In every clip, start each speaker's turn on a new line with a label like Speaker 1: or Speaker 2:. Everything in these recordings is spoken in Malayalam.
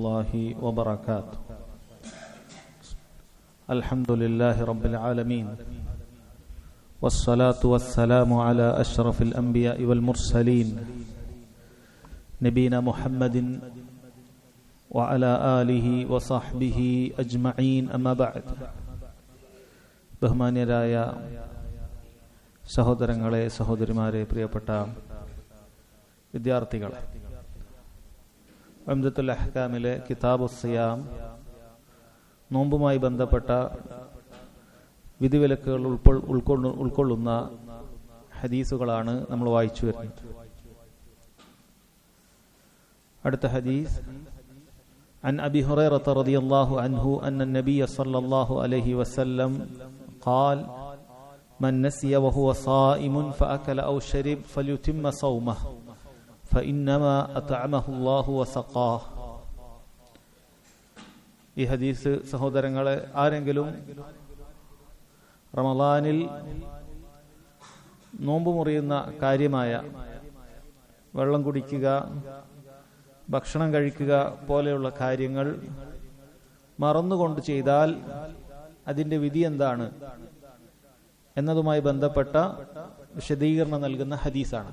Speaker 1: الله وبركاته. الحمد لله رب العالمين والصلاة والسلام على أشرف الأنبياء والمرسلين نبينا محمد وعلى آله وصحبه أجمعين أما بعد. ബഹുമാന്യരായ സഹോദരങ്ങളെ, സഹോദരിമാരെ, പ്രിയപ്പെട്ട വിദ്യാർത്ഥികളെ, ഉംദത്തുൽ അഹ്കാമിലെ കിതാബുസ് സിയാം, നോമ്പുമായി ബന്ധപ്പെട്ട വിധിവിലക്കുകൾ ഉൾക്കൊള്ളുന്ന ഹദീസുകളാണ് നമ്മൾ വായിച്ചു വരുന്നത്. അടുത്ത ഹദീസ് عن أبي هريرة رضي الله عنه أن النبي صلى الله عليه وسلم قال من نسي وهو صائم فأكل أو شرب فليتم صومه فإنما أطعمه الله وسقاه. ഈ ഹദീസ് സഹോദരങ്ങളെ, ആരെങ്കിലും റമളാനിൽ നോമ്പ് മുറിയുന്ന കാര്യമായ വെള്ളം കുടിക്കുക, ഭക്ഷണം കഴിക്കുക പോലെയുള്ള കാര്യങ്ങൾ മറന്നുകൊണ്ട് ചെയ്താൽ അതിൻ്റെ വിധി എന്താണ് എന്നതുമായി ബന്ധപ്പെട്ട വിശദീകരണം നൽകുന്ന ഹദീസാണ്.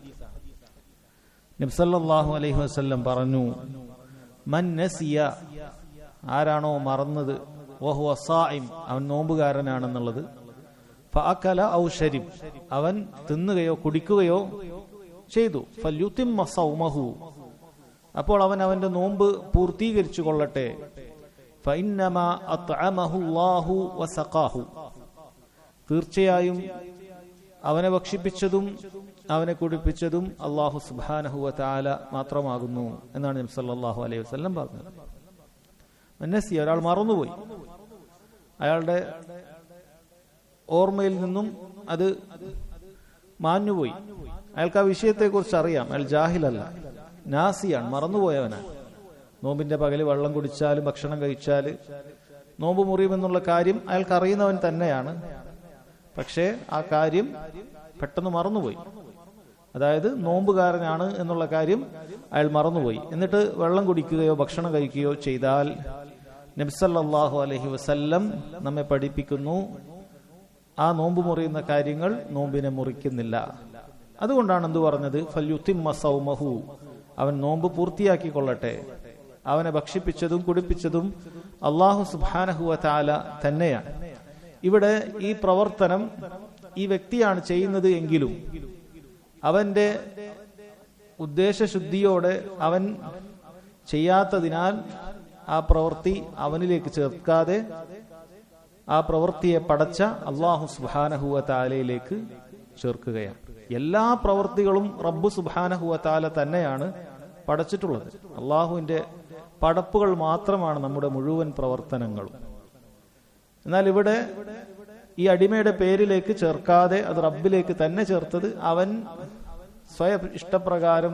Speaker 1: നബി സല്ലല്ലാഹു അലൈഹി വസല്ലം പറഞ്ഞു, മൻ നസിയ, ആരാണോ മറന്നത്, വഹുവ സായിം, അവൻ നോമ്പുകാരനാണെന്നുള്ളത്, ഫഅകല ഔ ശരിബ്, അവൻ തിന്നുകയോ കുടിക്കുകയോ ചെയ്തു, ഫല്യുതിമ്മ സൗമഹു, അപ്പോൾ അവൻ അവന്റെ നോമ്പ് പൂർത്തീകരിച്ചു കൊള്ളട്ടെ, ഫഇന്നമാ അത്അമഹു അല്ലാഹു വസഖാഹു, തീർച്ചയായും അവനെ ഭക്ഷിപ്പിച്ചതും അവനെ കുടിപ്പിച്ചതും അല്ലാഹു സുബ്ഹാനഹു വ തആല മാത്രമാകുന്നു എന്നാണ് നബി സല്ലല്ലാഹു അലൈഹി വസല്ലം പറഞ്ഞത്. മനസ്സി, ഒരാൾ മറന്നുപോയി, അയാളുടെ ഓർമ്മയിൽ നിന്നും അത് മാഞ്ഞുപോയി, അയാൾക്ക് ആ വിഷയത്തെക്കുറിച്ച് അറിയാം, അയാൾ ജാഹിലല്ല, നാസിയാണ്, മറന്നുപോയവനാണ്. നോമ്പിന്റെ പകല് വെള്ളം കുടിച്ചാലും ഭക്ഷണം കഴിച്ചാല് നോമ്പ് മുറിയുമെന്നുള്ള കാര്യം അയാൾക്ക് അറിയുന്നവൻ തന്നെയാണ്. പക്ഷേ ആ കാര്യം പെട്ടെന്ന് മറന്നുപോയി, അതായത് നോമ്പുകാരനാണ് എന്നുള്ള കാര്യം അയാൾ മറന്നുപോയി. എന്നിട്ട് വെള്ളം കുടിക്കുകയോ ഭക്ഷണം കഴിക്കുകയോ ചെയ്താൽ നബി സല്ലല്ലാഹു അലൈഹി വസല്ലം നമ്മെ പഠിപ്പിക്കുന്നു, ആ നോമ്പ് മുറിയുന്ന കാര്യങ്ങൾ നോമ്പിനെ മുറിക്കുന്നില്ല. അതുകൊണ്ടാണ് എന്ത് പറഞ്ഞത്, ഫല്യുതിമ്മ സൗമഹു, അവൻ നോമ്പ് പൂർത്തിയാക്കിക്കൊള്ളട്ടെ. അവനെ ഭക്ഷിപ്പിച്ചതും കുടിപ്പിച്ചതും അല്ലാഹു സുബ്ഹാനഹു വ തആല തന്നെയാണ്. ഇവിടെ ഈ പ്രവർത്തനം ഈ വ്യക്തിയാണ് ചെയ്യുന്നത് എങ്കിലും അവന്റെ ഉദ്ദേശശുദ്ധിയോടെ അവൻ ചെയ്യാത്തതിനാൽ ആ പ്രവൃത്തി അവനിലേക്ക് ചേർക്കാതെ ആ പ്രവൃത്തിയെ പടച്ച അല്ലാഹു സുബ്ഹാനഹു വ തആലയിലേക്ക് ചേർക്കുകയാണ്. എല്ലാ പ്രവൃത്തികളും റബ്ബ് സുബ്ഹാനഹു വ തആല തന്നെയാണ് പടച്ചിട്ടുള്ളത്. അള്ളാഹുവിന്റെ പടപ്പുകൾ മാത്രമാണ് നമ്മുടെ മുഴുവൻ പ്രവർത്തനങ്ങളും. എന്നാൽ ഇവിടെ ഈ അടിമയുടെ പേരിലേക്ക് ചേർക്കാതെ അത് റബ്ബിലേക്ക് തന്നെ ചേർത്തത് അവൻ സ്വയം ഇഷ്ടപ്രകാരം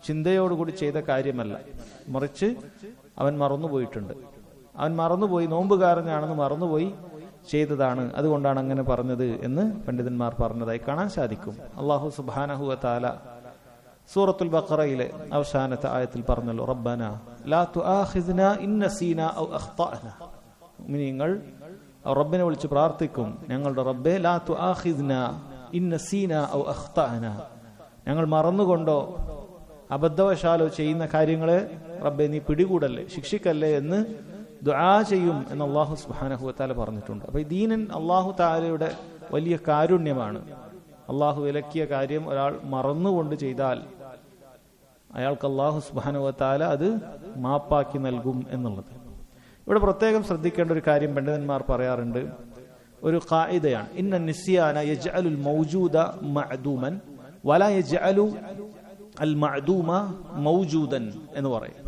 Speaker 1: ചിന്തയോടുകൂടി ചെയ്ത കാര്യമല്ല, മറിച്ച് അവൻ മറന്നുപോയിട്ടുണ്ട്. അവൻ മറന്നുപോയി, നോമ്പുകാരനാണെന്ന് മറന്നുപോയി ചെയ്തതാണ്. അതുകൊണ്ടാണ് അങ്ങനെ പറഞ്ഞത് എന്ന് പണ്ഡിതന്മാർ പറഞ്ഞതായി കാണാൻ സാധിക്കും. അല്ലാഹു സുബ്ഹാനഹു വ തആല സൂറത്തുൽ ബഖറയിലെ അവസാനത്തെ ആയത്തിൽ പറഞ്ഞല്ലോ, റബ്ബന ലാ തുആഖിസ്നാ ഇൻ നസീനാ ഔ അഖ്തഅനാ. മുഅ്മിനീങ്ങൾ റബ്ബിനെ വിളിച്ച് പ്രാർത്ഥിക്കും, ഞങ്ങളുടെ റബ്ബേ, ലാ തുആഖിസ്നാ ഇൻ നസീനാ ഔ അഖ്തഅനാ, ഞങ്ങൾ മറന്നുകൊണ്ടോ അബദ്ധവശാലോ ചെയ്യുന്ന കാര്യങ്ങളെ റബ്ബേ നീ പിടികൂടല്ലേ, ശിക്ഷിക്കല്ലേ എന്ന് ദുആ ചെയ്യും എന്ന് അല്ലാഹു സുബ്ഹാനഹു വ തആല പറഞ്ഞിട്ടുണ്ട്. അപ്പൊ ഈ ദീനൻ അല്ലാഹു തആലയുടെ വലിയ കാരുണ്യമാണ്. അല്ലാഹു വിലക്കിയ കാര്യം ഒരാൾ മറന്നുകൊണ്ട് ചെയ്താൽ അയാൾക്ക് അല്ലാഹു സുബ്ഹാനഹു വ തആല അത് മാപ്പാക്കി നൽകും എന്നുള്ളത്. ഇവിടെ പ്രത്യേകം ശ്രദ്ധിക്കേണ്ട ഒരു കാര്യം പണ്ഡിതന്മാർ പറയാറുണ്ട്, ഒരു ഖായിദയാണ്, ഇന്ന നിസ്യാന യജ്അലുൽ മൗജൂദ മഅദൂമൻ വലാ യജ്അലു അൽ മഅദൂമ മൗജൂദൻ എന്ന് പറയും.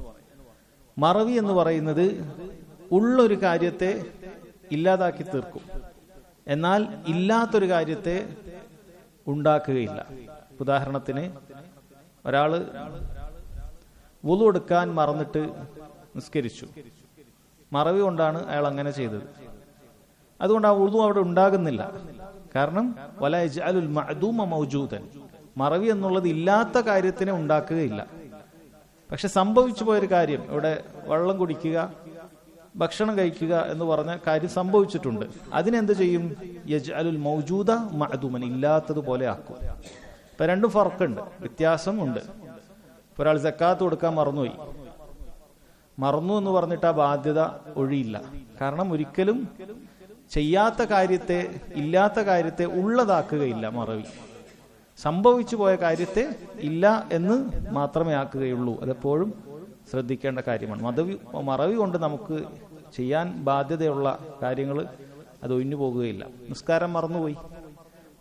Speaker 1: മറവി എന്ന് പറയുന്നത് ഉള്ളൊരു കാര്യത്തെ ഇല്ലാതാക്കി തീർക്കും, എന്നാൽ ഇല്ലാത്തൊരു കാര്യത്തെ ഉണ്ടാക്കുകയില്ല. ഉദാഹരണത്തിന്, ഒരാള് വുളു എടുക്കാൻ മറന്നിട്ട് നിസ്കരിച്ചു, മറവി കൊണ്ടാണ് അയാൾ അങ്ങനെ ചെയ്തത്. അതുകൊണ്ട് ആ വുളു അവിടെ ഉണ്ടാകുന്നില്ല. കാരണം വലാ യജ്അലുൽ മഅദൂമ മൗജൂദൻ, മറവി എന്നുള്ളത് ഇല്ലാത്ത കാര്യത്തിനെ ഉണ്ടാക്കുകയില്ല. പക്ഷെ സംഭവിച്ചു പോയൊരു കാര്യം, ഇവിടെ വെള്ളം കുടിക്കുക, ഭക്ഷണം കഴിക്കുക എന്ന് പറഞ്ഞ കാര്യം സംഭവിച്ചിട്ടുണ്ട്. അതിനെന്ത് ചെയ്യും? യജ്അലുൽ മൗജൂദ മഅദൂമൻ, ഇല്ലാത്തതുപോലെ ആക്കും. ഇപ്പൊ രണ്ടും ഫർക്കുണ്ട്, വ്യത്യാസം ഉണ്ട്. ഒരാൾ സക്കാത്ത് കൊടുക്കാൻ മറന്നു എന്ന് പറഞ്ഞിട്ട് ആ ബാധ്യത ഒഴിയില്ല. കാരണം ഒരിക്കലും ചെയ്യാത്ത കാര്യത്തെ, ഇല്ലാത്ത കാര്യത്തെ ഉള്ളതാക്കുകയില്ല മറവി. സംഭവിച്ചു പോയ കാര്യത്തെ ഇല്ല എന്ന് മാത്രമേ ആക്കുകയുള്ളൂ. അതെപ്പോഴും ശ്രദ്ധിക്കേണ്ട കാര്യമാണ്. മറവി കൊണ്ട് നമുക്ക് ചെയ്യാൻ ബാധ്യതയുള്ള കാര്യങ്ങൾ അത് ഒഴിഞ്ഞു പോകുകയില്ല. നിസ്കാരം മറന്നുപോയി,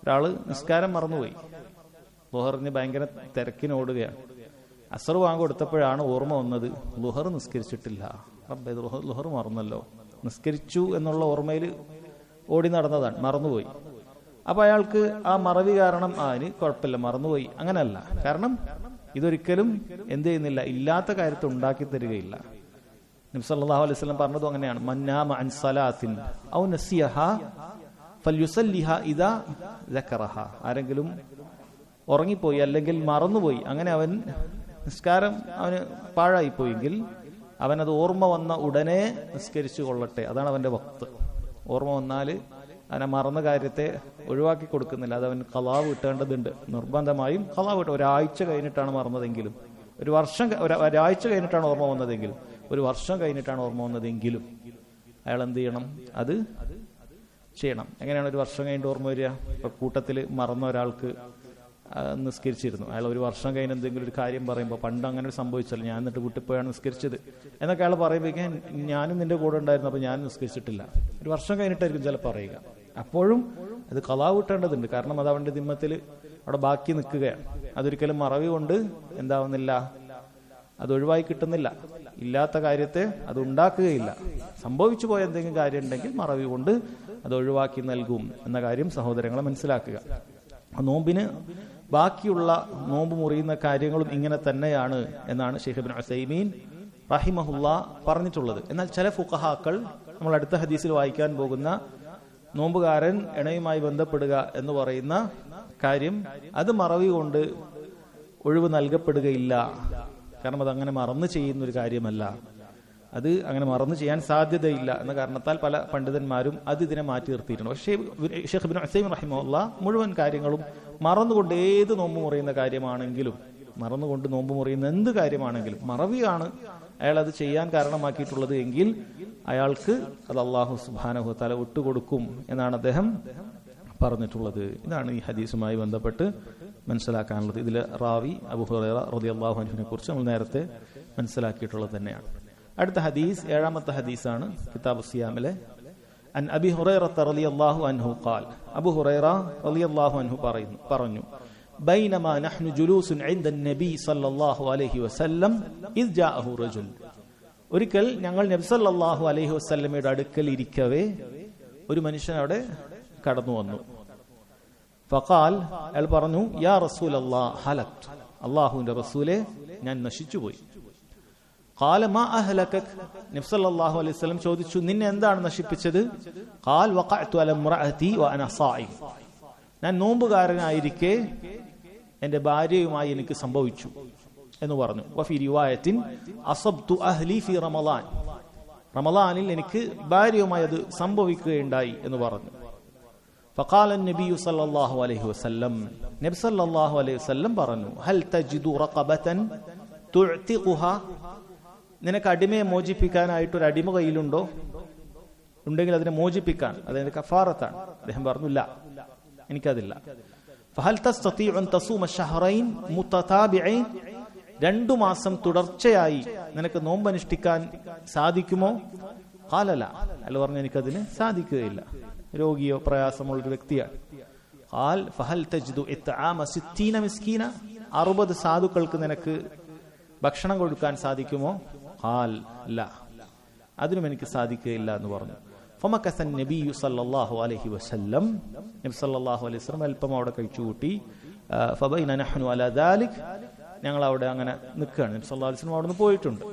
Speaker 1: ഒരാള് നിസ്കാരം മറന്നുപോയി, ളുഹറിന് ഭയങ്കര തിരക്കിനോടുകയാണ്. അസർ വാങ്ങ് കൊടുത്തപ്പോഴാണ് ഓർമ്മ വന്നത് ളുഹർ നിസ്കരിച്ചിട്ടില്ല, റബ്ബേ ളുഹർ മറന്നല്ലോ. നിസ്കരിച്ചു എന്നുള്ള ഓർമ്മയിൽ ഓടി നടന്നതാണ്, മറന്നുപോയി. അപ്പൊ അയാൾക്ക് ആ മറവി കാരണം അതിന് കുഴപ്പമില്ല, മറന്നുപോയി, അങ്ങനല്ല. കാരണം ഇതൊരിക്കലും എന്ത് ചെയ്യുന്നില്ല, ഇല്ലാത്ത കാര്യത്തെ ഉണ്ടാക്കി തരികയില്ല. നബി സല്ലല്ലാഹു അലൈഹി വസല്ലം പറഞ്ഞതും അങ്ങനെയാണ്. മന്നാമ അൻ സലാത്തിൻ ഔ നസിയഹാ ഫൽയുസല്ലിഹാ ഇദാ ദക്കറഹാ. ആരെങ്കിലും ഉറങ്ങിപ്പോയി അല്ലെങ്കിൽ മറന്നുപോയി, അങ്ങനെ അവൻ നിസ്കാരം അവന് പാഴായിപ്പോയെങ്കിൽ അവനത് ഓർമ്മ വന്ന ഉടനെ നിസ്കരിച്ചു കൊള്ളട്ടെ. അതാണ് അവന്റെ വക്ത്. ഓർമ്മ വന്നാൽ അവനെ മറന്ന കാര്യത്തെ ഒഴിവാക്കി കൊടുക്കുന്നില്ല, അത് അവൻ ഖളാ വീട്ടേണ്ടതുണ്ട്. നിർബന്ധമായും ഖളാ വീട്ടും. ഒരാഴ്ച കഴിഞ്ഞിട്ടാണ് മറന്നതെങ്കിലും, ഒരാഴ്ച കഴിഞ്ഞിട്ടാണ് ഓർമ്മ വന്നതെങ്കിലും, ഒരു വർഷം കഴിഞ്ഞിട്ടാണ് ഓർമ്മ വന്നതെങ്കിലും അയാൾ എന്ത് ചെയ്യണം? അത് ചെയ്യണം. എങ്ങനെയാണ് ഒരു വർഷം കഴിഞ്ഞിട്ട് ഓർമ്മ വരിക? ഇപ്പൊ കൂട്ടത്തിൽ മറന്ന ഒരാൾക്ക് നിസ്കരിച്ചിരുന്നു, അയാൾ ഒരു വർഷം കഴിഞ്ഞ് എന്തെങ്കിലും ഒരു കാര്യം പറയുമ്പോൾ, പണ്ട് അങ്ങനെ സംഭവിച്ചല്ലോ, ഞാൻ എന്നിട്ട് വീട്ടിൽ പോയാണ് നിസ്കരിച്ചത് എന്നൊക്കെ അയാൾ പറയുമ്പോഴേക്കും ഞാനും നിന്റെ കൂടെ ഉണ്ടായിരുന്നു, അപ്പൊ ഞാൻ നിസ്കരിച്ചിട്ടില്ല. ഒരു വർഷം കഴിഞ്ഞിട്ടായിരിക്കും ചിലപ്പോൾ പറയുക. അപ്പോഴും അത് ഖളാ വീട്ടേണ്ടതുണ്ട്. കാരണം അത് അവന്റെ ദിമ്മത്തിൽ അവിടെ ബാക്കി നിൽക്കുകയാണ്. അതൊരിക്കലും മറവി കൊണ്ട് എന്താവുന്നില്ല, അത് ഒഴിവായി കിട്ടുന്നില്ല. ഇല്ലാത്ത കാര്യത്തെ അത് ഉണ്ടാക്കുകയില്ല. സംഭവിച്ചു പോയ എന്തെങ്കിലും കാര്യം ഉണ്ടെങ്കിൽ മറവി കൊണ്ട് അത് ഒഴിവാക്കി നൽകും എന്ന കാര്യം സഹോദരങ്ങളെ മനസ്സിലാക്കുക. നോമ്പിന് ബാക്കിയുള്ള നോമ്പ് മുറിയുന്ന കാര്യങ്ങളും ഇങ്ങനെ തന്നെയാണ് എന്നാണ് ശൈഖ് ഇബ്നു ഉസൈമീൻ റഹിമഹുല്ലാ പറഞ്ഞിട്ടുള്ളത്. എന്നാൽ ചില ഫുഖഹാക്കൾ, നമ്മൾ അടുത്ത ഹദീസിൽ വായിക്കാൻ പോകുന്ന നോമ്പുകാരൻ ഇണയുമായി ബന്ധപ്പെടുക എന്ന് പറയുന്ന കാര്യം, അത് മറവി കൊണ്ട് ഒഴിവ് നൽകപ്പെടുകയില്ല. കാരണം അതങ്ങനെ മറന്നു ചെയ്യുന്ന ഒരു കാര്യമല്ല, അത് അങ്ങനെ മറന്നു ചെയ്യാൻ സാധ്യതയില്ല എന്ന കാരണത്താൽ പല പണ്ഡിതന്മാരും അത് ഇതിനെ മാറ്റി നിർത്തിയിട്ടുണ്ട്. പക്ഷേ ശൈഖ് ഇബ്നു ഉസൈമീൻ റഹിമഹുല്ലാ മുഴുവൻ കാര്യങ്ങളും മറന്നുകൊണ്ട്, ഏത് നോമ്പ് മുറിയുന്ന കാര്യമാണെങ്കിലും, മറന്നുകൊണ്ട് നോമ്പ് മുറിയുന്ന എന്ത് കാര്യമാണെങ്കിലും, മറവിയാണ് അയാൾ അത് ചെയ്യാൻ കാരണമാക്കിയിട്ടുള്ളത് എങ്കിൽ അയാൾക്ക് അത് അല്ലാഹു സുബ്ഹാനഹു വ തആല വിട്ടുകൊടുക്കും എന്നാണ് അദ്ദേഹം പറഞ്ഞിട്ടുള്ളത്. ഇതാണ് ഈ ഹദീസുമായി ബന്ധപ്പെട്ട് മനസ്സിലാക്കാനുള്ളത്. ഇതിൽ റാവി അബൂ ഹുറൈറ റളിയല്ലാഹു അൻഹുവിനെ കുറിച്ച് നമ്മൾ നേരത്തെ മനസ്സിലാക്കിയിട്ടുള്ളത് തന്നെയാണ്. അടുത്ത ഹദീസ്, ഏഴാമത്തെ ഹദീസാണ് കിതാബ് സിയാമിലെ. അൻ അബി ഹുറൈറ റളിയല്ലാഹു അൻഹു ഖാൽ, അബൂ ഹുറൈറ റളിയല്ലാഹു അൻഹു പറഞ്ഞു, ബൈനമാ നഹ്നു ജുലൂസുൻ ഇൻദ നബി സല്ലല്ലാഹു അലൈഹി വസല്ലം ഇദ് ജാഅഹു റജുൽ. ഒരിക്കൽ ഞങ്ങൾ നബി സല്ലല്ലാഹു അലൈഹി വസല്ലമയുടെ അടുക്കൽ ഇരിക്കവേ ഒരു മനുഷ്യൻ അവിടെ കടന്നു വന്നു. ഫഖാൽ, അയാൾ പറഞ്ഞു, യാ റസൂലല്ലാഹ് ഹലക്തു, അല്ലാഹുവിന്റെ റസൂലേ ഞാൻ നശിച്ചുപോയി. ഖാല മാ അഹ്ലകക, നബി സല്ലല്ലാഹു അലൈഹി വസല്ലം ചോദിച്ചു, നിന്നെ എന്താണ് നശിപ്പിച്ചത്? ഖാൽ വഖഅതു അല ഇംറഅതി വഅന സായിം, ഞാൻ നോമ്പുകാരനായിരിക്കെ എന്റെ ഭാര്യയുമായി എനിക്ക് സംഭവിച്ചു എന്ന് പറഞ്ഞു. വഫി റിവായത്തിൻ അസബ്തു അഹ്ലി ഫി റമളാൻ, റമളാനിൽ എനിക്ക് ഭാര്യയുമായി അത് സംഭവിക്കുകയുണ്ടായി എന്ന് പറഞ്ഞു. ഫഖാല നബി സല്ലല്ലാഹു അലൈഹി വസല്ലം, നബി സല്ലല്ലാഹു അലൈഹി വസല്ലം പറഞ്ഞു, ഹൽ തജിദു റഖബതൻ തുഅ്തിഖുഹാ, നിനക്ക് അടിമയെ മോചിപ്പിക്കാനായിട്ട് ഒരു അടിമ കയ്യിലുണ്ടോ? ഉണ്ടെങ്കിൽ അതിനെ മോചിപ്പിക്കാൻ, അതെന്റെ കഫാറത്താണ്. അദ്ദേഹം പറഞ്ഞു, ഇല്ല, എനിക്കതില്ല. ഫഹൽ തസ്തതിഉ അൻ തസൂമ ശഹറൈൻ മുതതാബിഈൻ, 2 മാസം തുടർച്ചയായി നിനക്ക് നോമ്പ് അനുഷ്ഠിക്കാൻ സാധിക്കുമോ? ഖാല ലാ, അയാൾ പറഞ്ഞു, എനിക്കതിന് സാധിക്കുകയില്ല, രോഗിയോ പ്രയാസമുള്ളൊരു വ്യക്തിയാണ്. ഖാൽ ഫഹൽ തജ്ദു ഇത്ആമ 60 മിസ്കീന, 60 സാധുക്കൾക്ക് നിനക്ക് ഭക്ഷണം കൊടുക്കാൻ സാധിക്കുമോ? ഖാൽ ലാ, അതിനും എനിക്ക് സാധിക്കുകയില്ല എന്ന് പറഞ്ഞു. ഫമകസ നബിയു സല്ലല്ലാഹു അലൈഹി വസല്ലം, നബി സല്ലല്ലാഹു അലൈഹി വസല്ലം അല്പം അവിടെ കഴിച്ചുകൂട്ടി. ഫബൈന നഹ്നു അലാ ദാലിക്, ഞങ്ങൾ അവിടെ അങ്ങനെ നിൽക്കുകയാണ്. നബി സല്ലല്ലാഹു അലൈഹി വസല്ലം അവിടെ നിന്ന് പോയിട്ടുണ്ട്.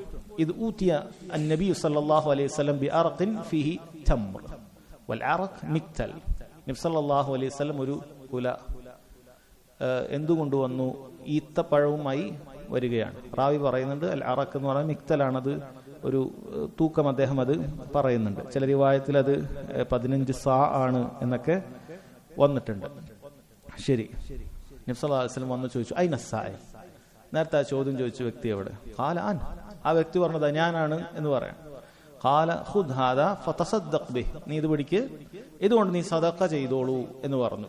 Speaker 1: ഇത് ഊതിയ അന്നബിയു സല്ലല്ലാഹു അലൈഹി വസല്ലം ബിഅറഖിൻ ഫീഹി തംർ വൽ അറഖ് മിക്തൽ, നബി സല്ലല്ലാഹു അലൈഹി വസല്ലം ഒരു കുല എന്തുകൊണ്ടുവന്നു? ഈത്തപ്പഴവുമായി വരികയാണ്. റാവി പറയുന്നുണ്ട് അൽ അറക്ക് എന്ന് പറയുന്നത് മിക്തലാണത്, ഒരു തൂക്കം അദ്ദേഹം അത് പറയുന്നുണ്ട്. ചില റിവായത്തിൽ അത് 15 സാ ആണ് എന്നൊക്കെ വന്നിട്ടുണ്ട്. ശരി, നബി സല്ലല്ലാഹു അലൈഹി വസല്ലം വന്ന് ചോദിച്ചു ഐന സാഇൽ, നേരത്തെ ആ ചോദ്യം ചോദിച്ച വ്യക്തി എവിടെ? ഖാല അൻ, ആ വ്യക്തി പറഞ്ഞത് ഞാനാണ് എന്ന് പറയാം. ഖാല ഖുദ് ഹാദാ ഫതസദ്ദഖ് ബിഹി, നീ ഇത് പിടിക്ക്, ഇതുകൊണ്ട് നീ സദഖ ചെയ്തോളൂ എന്ന് പറഞ്ഞു.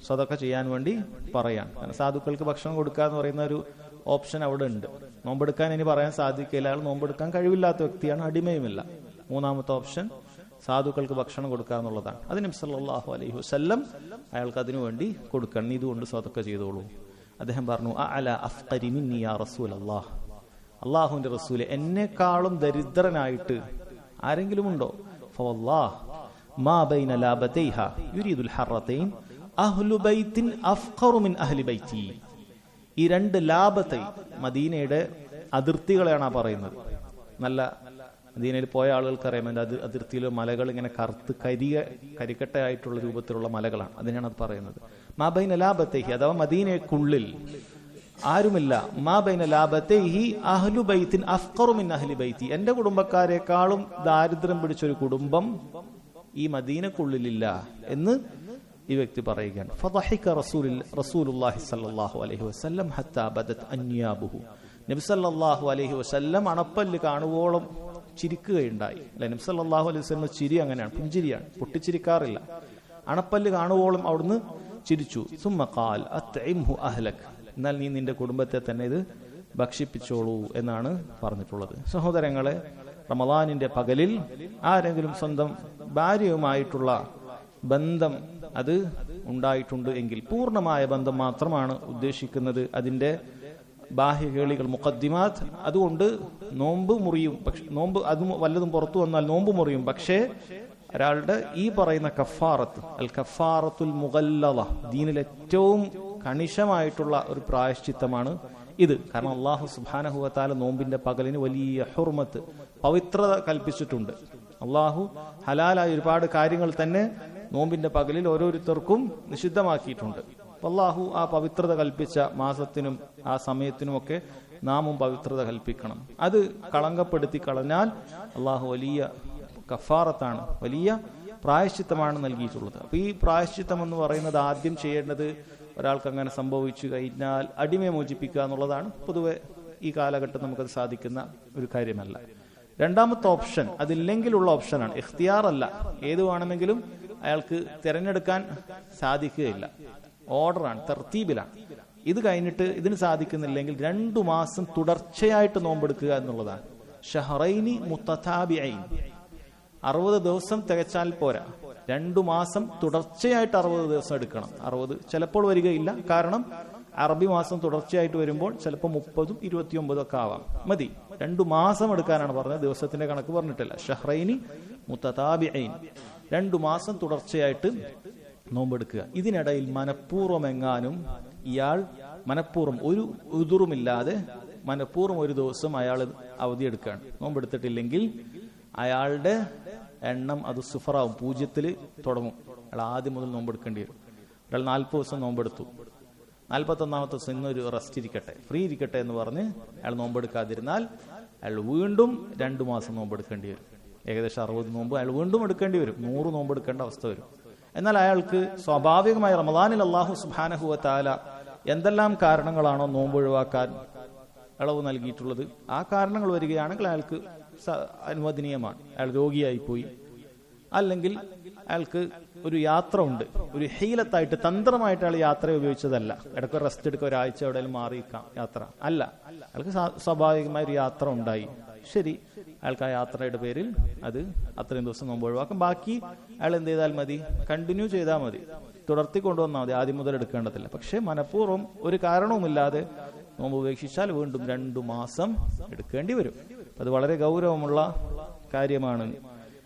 Speaker 1: സദഖ ചെയ്യാൻ വേണ്ടി പറയാൻ, കാരണം സാധുക്കൾക്ക് ഭക്ഷണം കൊടുക്കുക എന്ന് പറയുന്ന ഒരു ഓപ്ഷൻ അവിടെ ഉണ്ട്. നോമ്പെടുക്കാൻ ഇനി പറയാൻ സാധിക്കില്ല, അയാൾ നോമ്പെടുക്കാൻ കഴിവില്ലാത്ത വ്യക്തിയാണ്, അടിമയുമില്ല. മൂന്നാമത്തെ ഓപ്ഷൻ സാധുക്കൾക്ക് ഭക്ഷണം കൊടുക്കുക എന്നുള്ളതാണ്. അത് നബി സല്ലല്ലാഹു അലൈഹി വസല്ലം അയാൾക്ക് അതിനു വേണ്ടി കൊടുക്കണം, നീ ഇതുകൊണ്ട് സദഖ ചെയ്തോളൂ. അദ്ദേഹം പറഞ്ഞു അഅല അഫ്ഖരി മിന്നി യാ റസൂലല്ലാഹ്, അല്ലാഹുവിന്റെ റസൂലെ എന്നെക്കാളും ദരിദ്രനായിട്ട് ആരെങ്കിലും ഉണ്ടോ? ഫവല്ലാഹ് മാ ബൈന ലാബതൈഹ യുരീദുൽ ഹറതൈൻ അഹ്ലു ബൈത്തിൻ അഫ്ഖറു മിൻ അഹ്ലി ബൈത്തി. ഈ രണ്ട് ലാബത്തെ, മദീനയുടെ അതിർത്തികളെയാണ് പറയുന്നത്. നല്ല മദീനയിൽ പോയ ആളുകൾക്കറിയാം, അതിന്റെ അതിർത്തിയിലെ മലകൾ ഇങ്ങനെ കറുത്ത് കരിക്കട്ടയായിട്ടുള്ള രൂപത്തിലുള്ള മലകളാണ്, അതിനാണ് അത് പറയുന്നത്. മാ ബൈന ലാബതൈഹി, അഥവാ മദീനയ്ക്കുള്ളിൽ ആരുമില്ല. മാ ബൈന ലാബതൈഹി അഹ്ലു ബൈത്തിൻ അഫ്ഖറു മിൻ അഹ്ലി ബൈത്തി, എന്റെ കുടുംബക്കാരെക്കാളും ദാരിദ്ര്യം പിടിച്ചൊരു കുടുംബം ഈ മദീനക്കുള്ളിലില്ല എന്ന് ഈ വ്യക്തി പറയുകയാണ്. ഫദഹിക റസൂലുള്ളാഹി സ്വല്ലല്ലാഹു അലൈഹി വസല്ലം ഹത്താ ബദത് അൻയാബുഹു, നബി സല്ലല്ലാഹു അലൈഹി വസല്ലം അണപ്പല്ല് കാണുവോളം ചിരിക്കുകയുണ്ടായി. അല്ലെ, നബി സല്ലല്ലാഹു അലൈഹി വസല്ലം ചിരി അങ്ങനെയാണ്, പുഞ്ചിരിയാണ്, പൊട്ടിച്ചിരിക്കാറില്ല. അണപ്പല്ല് കാണുവോളം അവിടുന്ന് ചിരിച്ചു. സുമ്മ ഖാൽ അത്ഇംഹു അഹ്ലക്, എന്നാൽ നീ നിന്റെ കുടുംബത്തെ തന്നെ ഇത് ഭക്ഷിപ്പിച്ചോളൂ എന്നാണ് പറഞ്ഞിട്ടുള്ളത്. സഹോദരങ്ങളെ, റമദാനിന്റെ പകലിൽ ആരെങ്കിലും സ്വന്തം ഭാര്യയുമായിട്ടുള്ള ബന്ധം അത് ഉണ്ടായിട്ടുണ്ട് എങ്കിൽ പൂർണ്ണമായ ബന്ധം മാത്രമാണ് ഉദ്ദേശിക്കുന്നത്. അതിന്റെ ബാഹ്യകേളികൾ മുഖദ്ദിമാത്ത്, അതുകൊണ്ട് നോമ്പ് മുറിയും. പക്ഷെ നോമ്പ് അതും വല്ലതും പുറത്തു വന്നാൽ നോമ്പ് മുറിയും. പക്ഷേ ഒരാളുടെ ഈ പറയുന്ന കഫാറത്ത്, അൽ കഫാറത്തുൽ മുഗല്ലദ, ദീനിൽ ഏറ്റവും കണിശമായിട്ടുള്ള ഒരു പ്രായശ്ചിത്തമാണ് ഇത്. കാരണം അല്ലാഹു സുബ്ഹാനഹു വ തആല നോമ്പിന്റെ പകലിന് വലിയ ഹുർമത്ത്, പവിത്രത കൽപ്പിച്ചിട്ടുണ്ട്. അല്ലാഹു ഹലാലായ ഒരുപാട് കാര്യങ്ങൾ തന്നെ നോമ്പിന്റെ പകലിൽ ഓരോരുത്തർക്കും നിഷിദ്ധമാക്കിയിട്ടുണ്ട്. അല്ലാഹു ആ പവിത്രത കൽപ്പിച്ച മാസത്തിനും ആ സമയത്തിനുമൊക്കെ നാമും പവിത്രത കൽപ്പിക്കണം. അത് കളങ്കപ്പെടുത്തി കളഞ്ഞാൽ അല്ലാഹു വലിയ കഫാറത്താണ്, വലിയ പ്രായശ്ചിത്തമാണ് നൽകിയിട്ടുള്ളത്. അപ്പൊ ഈ പ്രായശ്ചിത്തം എന്ന് പറയുന്നത് ആദ്യം ചെയ്യേണ്ടത്, ഒരാൾക്ക് അങ്ങനെ സംഭവിച്ചു കഴിഞ്ഞാൽ അടിമയെ മോചിപ്പിക്കുക എന്നുള്ളതാണ്. പൊതുവെ ഈ കാലഘട്ടം നമുക്കത് സാധിക്കുന്ന ഒരു കാര്യമല്ല. രണ്ടാമത്തെ ഓപ്ഷൻ അതില്ലെങ്കിലുള്ള ഓപ്ഷനാണ്, ഇഖ്തിയാർ അല്ല, ഏത് വേണമെങ്കിലും അയാൾക്ക് തിരഞ്ഞെടുക്കാൻ സാധിക്കുകയില്ല, ഓർഡറാണ്, തർത്തീബിലാണ്. ഇത് കഴിഞ്ഞിട്ട് ഇതിന് സാധിക്കുന്നില്ലെങ്കിൽ 2 മാസം തുടർച്ചയായിട്ട് നോമ്പെടുക്കുക എന്നുള്ളതാണ്. ഷഹറൈനി മുത്തതാബിഐൻ, 60 ദിവസം തികച്ചാൽ പോരാ, 2 മാസം തുടർച്ചയായിട്ട് 60 ദിവസം എടുക്കണം. 60 ചിലപ്പോൾ വരികയില്ല, കാരണം അറബി മാസം തുടർച്ചയായിട്ട് വരുമ്പോൾ ചിലപ്പോൾ 30, 29 ഒക്കെ ആവാം. മതി, 2 മാസം എടുക്കാനാണ് പറഞ്ഞത്, ദിവസത്തിന്റെ കണക്ക് പറഞ്ഞിട്ടില്ല. ഷഹ്റൈനി മുത്തതാബിഐൻ, 2 മാസം തുടർച്ചയായിട്ട് നോമ്പെടുക്കുക. ഇതിനിടയിൽ മനഃപൂർവ്വം എങ്ങാനും ഇയാൾ മനഃപൂർവ്വം ഒരു ഉദുറുമില്ലാതെ മനഃപൂർവ്വം ഒരു ദിവസം അയാൾ അവധിയെടുക്കുകയാണ്, നോമ്പെടുത്തിട്ടില്ലെങ്കിൽ അയാളുടെ എണ്ണം അത് സുഫറാവും, 0 തുടങ്ങും. അയാൾ ആദ്യം മുതൽ നോമ്പെടുക്കേണ്ടി വരും. ഒരാൾ 40 ദിവസം നോമ്പെടുത്തു, 41ാമത്തെ ദിവസം ഇന്നൊരു റെസ്റ്റ് ഇരിക്കട്ടെ, ഫ്രീ ഇരിക്കട്ടെ എന്ന് പറഞ്ഞ് അയാൾ നോമ്പെടുക്കാതിരുന്നാൽ അയാൾ വീണ്ടും 2 മാസം നോമ്പെടുക്കേണ്ടി വരും. ഏകദേശം 60 നോമ്പ് അയാൾ വീണ്ടും എടുക്കേണ്ടി വരും, 100 നോമ്പെടുക്കേണ്ട അവസ്ഥ വരും. എന്നാൽ അയാൾക്ക് സ്വാഭാവികമായി റമദാനിൽ അല്ലാഹു സുബ്ഹാനഹു വ തആല എന്തെല്ലാം കാരണങ്ങളാണോ നോമ്പ് ഒഴിവാക്കാൻ ഇളവ് നൽകിയിട്ടുള്ളത്, ആ കാരണങ്ങൾ വരികയാണെങ്കിൽ അയാൾക്ക് അനുവദനീയമാണ്. അയാൾ രോഗിയായിപ്പോയി, അല്ലെങ്കിൽ അയാൾക്ക് ഒരു യാത്ര ഉണ്ട്, ഒരു ഹീലത്തായിട്ട് തന്ത്രമായിട്ട് അയാൾ യാത്ര ഉപയോഗിച്ചതല്ല, ഇടയ്ക്ക് റെസ്റ്റ് എടുക്കുക, ഒരാഴ്ച എവിടെയും മാറിയിരിക്കാം യാത്ര അല്ല, അയാൾക്ക് സ്വാഭാവികമായ ഒരു യാത്ര ഉണ്ടായി. ശരി, അയാൾക്ക് ആ യാത്രയുടെ പേരിൽ അത് അത്രയും ദിവസം നോമ്പ് ഒഴിവാക്കും. ബാക്കി അയാൾ എന്ത് ചെയ്താൽ മതി, കണ്ടിന്യൂ ചെയ്താൽ മതി, തുടർത്തി കൊണ്ടുവന്നാൽ മതി, ആദ്യം മുതൽ എടുക്കേണ്ടതില്ല. പക്ഷെ മനഃപൂർവ്വം ഒരു കാരണവുമില്ലാതെ നോമ്പ് ഉപേക്ഷിച്ചാൽ വീണ്ടും 2 മാസം എടുക്കേണ്ടി വരും. അത് വളരെ ഗൗരവമുള്ള കാര്യമാണ്.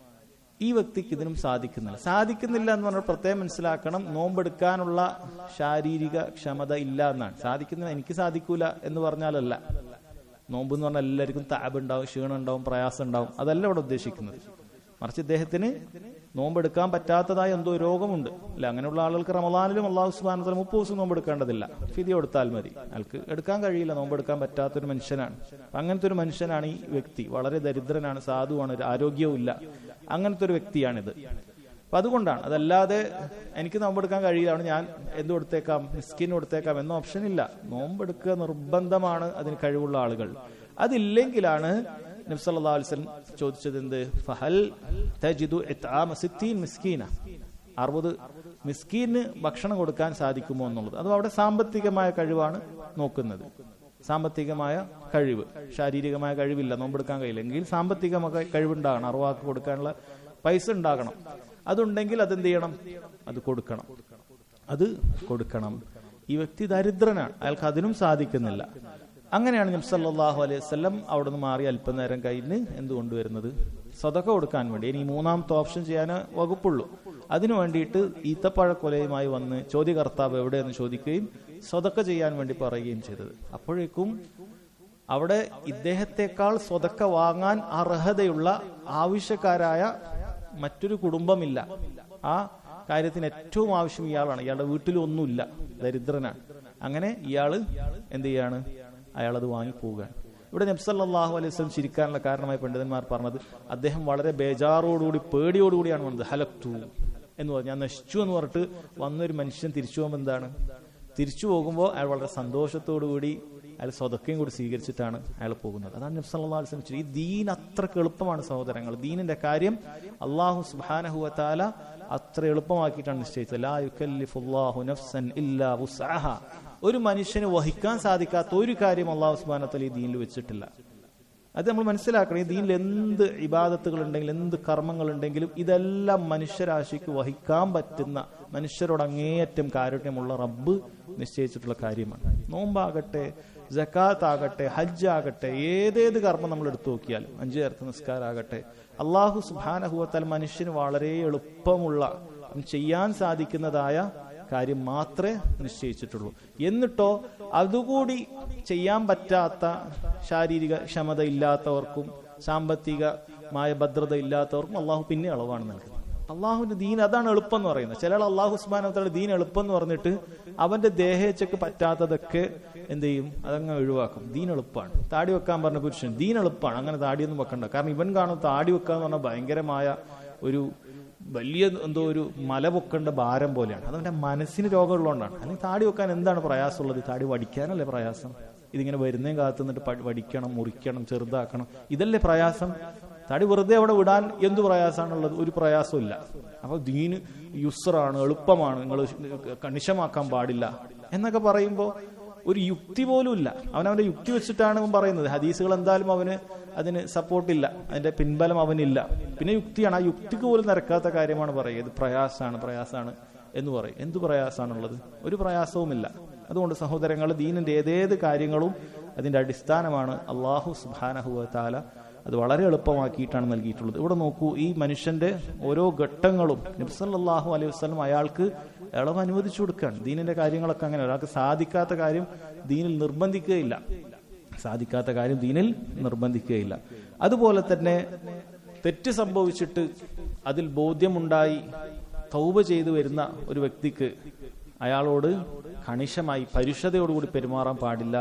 Speaker 1: ഈ വ്യക്തിക്ക് ഇതിനും സാധിക്കുന്നില്ല എന്ന് പറഞ്ഞാൽ പ്രത്യേകം മനസ്സിലാക്കണം, നോമ്പെടുക്കാനുള്ള ശാരീരിക ക്ഷമത ഇല്ല എന്നാണ്. സാധിക്കുന്നില്ല, എനിക്ക് സാധിക്കൂല എന്ന് പറഞ്ഞാലല്ല. നോമ്പ് എന്ന് പറഞ്ഞാൽ എല്ലാവർക്കും താബ് ഉണ്ടാവും, ക്ഷീണം ഉണ്ടാവും, പ്രയാസം ഉണ്ടാവും, അതല്ല ഇവിടെ ഉദ്ദേശിക്കുന്നത്. മറിച്ച് ഇദ്ദേഹത്തിന് നോമ്പെടുക്കാൻ പറ്റാത്തതായ എന്തോ രോഗമുണ്ട് അല്ലെ. അങ്ങനെയുള്ള ആളുകൾക്ക് റമദാനിലും അല്ലാഹു സുബ്ഹാനഹു വ തആല 30 ദിവസം നോമ്പെടുക്കേണ്ടതില്ല, ഫിദിയ കൊടുത്താൽ മതി. അയാൾക്ക് എടുക്കാൻ കഴിയില്ല, നോമ്പെടുക്കാൻ പറ്റാത്തൊരു മനുഷ്യനാണ്. അങ്ങനത്തെ ഒരു മനുഷ്യനാണ് ഈ വ്യക്തി. വളരെ ദരിദ്രനാണ്, സാധുവാണ്, ആരോഗ്യവും ഇല്ല. അങ്ങനത്തെ ഒരു വ്യക്തിയാണിത്. അപ്പൊ അതുകൊണ്ടാണ്. അതല്ലാതെ എനിക്ക് നോമ്പെടുക്കാൻ കഴിയില്ല, ഞാൻ എന്ത് കൊടുത്തേക്കാം, മിസ്കിന് കൊടുത്തേക്കാം എന്ന ഓപ്ഷൻ ഇല്ല. നോമ്പെടുക്കുക നിർബന്ധമാണ് അതിന് കഴിവുള്ള ആളുകൾ. അതില്ലെങ്കിലാണ് നബി സല്ലല്ലാഹു അലൈഹി വസല്ലം ചോദിച്ചത് എന്ത്, ഫഹൽ തജിദു ഇത്ആമ 60 മിസ്കീന, 60 മിസ്കീന് ഭക്ഷണം കൊടുക്കാൻ സാധിക്കുമോ എന്നുള്ളത്. അത് അവിടെ സാമ്പത്തികമായ കഴിവാണ് നോക്കുന്നത്. സാമ്പത്തികമായ കഴിവ്, ശാരീരികമായ കഴിവില്ല, നോമ്പെടുക്കാൻ കഴിയില്ലെങ്കിൽ സാമ്പത്തികമായ കഴിവുണ്ടാകണം. 60 കൊടുക്കാനുള്ള പൈസ ഉണ്ടാകണം. അതുണ്ടെങ്കിൽ അതെന്ത് ചെയ്യണം, അത് കൊടുക്കണം, അത് കൊടുക്കണം. ഈ വ്യക്തി ദരിദ്രനാണ്, അയാൾക്ക് അതിനും സാധിക്കുന്നില്ല. അങ്ങനെയാണ് നബി സല്ലല്ലാഹു അലൈഹി വസല്ലം അവിടെ നിന്ന് മാറി അല്പനേരം കഴിഞ്ഞ് എന്ത് കൊണ്ടുവരുന്നത്, സദഖ കൊടുക്കാൻ വേണ്ടി. ഇനി മൂന്നാമത്തെ ഓപ്ഷൻ ചെയ്യാനേ വകുപ്പുള്ളൂ. അതിനു വേണ്ടിയിട്ട് ഈത്തപ്പഴക്കൊലയുമായി വന്ന് ചോദ്യകർത്താവ് എവിടെയെന്ന് ചോദിക്കുകയും സദഖ ചെയ്യാൻ വേണ്ടി പറയുകയും ചെയ്തത്. അപ്പോഴേക്കും അവിടെ ഇദ്ദേഹത്തെക്കാൾ സദഖ വാങ്ങാൻ അർഹതയുള്ള ആവശ്യക്കാരായ മറ്റൊരു കുടുംബമില്ല. ആ കാര്യത്തിന് ഏറ്റവും ആവശ്യം ഇയാളാണ്. ഇയാളുടെ വീട്ടിലൊന്നുമില്ല, ദരിദ്രനാണ്. അങ്ങനെ ഇയാള് എന്ത് ചെയ്യാണ്, അയാളത് വാങ്ങിപ്പോവുകയാണ്. ഇവിടെ നബി സല്ലല്ലാഹു അലൈഹി വസല്ലം ചിരിക്കാനുള്ള കാരണമായി പണ്ഡിതന്മാർ പറഞ്ഞത്, അദ്ദേഹം വളരെ ബേജാറോടുകൂടി പേടിയോടുകൂടിയാണ് വന്നത്. ഹലക്തു എന്ന് പറഞ്ഞു, ഞാൻ നശിച്ചു എന്ന് പറഞ്ഞിട്ട് വന്നൊരു മനുഷ്യൻ തിരിച്ചു പോകുമ്പോൾ എന്താണ്, തിരിച്ചു പോകുമ്പോൾ അയാൾ വളരെ സന്തോഷത്തോടുകൂടി അയാൾ സ്വതക്കയും കൂടി സ്വീകരിച്ചിട്ടാണ് അയാൾ പോകുന്നത്. അതാണ് നബി സല്ലല്ലാഹു അലൈഹി വസല്ലം. ഈ ദീൻ അത്രക്ക് എളുപ്പമാണ് സഹോദരങ്ങൾ. ദീനിന്റെ കാര്യം അല്ലാഹു സുബ്ഹാനഹു വ തആല അത്ര എളുപ്പമാക്കിയിട്ടാണ് നിശ്ചയിച്ചത്. ലാ യുകല്ലിഫുല്ലാഹു നഫ്സൻ ഇല്ലാ വുസ്അഹാ. ഒരു മനുഷ്യന് വഹിക്കാൻ സാധിക്കാത്ത ഒരു കാര്യം അല്ലാഹു സുബ്ഹാനഹു വ തആല ഈ ദീനിൽ വെച്ചിട്ടില്ല. അത് നമ്മൾ മനസ്സിലാക്കണം. ഈ ദീനിൽ എന്ത് ഇബാദത്തുകൾ ഉണ്ടെങ്കിലും എന്ത് കർമ്മങ്ങൾ ഉണ്ടെങ്കിലും ഇതെല്ലാം മനുഷ്യരാശിക്ക് വഹിക്കാൻ പറ്റുന്ന, മനുഷ്യരോട് അങ്ങേയറ്റം കാരുണ്യമുള്ള റബ്ബ് നിശ്ചയിച്ചിട്ടുള്ള കാര്യമാണ്. നോമ്പാകട്ടെ, സകാത്ത് ആകട്ടെ, ഹജ്ജ് ആകട്ടെ, ഏതേത് കർമ്മം നമ്മൾ എടുത്തു നോക്കിയാൽ, 5 നേരത്തെ നിസ്കാരാകട്ടെ, അല്ലാഹു സുബ്ഹാനഹു വ തആല മനുഷ്യന് വളരെ എളുപ്പമുള്ള ചെയ്യാൻ സാധിക്കുന്നതായ കാര്യം മാത്രമേ നിശ്ചയിച്ചിട്ടുള്ളൂ. എന്നിട്ടോ അതുകൂടി ചെയ്യാൻ പറ്റാത്ത, ശാരീരിക ക്ഷമത ഇല്ലാത്തവർക്കും സാമ്പത്തികമായ ഭദ്രത ഇല്ലാത്തവർക്കും അള്ളാഹു പിന്നെ അളവാണ് നൽകുന്നത്. അള്ളാഹുവിന്റെ ദീൻ അതാണ് എളുപ്പം എന്ന് പറയുന്നത്. ചില അള്ളാഹു സുബ്ഹാനഹു വ തആല ദീൻ എളുപ്പം എന്ന് പറഞ്ഞിട്ട് അവന്റെ ദേഹേച്ഛക്ക് പറ്റാത്തതൊക്കെ എന്ത് ചെയ്യും, അതങ്ങ് ഒഴിവാക്കും. ദീൻ എളുപ്പമാണ്. താടി വെക്കാൻ പറഞ്ഞ പുരുഷൻ ദീൻ എളുപ്പമാണ്, അങ്ങനെ താടിയൊന്നും വെക്കണ്ട. കാരണം ഇവൻ കാണും താടി വെക്കാന്ന് പറഞ്ഞാൽ ഭയങ്കരമായ ഒരു വലിയ എന്തോ ഒരു മല പൊക്കേണ്ട ഭാരം പോലെയാണ്. അതവന്റെ മനസ്സിന് രോഗമുള്ളതുകൊണ്ടാണ്. അല്ലെങ്കിൽ താടി വെക്കാൻ എന്താണ് പ്രയാസമുള്ളത്? താടി വടിക്കാനല്ലേ പ്രയാസം? ഇതിങ്ങനെ വരുന്നേം കാത്തു നിന്നിട്ട് വടിക്കണം, മുറിക്കണം, ചെറുതാക്കണം, ഇതല്ലേ പ്രയാസം? താടി വെറുതെ അവിടെ വിടാൻ എന്ത് പ്രയാസമാണുള്ളത്? ഒരു പ്രയാസവും ഇല്ല. അപ്പൊ ദീന് യുസ്റാണ്, എളുപ്പമാണ്, നിങ്ങൾ കണിശമാക്കാൻ പാടില്ല എന്നൊക്കെ പറയുമ്പോൾ ഒരു യുക്തി പോലും ഇല്ല. അവനവന്റെ യുക്തി വെച്ചിട്ടാണ് അവൻ പറയുന്നത്. ഹദീസുകൾ എന്തായാലും അവന് അതിന് സപ്പോർട്ടില്ല, അതിന്റെ പിൻബലം അവനില്ല. പിന്നെ യുക്തിയാണ്, ആ യുക്തിക്ക് പോലും നിരക്കാത്ത കാര്യമാണ് പറയുക. ഇത് പ്രയാസാണ് എന്ന് പറയും. എന്ത് പ്രയാസമാണുള്ളത്? ഒരു പ്രയാസവുമില്ല. അതുകൊണ്ട് സഹോദരങ്ങൾ, ദീനിന്റെ ഏതേത് കാര്യങ്ങളും അതിന്റെ അടിസ്ഥാനമാണ് അല്ലാഹു സുബ്ഹാനഹു വ തആല അത് വളരെ എളുപ്പമാക്കിയിട്ടാണ് നൽകിയിട്ടുള്ളത്. ഇവിടെ നോക്കൂ, ഈ മനുഷ്യന്റെ ഓരോ ഘട്ടങ്ങളും നബി സല്ലല്ലാഹു അലൈഹി വസല്ലം അയാൾക്ക് ഇളവ് അനുവദിച്ചു കൊടുക്കുകയാണ്. ദീനിന്റെ കാര്യങ്ങളൊക്കെ അങ്ങനെ. ഒരാൾക്ക് സാധിക്കാത്ത കാര്യം ദീനിൽ നിർബന്ധിക്കുകയില്ല, സാധിക്കാത്ത കാര്യം ദീനിൽ നിർബന്ധിക്കുകയില്ല. അതുപോലെ തന്നെ തെറ്റ് സംഭവിച്ചിട്ട് അതിൽ ബോധ്യമുണ്ടായി തൗബ ചെയ്തു വരുന്ന ഒരു വ്യക്തിക്ക് അയാളോട് കണിശമായി പരുഷതയോടുകൂടി പെരുമാറാൻ പാടില്ല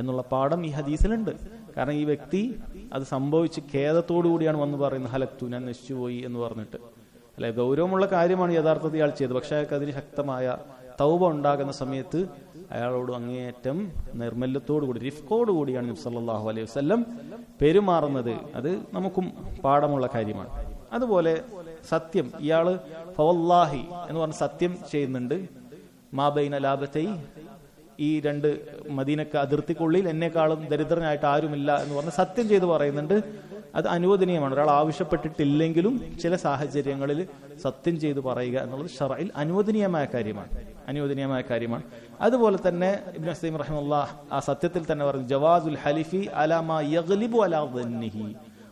Speaker 1: എന്നുള്ള പാഠം ഈ ഹദീസിലുണ്ട്. കാരണം ഈ വ്യക്തി അത് സംഭവിച്ച് ഖേദത്തോടു കൂടിയാണ് വന്ന് പറയുന്നത്, ഹലക്തു, ഞാൻ നശിച്ചുപോയി എന്ന് പറഞ്ഞിട്ട്. അല്ലെ, ഗൗരവമുള്ള കാര്യമാണ് യഥാർത്ഥത്തിൽ ഇയാൾ ചെയ്തത്. പക്ഷെ അയാൾക്ക് അതിന് ശക്തമായ തൗബ ഉണ്ടാകുന്ന സമയത്ത് അയാളോട് അങ്ങേയറ്റം നിർമ്മല്യത്തോടുകൂടി, റിഫ്കോടുകൂടിയാണ് നബി സല്ലല്ലാഹു അലൈഹി വസല്ലം പെരുമാറുന്നത്. അത് നമുക്കും പാഠമുള്ള കാര്യമാണ്. അതുപോലെ സത്യം, ഇയാള് ഫവല്ലാഹി എന്ന് പറഞ്ഞ സത്യം ചെയ്യുന്നുണ്ട്. മാബൈന ലാബത്തൈ, ഈ 2 മദീനക്ക് അതിർത്തിക്കുള്ളിൽ എന്നെക്കാളും ദരിദ്രനായിട്ട് ആരുമില്ല എന്ന് പറഞ്ഞ് സത്യം ചെയ്ത് പറയുന്നുണ്ട്. അത് അനുവദനീയമാണ്. ഒരാൾ ആവശ്യപ്പെട്ടിട്ടില്ലെങ്കിലും ചില സാഹചര്യങ്ങളിൽ സത്യം ചെയ്ത് പറയുക എന്നുള്ളത് ശർഇൽ അനുവദനീയമായ കാര്യമാണ്. അതുപോലെ തന്നെ ഇബ്നു ഉസൈമീൻ റഹിമഹുല്ലാഹ് ആ സത്യത്തിൽ തന്നെ പറഞ്ഞു, ജവാസുൽ ഹലിഫി അലാ മാ യഗ്ലിബു അലാ ദന്നിഹി.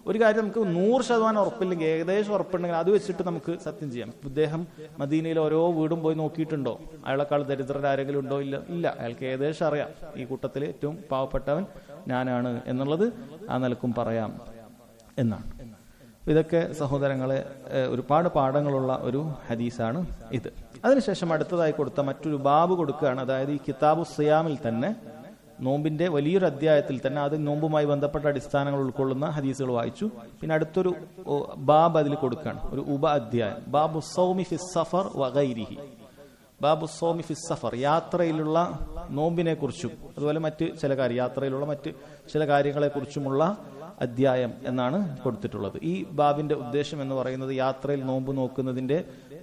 Speaker 1: ഒരു കാര്യം നമുക്ക് 100% ഉറപ്പില്ലെങ്കിൽ, ഏകദേശം ഉറപ്പുണ്ടെങ്കിൽ അത് വെച്ചിട്ട് നമുക്ക് സത്യം ചെയ്യാം. ഇദ്ദേഹം മദീനയിൽ ഓരോ വീടും പോയി നോക്കിയിട്ടുണ്ടോ, അയാളെക്കാൾ ദരിദ്രരാരെങ്കിലും ഉണ്ടോ? ഇല്ല. അയാൾക്ക് ഏകദേശം അറിയാം, ഈ കൂട്ടത്തിൽ ഏറ്റവും പാവപ്പെട്ടവൻ ഞാനാണ് എന്നുള്ളത് ആ നിലക്കും പറയാം എന്നാണ്. ഇതൊക്കെ സഹോദരങ്ങളെ ഒരുപാട് പാഠങ്ങളുള്ള ഒരു ഹദീസാണ് ഇത്. അതിനുശേഷം അടുത്തതായി കൊടുത്ത മറ്റൊരു ബാബ് കൊടുക്കുകയാണ്. അതായത് ഈ കിതാബു സിയാമിൽ തന്നെ നോമ്പിന്റെ വലിയൊരു അധ്യായത്തിൽ തന്നെ അത് നോമ്പുമായി ബന്ധപ്പെട്ട അടിസ്ഥാനങ്ങൾ ഉൾക്കൊള്ളുന്ന ഹദീസുകൾ വായിച്ചു. പിന്നെ അടുത്തൊരു ബാബ് അതിൽ കൊടുക്കുകയാണ്, ഒരു ഉപ അധ്യായം. ബാബു സൗമി ഫിസ് സഫർ വഗൈരിഹി. ബാബു സൗമി ഫിസ് സഫർ, യാത്രയിലുള്ള നോമ്പിനെ കുറിച്ചും അതുപോലെ മറ്റ് ചില യാത്രയിലുള്ള മറ്റ് ചില കാര്യങ്ങളെ കുറിച്ചുമുള്ള അധ്യായം എന്നാണ് കൊടുത്തിട്ടുള്ളത്. ഈ ബാബിന്റെ ഉദ്ദേശം എന്ന് പറയുന്നത് യാത്രയിൽ നോമ്പ് നോക്കുന്നതിന്റെ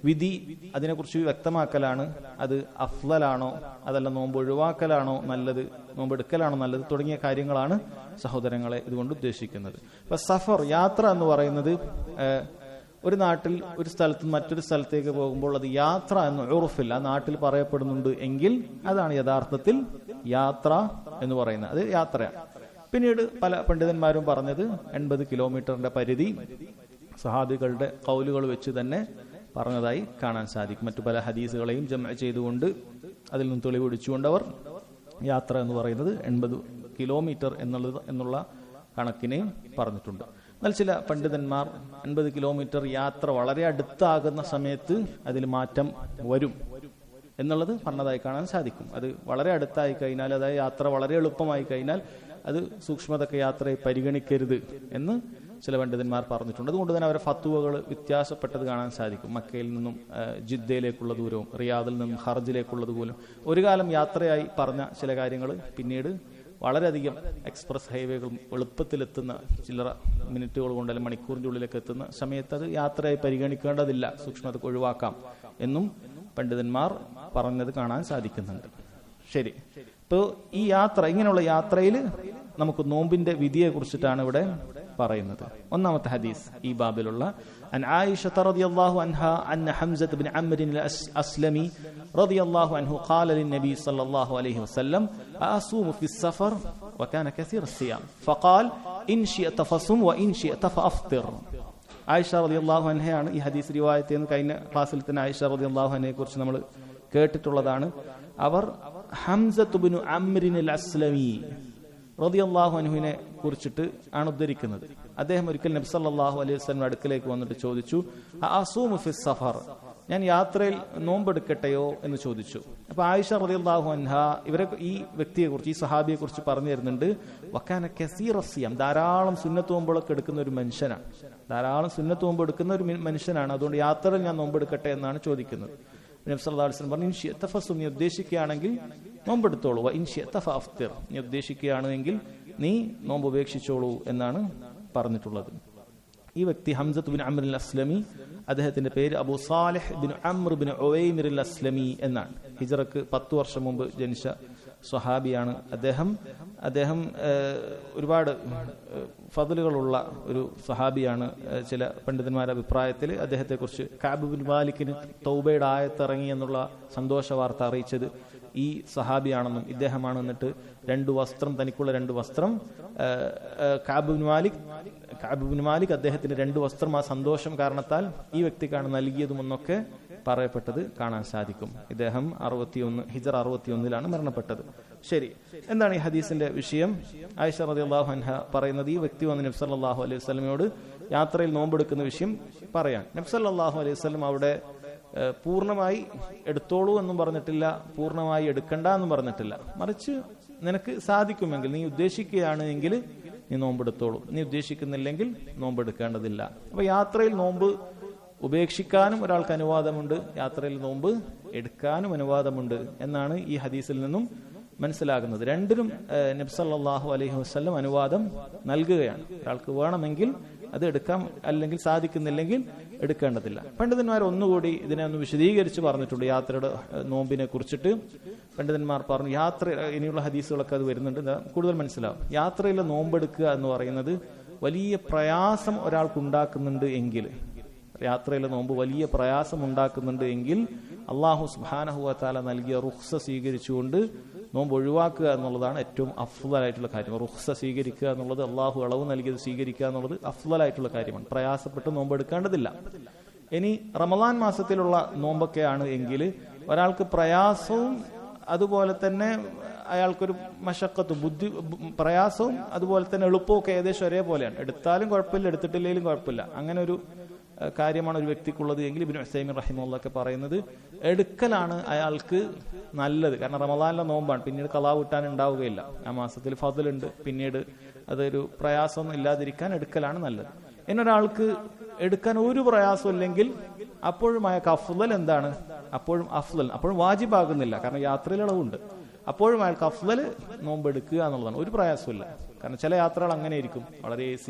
Speaker 1: വിധി അതിനെക്കുറിച്ച് വ്യക്തമാക്കലാണ്. അത് അഫ്ളലാണോ അതല്ല നോമ്പ് ഒഴിവാക്കലാണോ നല്ലത്, നോമ്പ് എടുക്കലാണോ നല്ലത് തുടങ്ങിയ കാര്യങ്ങളാണ് സഹോദരങ്ങളെ ഇതുകൊണ്ട് ഉദ്ദേശിക്കുന്നത്. ഇപ്പൊ സഫർ, യാത്ര എന്ന് പറയുന്നത് ഒരു നാട്ടിൽ ഒരു സ്ഥലത്ത് മറ്റൊരു സ്ഥലത്തേക്ക് പോകുമ്പോൾ അത് യാത്ര എന്ന് ഉറുഫിൽ ആ നാട്ടിൽ പറയപ്പെടുന്നുണ്ട് എങ്കിൽ അതാണ് യഥാർത്ഥത്തിൽ യാത്ര എന്ന് പറയുന്നത്. അത് യാത്രയാണ്. പിന്നീട് പല പണ്ഡിതന്മാരും പറഞ്ഞത് 80 കിലോമീറ്ററിന്റെ പരിധി സഹാബികളുടെ ഖൗലുകൾ വെച്ച് തന്നെ പറഞ്ഞതായി കാണാൻ സാധിക്കും. മറ്റു പല ഹദീസുകളെയും ജമഅ ചെയ്തുകൊണ്ട് അതിൽ നിന്ന് തെളിവൊടിച്ചുകൊണ്ട് അവർ യാത്ര എന്ന് പറയുന്നത് 80 കിലോമീറ്റർ എന്നുള്ള കണക്കിനെയും പറഞ്ഞിട്ടുണ്ട്. എന്നാൽ ചില പണ്ഡിതന്മാർ 80 കിലോമീറ്റർ യാത്ര വളരെ അടുത്താകുന്ന സമയത്ത് അതിൽ മാറ്റം വരും എന്നുള്ളത് പറഞ്ഞതായി കാണാൻ സാധിക്കും. അത് വളരെ അടുത്തായി കഴിഞ്ഞാൽ, അതായത് യാത്ര വളരെ എളുപ്പമായി കഴിഞ്ഞാൽ അത് സൂക്ഷ്മതൊക്കെ യാത്രയെ പരിഗണിക്കരുത് എന്ന് ചില പണ്ഡിതന്മാർ പറഞ്ഞിട്ടുണ്ട്. അതുകൊണ്ട് തന്നെ അവരെ ഫത്വകൾ വ്യത്യാസപ്പെട്ടത് കാണാൻ സാധിക്കും. മക്കയിൽ നിന്നും ജിദ്ദയിലേക്കുള്ള ദൂരവും റിയാദിൽ നിന്നും ഹർജിലേക്കുള്ള ദൂരവും ഒരു കാലം യാത്രയായി പറഞ്ഞ ചില കാര്യങ്ങൾ പിന്നീട് വളരെയധികം എക്സ്പ്രസ് ഹൈവേകൾ എളുപ്പത്തിലെത്തുന്ന ചില്ലറ മിനിറ്റുകൾ കൊണ്ട് അല്ലെങ്കിൽ മണിക്കൂറിന്റെ ഉള്ളിലേക്ക് എത്തുന്ന സമയത്ത് അത് യാത്രയായി പരിഗണിക്കേണ്ടതില്ല, സൂക്ഷ്മത ഒഴിവാക്കാം എന്നും പണ്ഡിതന്മാർ പറഞ്ഞത് കാണാൻ സാധിക്കുന്നുണ്ട്. ശരി, ഇപ്പോൾ ഈ യാത്ര, ഇങ്ങനെയുള്ള യാത്രയിൽ നമുക്ക് നോമ്പിന്റെ വിധിയെ കുറിച്ചിട്ടാണ് ഇവിടെ പറയുന്നത്. ഒന്നാമത്തെ ഹദീസ് ഈ ബാബിലുള്ള عن عائشة رضي الله عنها أن حمزة بن عمرو الأسلمي رضي الله عنه قال للنبي صلى الله عليه وسلم أصوم في السفر وكان كثير الصيام فقال إن شئت فصم وإن شئت فأفطر. ആയിഷ റളിയല്ലാഹു അൻഹയാണ് ഈ ഹദീസ് റിവായത്ത് എന്ന് കഴിഞ്ഞ ക്ലാസ്സിൽ തന്നെ ആയിഷ റളിയല്ലാഹു അൻഹയെ കുറിച്ച് നമ്മൾ കേട്ടിട്ടുള്ളതാണ്. അവർ ഹംസത്ത് ബിനു അംറിൻ അൽ അസ്ലമി റളിയല്ലാഹു അൻഹുവിനെ കുറിച്ചിട്ട് ആണ് ഉദ്ധരിക്കുന്നത്. അദ്ദേഹം ഒരിക്കൽ നബി സല്ലല്ലാഹു അലൈഹി വസല്ലം അടുക്കലേക്ക് വന്നിട്ട് ചോദിച്ചു, അസൂമു ഫിസ് സഫർ, ഞാൻ യാത്രയിൽ നോമ്പെടുക്കട്ടെയോ എന്ന് ചോദിച്ചു. അപ്പൊ ആയിഷ റളിയല്ലാഹു അൻഹ ഈ വ്യക്തിയെ കുറിച്ച്, ഈ സഹാബിയെ കുറിച്ച് പറഞ്ഞു തരുന്നുണ്ട്. വക്കാന കസീറ സിയാം, ധാരാളം സുന്നത്ത് നോമ്പുകളൊക്കെ എടുക്കുന്ന ഒരു മനുഷ്യനാണ്, ധാരാളം സുന്നത്ത് നോമ്പ് എടുക്കുന്ന ഒരു മനുഷ്യനാണ്. അതുകൊണ്ട് യാത്രയിൽ ഞാൻ നോമ്പെടുക്കട്ടെ എന്നാണ് ചോദിക്കുന്നത്. നബി സല്ലല്ലാഹു അലൈഹി വസല്ലം പറഞ്ഞു, ഇൻ ശിഅത ഫസും, നീ ഉദ്ദേശിക്കുകയാണെങ്കിൽ നോമ്പെടുത്തോളൂ, വ ഇൻ ശിഅത ഫഅഫ്തിർ, നീ ഉദ്ദേശിക്കുകയാണെങ്കിൽ നീ നോമ്പ് ഉപേക്ഷിച്ചോളൂ എന്നാണ് പറഞ്ഞിട്ടുള്ളത്. ഈ വ്യക്തി Hamzah bin Amr al Aslami, അദ്ദേഹത്തിന്റെ പേര് Abu Salih bin Amr bin Uwaymir al Aslami എന്നാണ്. ഹിജ്റക്ക് 10 വർഷം മുമ്പ് ജനിച്ച സ്വഹാബിയാണ് അദ്ദേഹം ഒരുപാട് ഫضലുകളുള്ള ഒരു സ്വഹാബിയാണ്. ചില പണ്ഡിതന്മാരുടെ അഭിപ്രായത്തിൽ അദ്ദേഹത്തെക്കുറിച്ച് കഅബ് ബിൻ മാലിക്കിന് തൗബയുടെ ആയത്ത് ഇറങ്ങി എന്നുള്ള സന്തോഷ വാർത്ത അറിയിച്ചത് ഈ സഹാബിയാണെന്നും ഇദ്ദേഹമാണ്. എന്നിട്ട് തനിക്കുള്ള 2 വസ്ത്രം കഅബ് ബിൻ മാലിക് അദ്ദേഹത്തിന് 2 വസ്ത്രം ആ സന്തോഷം കാരണത്താൽ ഈ വ്യക്തിക്കാണ് നൽകിയതുമെന്നൊക്കെ പറയപ്പെട്ടത് കാണാൻ സാധിക്കും. ഇദ്ദേഹം ഹിജ്റ 61 മരണപ്പെട്ടത്. ശരി, എന്താണ് ഈ ഹദീസിന്റെ വിഷയം? ആയിഷ റളിയല്ലാഹു അൻഹ പറയുന്നത്, ഈ വ്യക്തി വന്ന് നബി സല്ലല്ലാഹു അലൈഹി വസല്ലമയോട് യാത്രയിൽ നോമ്പെടുക്കുന്ന വിഷയം പറയാൻ. നബി സല്ലല്ലാഹു അലൈഹി വസല്ലം അവിടെ പൂർണ്ണമായി എടുത്തോളൂ എന്നും പറഞ്ഞിട്ടില്ല, പൂർണ്ണമായി എടുക്കണ്ട എന്നും പറഞ്ഞിട്ടില്ല. മറിച്ച് നിനക്ക് സാധിക്കുമെങ്കിൽ, നീ ഉദ്ദേശിക്കുകയാണ് എങ്കിൽ നീ നോമ്പെടുത്തോളൂ, നീ ഉദ്ദേശിക്കുന്നില്ലെങ്കിൽ നോമ്പെടുക്കേണ്ടതില്ല. അപ്പൊ യാത്രയിൽ നോമ്പ് ഉപേക്ഷിക്കാനും ഒരാൾക്ക് അനുവാദമുണ്ട്, യാത്രയിൽ നോമ്പ് എടുക്കാനും അനുവാദമുണ്ട് എന്നാണ് ഈ ഹദീസിൽ നിന്നും മനസ്സിലാകുന്നത്. രണ്ടിനും നബി സല്ലല്ലാഹു അലൈഹി വസല്ലം അനുവാദം നൽകുകയാണ്. ഒരാൾക്ക് വേണമെങ്കിൽ അത് എടുക്കാം, അല്ലെങ്കിൽ സാധിക്കുന്നില്ലെങ്കിൽ എടുക്കേണ്ടതില്ല. പണ്ഡിതന്മാർ ഒന്നുകൂടി ഇതിനെ ഒന്ന് വിശദീകരിച്ച് പറഞ്ഞിട്ടുണ്ട്. യാത്രയുടെ നോമ്പിനെ കുറിച്ചിട്ട് പണ്ഡിതന്മാർ പറഞ്ഞു, ഇനിയുള്ള ഹദീസുകളൊക്കെ അത് വരുന്നുണ്ട്, കൂടുതൽ മനസ്സിലാവും. യാത്രയിലെ നോമ്പെടുക്കുക എന്ന് പറയുന്നത് വലിയ പ്രയാസം ഒരാൾക്കുണ്ടാക്കുന്നുണ്ട് എങ്കിൽ, യാത്രയിലെ നോമ്പ് വലിയ പ്രയാസം ഉണ്ടാക്കുന്നുണ്ട് എങ്കിൽ അള്ളാഹു സുബ്ഹാനഹു വ തആല നൽകിയ റുഖ്സ സ്വീകരിച്ചുകൊണ്ട് നോമ്പ് ഒഴിവാക്കുക എന്നുള്ളതാണ് ഏറ്റവും അഫ്ളലായിട്ടുള്ള കാര്യം. റുഖ്സ സ്വീകരിക്കുക എന്നുള്ളത്, അള്ളാഹു ഇളവ് നൽകിയത് സ്വീകരിക്കുക എന്നുള്ളത് അഫ്ളലായിട്ടുള്ള കാര്യമാണ്. പ്രയാസപ്പെട്ട് നോമ്പ് എടുക്കേണ്ടതില്ല. ഇനി റമളാൻ മാസത്തിലുള്ള നോമ്പൊക്കെയാണ് എങ്കിൽ ഒരാൾക്ക് പ്രയാസവും അതുപോലെ തന്നെ അയാൾക്കൊരു മശക്കത്തും പ്രയാസവും അതുപോലെ തന്നെ എളുപ്പവും ഒക്കെ ഏകദേശം ഒരേപോലെയാണ്. എടുത്താലും കുഴപ്പമില്ല, എടുത്തിട്ടില്ലെങ്കിലും കുഴപ്പമില്ല. അങ്ങനെ ഒരു കാര്യമാണ് ഒരു വ്യക്തിക്കുള്ളത് എങ്കിൽ ഇബ്നു ഉസൈമിൻ റഹിമഹുള്ളാഹ് പറയുന്നത് എടുക്കലാണ് അയാൾക്ക് നല്ലത്. കാരണം റമദാനിലെ നോമ്പാണ്, പിന്നീട് ഖളാ വീട്ടാൻ ഉണ്ടാവുകയില്ല. ആ മാസത്തിൽ ഫദ്ലുണ്ട്, പിന്നീട് അതൊരു പ്രയാസമൊന്നും ഇല്ലാതിരിക്കാൻ എടുക്കലാണ് നല്ലത്. എന്നൊരാൾക്ക് എടുക്കാൻ ഒരു പ്രയാസം ഇല്ലെങ്കിൽ അപ്പോഴും അയാൾക്ക് അഫ്ളൽ എന്താണ്? അപ്പോഴും വാജിബാകുന്നില്ല, കാരണം യാത്രയിൽ ഇളവുണ്ട്. അപ്പോഴും അയാൾക്ക് അഫ്ളൽ നോമ്പ് എടുക്കുക എന്നുള്ളതാണ്. ഒരു പ്രയാസമില്ല. കാരണം ചില യാത്രകൾ അങ്ങനെ ആയിരിക്കും, വളരെ AC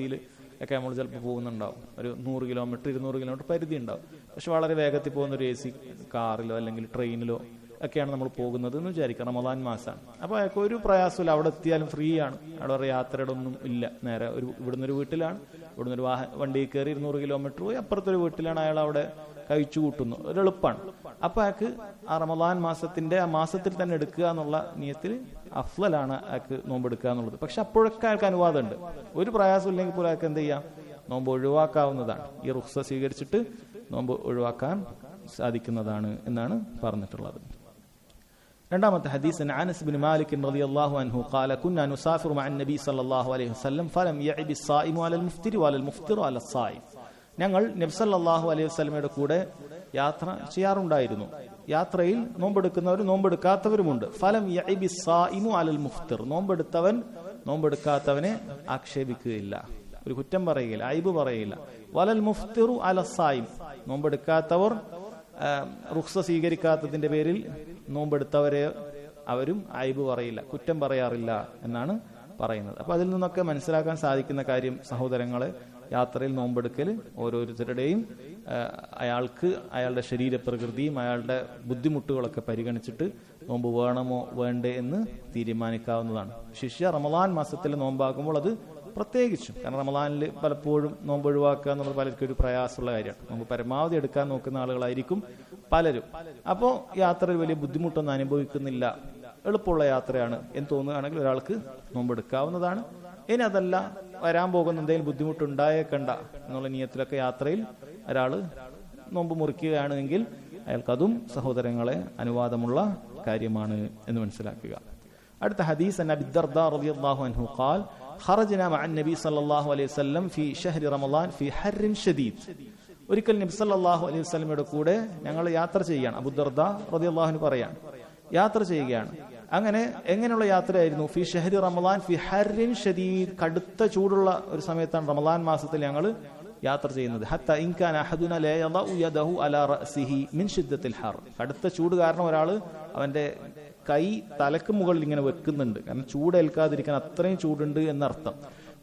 Speaker 1: ഒക്കെ നമ്മൾ ചിലപ്പോൾ പോകുന്നുണ്ടാവും. ഒരു 100 കിലോമീറ്റർ 200 കിലോമീറ്റർ പരിധി ഉണ്ടാവും. പക്ഷെ വളരെ വേഗത്തിൽ പോകുന്ന ഒരു AC കാറിലോ അല്ലെങ്കിൽ ട്രെയിനിലോ ഒക്കെയാണ് നമ്മൾ പോകുന്നത് എന്ന് വിചാരിക്കാം. റമദാൻ മാസമാണ്. അപ്പോൾ അയാൾക്ക് ഒരു പ്രയാസമില്ല, അവിടെ എത്തിയാലും ഫ്രീ ആണ്. അവിടെ ഒരു യാത്രയുടെ ഒന്നും ഇല്ല. നേരെ ഇവിടുന്ന് ഒരു വീട്ടിലാണ്, ഇവിടുന്ന് ഒരു വണ്ടിയിൽ കയറി 200 കിലോമീറ്റർ പോയി അപ്പുറത്തൊരു വീട്ടിലാണ് അയാൾ അവിടെ കഴിച്ചു കൂട്ടുന്നു. ഒരു എളുപ്പമാണ്. അപ്പൊ അയാൾക്ക് ആ റമദാൻ മാസത്തിന്റെ ആ മാസത്തിൽ തന്നെ എടുക്കുക എന്നുള്ള നിയത്തിൽ അഫ്ളലാണ് അയാൾക്ക് നോമ്പെടുക്കുക എന്നുള്ളത്. പക്ഷെ അപ്പോഴൊക്കെ അയാൾക്ക് അനുവാദമുണ്ട്. ഒരു പ്രയാസം ഇല്ലെങ്കിൽ പോലും അയാൾക്ക് എന്ത് ചെയ്യാം? നോമ്പ് ഒഴിവാക്കാവുന്നതാണ്. ഈ റുഖ്സ സ്വീകരിച്ചിട്ട് നോമ്പ് ഒഴിവാക്കാൻ സാധിക്കുന്നതാണ് എന്നാണ് പറഞ്ഞിട്ടുള്ളത്. രണ്ടാമത്തെ ഹദീസ് അനസ് ബിൻ മാലിക് റളിയല്ലാഹു അൻഹു ഖാല കുന്നാ നുസാഫിറു മഅൻ നബി സല്ലല്ലാഹു അലൈഹി വസല്ലം ഫലം യഅബി الصائم على المفطر وعلى المفطر على الصائم. ഞങ്ങൾ നബി സല്ലല്ലാഹു അലൈഹി വസല്ലമയുടെ കൂടെ യാത്ര ചെയ്യാറുണ്ടായിരുന്നു. യാത്രയിൽ നോമ്പെടുക്കുന്നവരും നോമ്പെടുക്കാത്തവരുമുണ്ട്. ഫലം യഅബി الصائم على المفطر. നോമ്പെടുക്കാത്തവനെ ആക്ഷേപിക്കുകയില്ല, ഒരു കുറ്റം പറയുകയില്ല, ഐബ് പറയുകയില്ല. വലൽ മുഫ്തിറു അല الصائم. നോമ്പെടുക്കാത്തവർ റുഖ്സ സ്വീകരിക്കാത്തതിന്റെ പേരിൽ നോമ്പെടുത്തവരെ അവരും ഐബ് പറയില്ല, കുറ്റം പറയാറില്ല എന്നാണ് പറയുന്നത്. അപ്പൊ അതിൽ നിന്നൊക്കെ മനസ്സിലാക്കാൻ സാധിക്കുന്ന കാര്യം സഹോദരങ്ങളെ, യാത്രയിൽ നോമ്പെടുക്കൽ ഓരോരുത്തരുടെയും അയാൾക്ക് അയാളുടെ ശരീരപ്രകൃതിയും അയാളുടെ ബുദ്ധിമുട്ടുകളൊക്കെ പരിഗണിച്ചിട്ട് നോമ്പ് വേണമോ വേണ്ടേ എന്ന് തീരുമാനിക്കാവുന്നതാണ്. ശിഷ്യ റമദാൻ മാസത്തിൽ നോമ്പാകുമ്പോൾ അത് പ്രത്യേകിച്ചും, കാരണം റമദാനിൽ പലപ്പോഴും നോമ്പ് ഒഴിവാക്കുക എന്നുള്ളത് പലർക്കും ഒരു പ്രയാസമുള്ള കാര്യമാണ്. നോമ്പ് പരമാവധി എടുക്കാൻ നോക്കുന്ന ആളുകളായിരിക്കും പലരും. അപ്പോൾ യാത്രയിൽ വലിയ ബുദ്ധിമുട്ടൊന്നും അനുഭവിക്കുന്നില്ല, എളുപ്പമുള്ള യാത്രയാണ് എന്ന് തോന്നുകയാണെങ്കിൽ ഒരാൾക്ക് നോമ്പെടുക്കാവുന്നതാണ്. ഇനി അതല്ല, വരാൻ പോകുന്ന എന്തെങ്കിലും ബുദ്ധിമുട്ടുണ്ടായേക്കണ്ട എന്നുള്ള നിയത്തിലൊക്കെ യാത്രയിൽ ഒരാൾ നോമ്പ് മുറിക്കുകയാണെങ്കിൽ അയാൾക്കതും സഹോദരങ്ങളെ അനുവാദമുള്ള കാര്യമാണ് എന്ന് മനസ്സിലാക്കുക. അടുത്ത ഹദീസ് അൻ അബി ദർദാ റളിയല്ലാഹു അൻഹു ഖാൽ ഖറജ്നാ മഅൻ നബി സല്ലല്ലാഹു അലൈഹി വസല്ലം ഫീ ഷഹ്രി റമളാൻ ഫീ ഹർറിൻ ഷദീദ്. ഒരിക്കൽ നബി സല്ലല്ലാഹു അലൈഹി വസല്ലമയുടെ കൂടെ ഞങ്ങൾ യാത്ര ചെയ്യുകയാണ്. അബൂ ദർദാ റളിയല്ലാഹു അൻഹു പറയാണ്, യാത്ര ചെയ്യുകയാണ്. അങ്ങനെ എങ്ങനെയുള്ള യാത്രയായിരുന്നു? ഫി ഷഹ്രി റമളാൻ ഫി ഹർറിൻ ഷദീദ്. കടുത്ത ചൂടുള്ള ഒരു സമയത്താണ് റമളാൻ മാസത്തിൽ ഞങ്ങൾ യാത്ര ചെയ്യുന്നത്. ഹത്ത ഇൻ കാന അഹദുനാ ലാ യദഉ യദഹു അലാ റഅസിഹി മിൻ ശിദ്ദത്തിൽ ഹർ. കടുത്ത ചൂട് കാരണം ഒരാൾ അവന്റെ കൈ തലക്ക് മുകളിൽ ഇങ്ങനെ വെക്കുന്നുണ്ട്, കാരണം ചൂടേൽക്കാതിരിക്കാൻ അത്രയും ചൂടുണ്ട് എന്നർത്ഥം.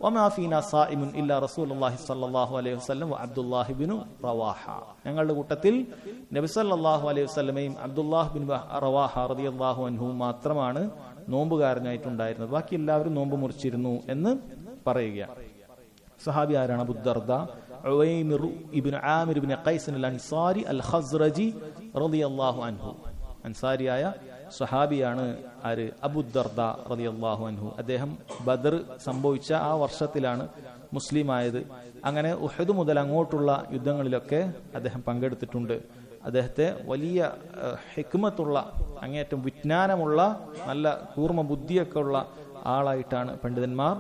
Speaker 1: വമാ ഫീനാ സായിമുൻ ഇല്ലാ റസൂലുള്ളാഹി സ്വല്ലല്ലാഹു അലൈഹി വസല്ലം വ അബ്ദുല്ലാഹി ബിൻ റവാഹ. ഞങ്ങളുടെ കൂട്ടത്തിൽ നബി സല്ലല്ലാഹു അലൈഹി വസല്ലമയും അബ്ദുല്ലാഹ് ബിൻ റവാഹ റളിയല്ലാഹു അൻഹു മാത്രമാണ് നോമ്പുകാരനായിട്ടുണ്ടായിരുന്നത്. ബാക്കി എല്ലാവരും നോമ്പ് മുറിച്ചിരുന്നു എന്ന് പറയുകയാണ്. സഹാബി ആരാണ്? അബൂ ദർദാ ഉവൈമിർ ഇബ്നു ആമിർ ഇബ്നു ഖൈസ് അൽ അൻസാരി അൽ ഖസ്റജി റളിയല്ലാഹു അൻഹു. അൻസാരിയായ സ്വഹാബിയാണ് ആര്? അബൂ ദർദാ റളിയല്ലാഹു അൻഹു. അദ്ദേഹം ബദർ സംഭവിച്ച ആ വർഷത്തിലാണ് മുസ്ലിം ആയത്. അങ്ങനെ ഉഹദ് മുതൽ അങ്ങോട്ടുള്ള യുദ്ധങ്ങളിലൊക്കെ അദ്ദേഹം പങ്കെടുത്തിട്ടുണ്ട്. അദ്ദേഹത്തെ വലിയ ഹിക്മത്തുള്ള, അങ്ങേയറ്റം വിജ്ഞാനമുള്ള, നല്ല കൂർമ്മ ബുദ്ധിയൊക്കെ ഉള്ള ആളായിട്ടാണ് പണ്ഡിതന്മാർ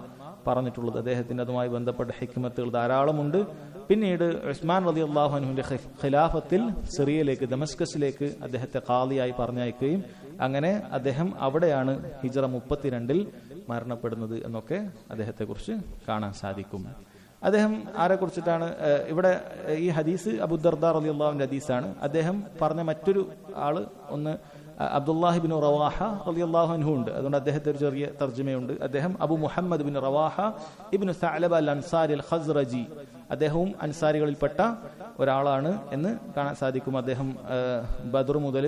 Speaker 1: പറഞ്ഞിട്ടുള്ളത്. അദ്ദേഹത്തിന് അതുമായി ബന്ധപ്പെട്ട ഹിക്മത്തുകൾ ധാരാളമുണ്ട്. പിന്നീട് ഉസ്മാൻ റളിയല്ലാഹു അൻഹുവിന്റെ ഖിലാഫത്തിൽ സിറിയയിലേക്ക്, ദമസ്കസിലേക്ക് അദ്ദേഹത്തെ ഖാദിയായി പറഞ്ഞയക്കുകയും അങ്ങനെ അദ്ദേഹം അവിടെയാണ് ഹിജ്റ 32 മരണപ്പെടുന്നത് എന്നൊക്കെ അദ്ദേഹത്തെ കുറിച്ച് കാണാൻ സാധിക്കും. അദ്ദേഹം ആരെ കുറിച്ചിട്ടാണ് ഇവിടെ ഈ ഹദീസ്? അബൂ ദർദാ റളിയല്ലാഹുവിന്റെ ഹദീസാണ്. അദ്ദേഹം പറഞ്ഞ മറ്റൊരു ആള് ഒന്ന് അബ്ദുല്ലാഹി ബിൻ റവാഹ റളിയല്ലാഹു അൻഹു ഉണ്ട്. അതുകൊണ്ട് അദ്ദേഹത്തെ ഒരു ചെറിയ തർജ്ജമയുണ്ട്. അദ്ദേഹം Abu Muhammad bin Rawaha ibn Thalaba al Ansari al Khazraji. അദ്ദേഹവും അൻസാരികളിൽപ്പെട്ട ഒരാളാണ് എന്ന് കാണാൻ സാധിക്കും. അദ്ദേഹം ബദർ മുതൽ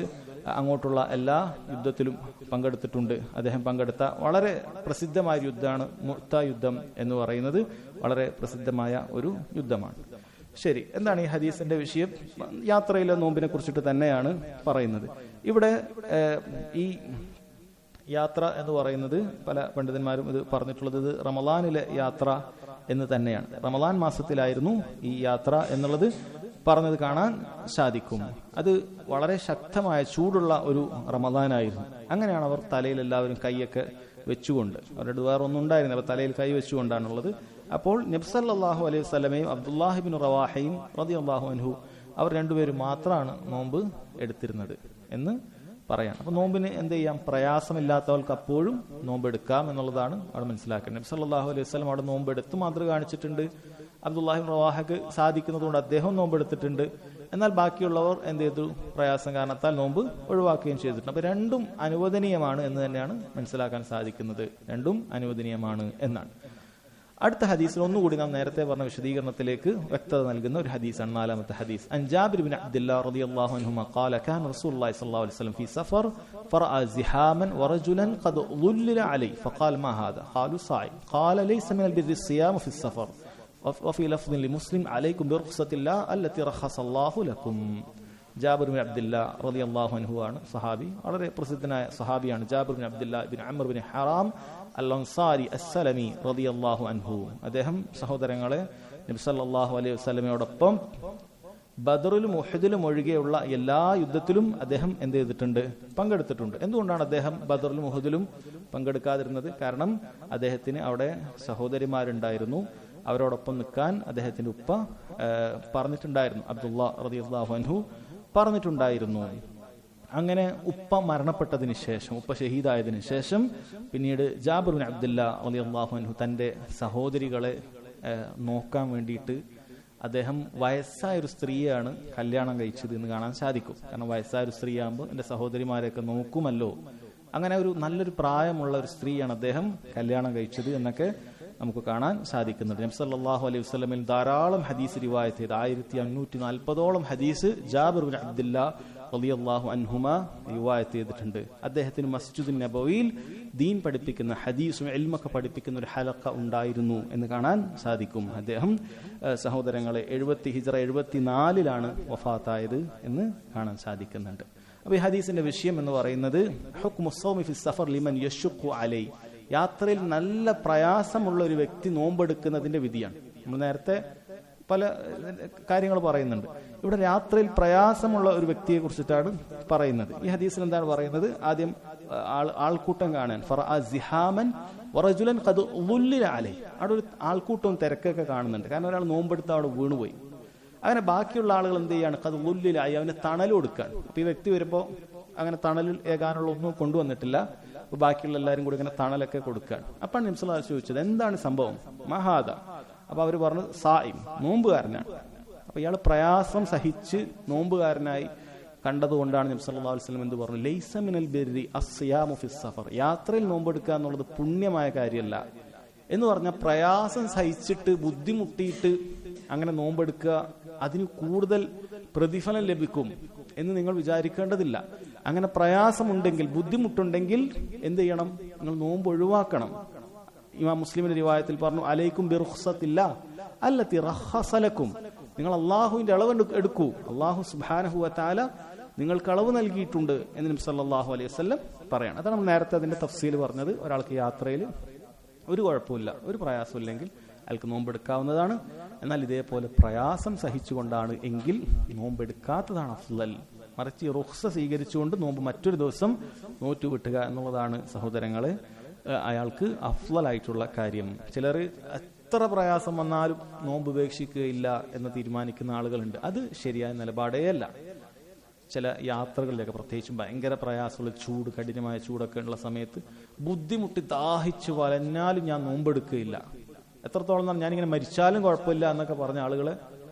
Speaker 1: അങ്ങോട്ടുള്ള എല്ലാ യുദ്ധത്തിലും പങ്കെടുത്തിട്ടുണ്ട്. അദ്ദേഹം പങ്കെടുത്ത വളരെ പ്രസിദ്ധമായ യുദ്ധമാണ് മുഅ്ത യുദ്ധം എന്ന് പറയുന്നത്. വളരെ പ്രസിദ്ധമായ ഒരു യുദ്ധമാണ്. ശരി, എന്താണ് ഈ ഹദീസിന്റെ വിഷയം? യാത്രയിലെ നോമ്പിനെ കുറിച്ചിട്ട് തന്നെയാണ് പറയുന്നത്. ഇവിടെ ഈ യാത്ര എന്ന് പറയുന്നത് പല പണ്ഡിതന്മാരും ഇത് പറഞ്ഞിട്ടുള്ളത് ഇത് റമളാനിലെ യാത്ര എന്ന് തന്നെയാണ്. റമളാൻ മാസത്തിലായിരുന്നു ഈ യാത്ര എന്നുള്ളത് പറഞ്ഞത് കാണാൻ സാധിക്കും. അത് വളരെ ശക്തമായ ചൂടുള്ള ഒരു റമദാനായിരുന്നു. അങ്ങനെയാണ് അവർ തലയിൽ എല്ലാവരും കൈയൊക്കെ വെച്ചുകൊണ്ട്, അവരുടെ വേറെ ഒന്നും ഉണ്ടായിരുന്നു, അവർ തലയിൽ കൈ വെച്ചുകൊണ്ടാണുള്ളത്. അപ്പോൾ നബി സല്ലല്ലാഹു അലൈഹി വസല്ലമയും അബ്ദുല്ലാഹിബ്നു റവാഹയും റളിയല്ലാഹു അൻഹു അവർ രണ്ടുപേരും മാത്രമാണ് നോമ്പ് എടുത്തിരുന്നത് എന്ന് പറയാം. അപ്പൊ നോമ്പിന് എന്ത് ചെയ്യാം, പ്രയാസമില്ലാത്തവർക്ക് അപ്പോഴും നോമ്പെടുക്കാം എന്നുള്ളതാണ് അവിടെ മനസ്സിലാക്കേണ്ടത്. നബി സല്ലല്ലാഹു അലൈഹി വസല്ലം അവിടെ നോമ്പെടുത്ത് മാതൃക കാണിച്ചിട്ടുണ്ട്. അബ്ദുല്ലാഹിബ്നു റവാഹക്ക് സാധിക്കുന്നതുകൊണ്ട് അദ്ദേഹം നോമ്പെടുത്തിട്ടുണ്ട്. എന്നാൽ ബാക്കിയുള്ളവർ എന്ത് ചെയ്തു, പ്രയാസം കാരണത്താൽ നോമ്പ് ഒഴിവാക്കുകയും ചെയ്തിട്ടുണ്ട്. അപ്പൊ രണ്ടും അനുവദനീയമാണ് എന്ന് തന്നെയാണ് മനസ്സിലാക്കാൻ സാധിക്കുന്നത്. രണ്ടും അനുവദനീയമാണ് എന്നാണ്. അടുത്ത ഹദീസിൽ ഒന്നുകൂടി നാം നേരത്തെ പറഞ്ഞ വിശദീകരണത്തിലേക്ക് വ്യക്തത നൽകുന്ന ഒരു ഹദീസാണ്. നാലാമത്തെ ഹദീസ്. അൻ ജാബിർ ബിൻ അബ്ദുല്ലാ റളിയല്ലാഹു അൻഹുമാ ഖാല കാന റസൂലുള്ളാഹി സ്വല്ലല്ലാഹു അലൈഹി വസല്ലം ഫീ സഫർ ഫറഅ സിഹാമൻ വറജുലൻ ഖദ് ളുല്ലില അലൈഹി ഫഖാല മാ ഹാദാ ഖാലു സായി ഖാല ലൈസ മിനൽ ബിർരി സിയാമു ഫീ സഫർ വഫീ ലഫ്ദിൻ ലിമുസ്ലിം അലൈക്കും ബിറുഖ്സത്തില്ലാഹി അല്ലതി റഖസല്ലാഹു ലക്കും. ജാബിർ ബിൻ അബ്ദുല്ലാ റളിയല്ലാഹു അൻഹു ആണ് സഹാബി, വളരെ പ്രസിദ്ധനായ സഹാബിയാണ്. Jabir bin Abdullah bin Amr bin Haram al Ansari Assalami റളിയല്ലാഹു അൻഹു. അദ്ദേഹം സഹോദരങ്ങളെ നബി സല്ലല്ലാഹു അലൈഹി വസല്ലമയോടൊപ്പം ബദറിലും ഉഹദിലും ഒഴികെയുള്ള എല്ലാ യുദ്ധത്തിലും അദ്ദേഹം എന്ത് ചെയ്തിട്ടുണ്ട്, പങ്കെടുത്തിട്ടുണ്ട്. എന്തുകൊണ്ടാണ് അദ്ദേഹം ബദറിലും ഉഹദിലും പങ്കെടുക്കാതിരുന്നത്? കാരണം അദ്ദേഹത്തിന് അവിടെ സഹോദരിമാരുണ്ടായിരുന്നു. അവരോടൊപ്പം നിൽക്കാൻ അദ്ദേഹത്തിന്റെ ഉപ്പ പറഞ്ഞിട്ടുണ്ടായിരുന്നു. അബ്ദുല്ലാ റളിയല്ലാഹു അൻഹു പറഞ്ഞിട്ടുണ്ടായിരുന്നു. അങ്ങനെ ഉപ്പ മരണപ്പെട്ടതിന് ശേഷം, ഉപ്പ ഷഹീദായതിനു ശേഷം പിന്നീട് ജാബിർ ബിൻ അബ്ദുല്ലാ റളിയല്ലാഹു അൻഹു തന്റെ സഹോദരികളെ നോക്കാൻ വേണ്ടിയിട്ട് അദ്ദേഹം വയസ്സായ ഒരു സ്ത്രീയാണ് കല്യാണം കഴിച്ചത് എന്ന് കാണാൻ സാധിക്കും. കാരണം വയസ്സായ ഒരു സ്ത്രീ ആകുമ്പോൾ എന്റെ സഹോദരിമാരെയൊക്കെ നോക്കുമല്ലോ, അങ്ങനെ ഒരു നല്ലൊരു പ്രായമുള്ള ഒരു സ്ത്രീയാണ് അദ്ദേഹം കല്യാണം കഴിച്ചത് എന്നൊക്കെ നമുക്ക് കാണാൻ സാധിക്കുന്നുണ്ട്. നബി സല്ലല്ലാഹു അലൈഹി വസല്ലമയിൽ ധാരാളം ഹദീസ് റിവായത്ത് ചെയ്ത് 1540ഓളം ഹദീസ് ജാബിർ ബിൻ അബ്ദുല്ലാ റളിയല്ലാഹു അൻഹുമ റിവായത്ത് ചെയ്തിട്ടുണ്ട്. അദ്ദേഹത്തിന് മസ്ജിദുൻ നബവിയിൽ ദീൻ പഠിപ്പിക്കുന്ന, ഹദീസും ഇൽമൊക്കെ പഠിപ്പിക്കുന്ന ഒരു ഹലഖ ഉണ്ടായിരുന്നു എന്ന് കാണാൻ സാധിക്കും. അദ്ദേഹം സഹോദരങ്ങളെ ഹിജ്റ 74 വഫാത്തായത് എന്ന് കാണാൻ സാധിക്കുന്നുണ്ട്. അപ്പൊ ഈ ഹദീസിന്റെ വിഷയം എന്ന് പറയുന്നത് ഹുക്മു സ്വൗമി ഫി സഫർ ലിമൻ യശുഖു അലൈ, യാത്രയിൽ നല്ല പ്രയാസമുള്ള ഒരു വ്യക്തി നോമ്പെടുക്കുന്നതിന്റെ വിധിയാണ്. നമ്മൾ നേരത്തെ പല കാര്യങ്ങൾ പറയുന്നുണ്ട്. ഇവിടെ രാത്രിയിൽ പ്രയാസമുള്ള ഒരു വ്യക്തിയെ കുറിച്ചിട്ടാണ് പറയുന്നത്. ഈ ഹദീസിൽ എന്താണ് പറയുന്നത്? ആദ്യം ആൾക്കൂട്ടം കാണാൻ ഫറഅസിഹാമൻ വറജുലൻ ഖദ് ളുല്ലില അലൈഹി, അവിടെ ഒരു ആൾക്കൂട്ടവും തിരക്കൊക്കെ കാണുന്നുണ്ട്. കാരണം ഒരാൾ നോമ്പെടുത്ത് അവിടെ വീണുപോയി. അങ്ങനെ ബാക്കിയുള്ള ആളുകൾ എന്ത് ചെയ്യാണ്? ഖദ് ളുല്ലില ആയി, അവന് തണൽ കൊടുക്കാൻ. അപ്പൊ ഈ വ്യക്തി വരുമ്പോൾ അങ്ങനെ തണലിൽ ഏകാനുള്ള ഒന്നും കൊണ്ടുവന്നിട്ടില്ല. അപ്പൊ ബാക്കിയുള്ള എല്ലാവരും കൂടി ഇങ്ങനെ തണലൊക്കെ കൊടുക്കുകയാണ്. അപ്പൊ നബി സല്ലല്ലാഹു അലൈഹി വസല്ലം ചോദിച്ചത് എന്താണ് സംഭവം? മഹാദ. അപ്പൊ അവര് പറഞ്ഞത് സായിം, നോമ്പുകാരനാണ്. അപ്പൊ ഇയാൾ പ്രയാസം സഹിച്ച് നോമ്പുകാരനായി കണ്ടതുകൊണ്ടാണ് നബി സല്ലല്ലാഹു അലൈഹി വസല്ലം എന്ത് പറഞ്ഞു? ലൈസ മിനൽ ബിർരി അസ്സിയാമു ഫിസ് സഫർ, യാത്രയിൽ നോമ്പെടുക്കുക എന്നുള്ളത് പുണ്യമായ കാര്യമല്ല എന്ന് പറഞ്ഞാൽ പ്രയാസം സഹിച്ചിട്ട് ബുദ്ധിമുട്ടിയിട്ട് അങ്ങനെ നോമ്പെടുക്കുക അതിന് കൂടുതൽ പ്രതിഫലം ലഭിക്കും എന്ന് നിങ്ങൾ വിചാരിക്കേണ്ടതില്ല. അങ്ങനെ പ്രയാസമുണ്ടെങ്കിൽ, ബുദ്ധിമുട്ടുണ്ടെങ്കിൽ എന്ത് ചെയ്യണം? നിങ്ങൾ നോമ്പ് ഒഴിവാക്കണം. ഇമാം മുസ്ലിമിന്റെ റിവായത്തിൽ പറഞ്ഞു അലൈക്കും ബിറുഖ്സത്തില്ലാ അല്ലത്തി റഖസലക്കും, നിങ്ങൾ അള്ളാഹുവിന്റെ അളവ് എടുക്കൂ, അള്ളാഹു സുബ്ഹാനഹു വ തആല നിങ്ങൾക്ക് അളവ് നൽകിയിട്ടുണ്ട് എന്ന് നബി സല്ലല്ലാഹു അലൈഹി വസല്ലം പറയാണ്. അതാണ് നമ്മൾ നേരത്തെ അതിന്റെ തഫ്സീൽ പറഞ്ഞത്. ഒരാൾക്ക് യാത്രയിൽ ഒരു കുഴപ്പമില്ല, ഒരു പ്രയാസമില്ലെങ്കിൽ അയാൾക്ക് നോമ്പെടുക്കാവുന്നതാണ്. എന്നാൽ ഇതേപോലെ പ്രയാസം സഹിച്ചുകൊണ്ടാണ് എങ്കിൽ നോമ്പെടുക്കാത്തതാണ് അഫ്ളൽ. മറിച്ച് റുഖ്സ സ്വീകരിച്ചുകൊണ്ട് നോമ്പ് മറ്റൊരു ദിവസം നോറ്റുവിട്ടുക എന്നുള്ളതാണ് സഹോദരങ്ങളെ അയാൾക്ക് അഫ്ളലായിട്ടുള്ള കാര്യം. ചിലർ എത്ര പ്രയാസം വന്നാലും നോമ്പ് ഉപേക്ഷിക്കുകയില്ല എന്ന് തീരുമാനിക്കുന്ന ആളുകളുണ്ട്. അത് ശരിയായ നിലപാടേ അല്ല. ചില യാത്രകളിലൊക്കെ പ്രത്യേകിച്ചും ഭയങ്കര പ്രയാസമുള്ള ചൂട്, കഠിനമായ ചൂടൊക്കെ ഉള്ള സമയത്ത് ബുദ്ധിമുട്ടി ദാഹിച്ചു വലഞ്ഞാലും ഞാൻ നോമ്പെടുക്കുകയില്ല, എത്രത്തോളം ഞാനിങ്ങനെ മരിച്ചാലും കുഴപ്പമില്ല എന്നൊക്കെ പറഞ്ഞ ആളുകളെ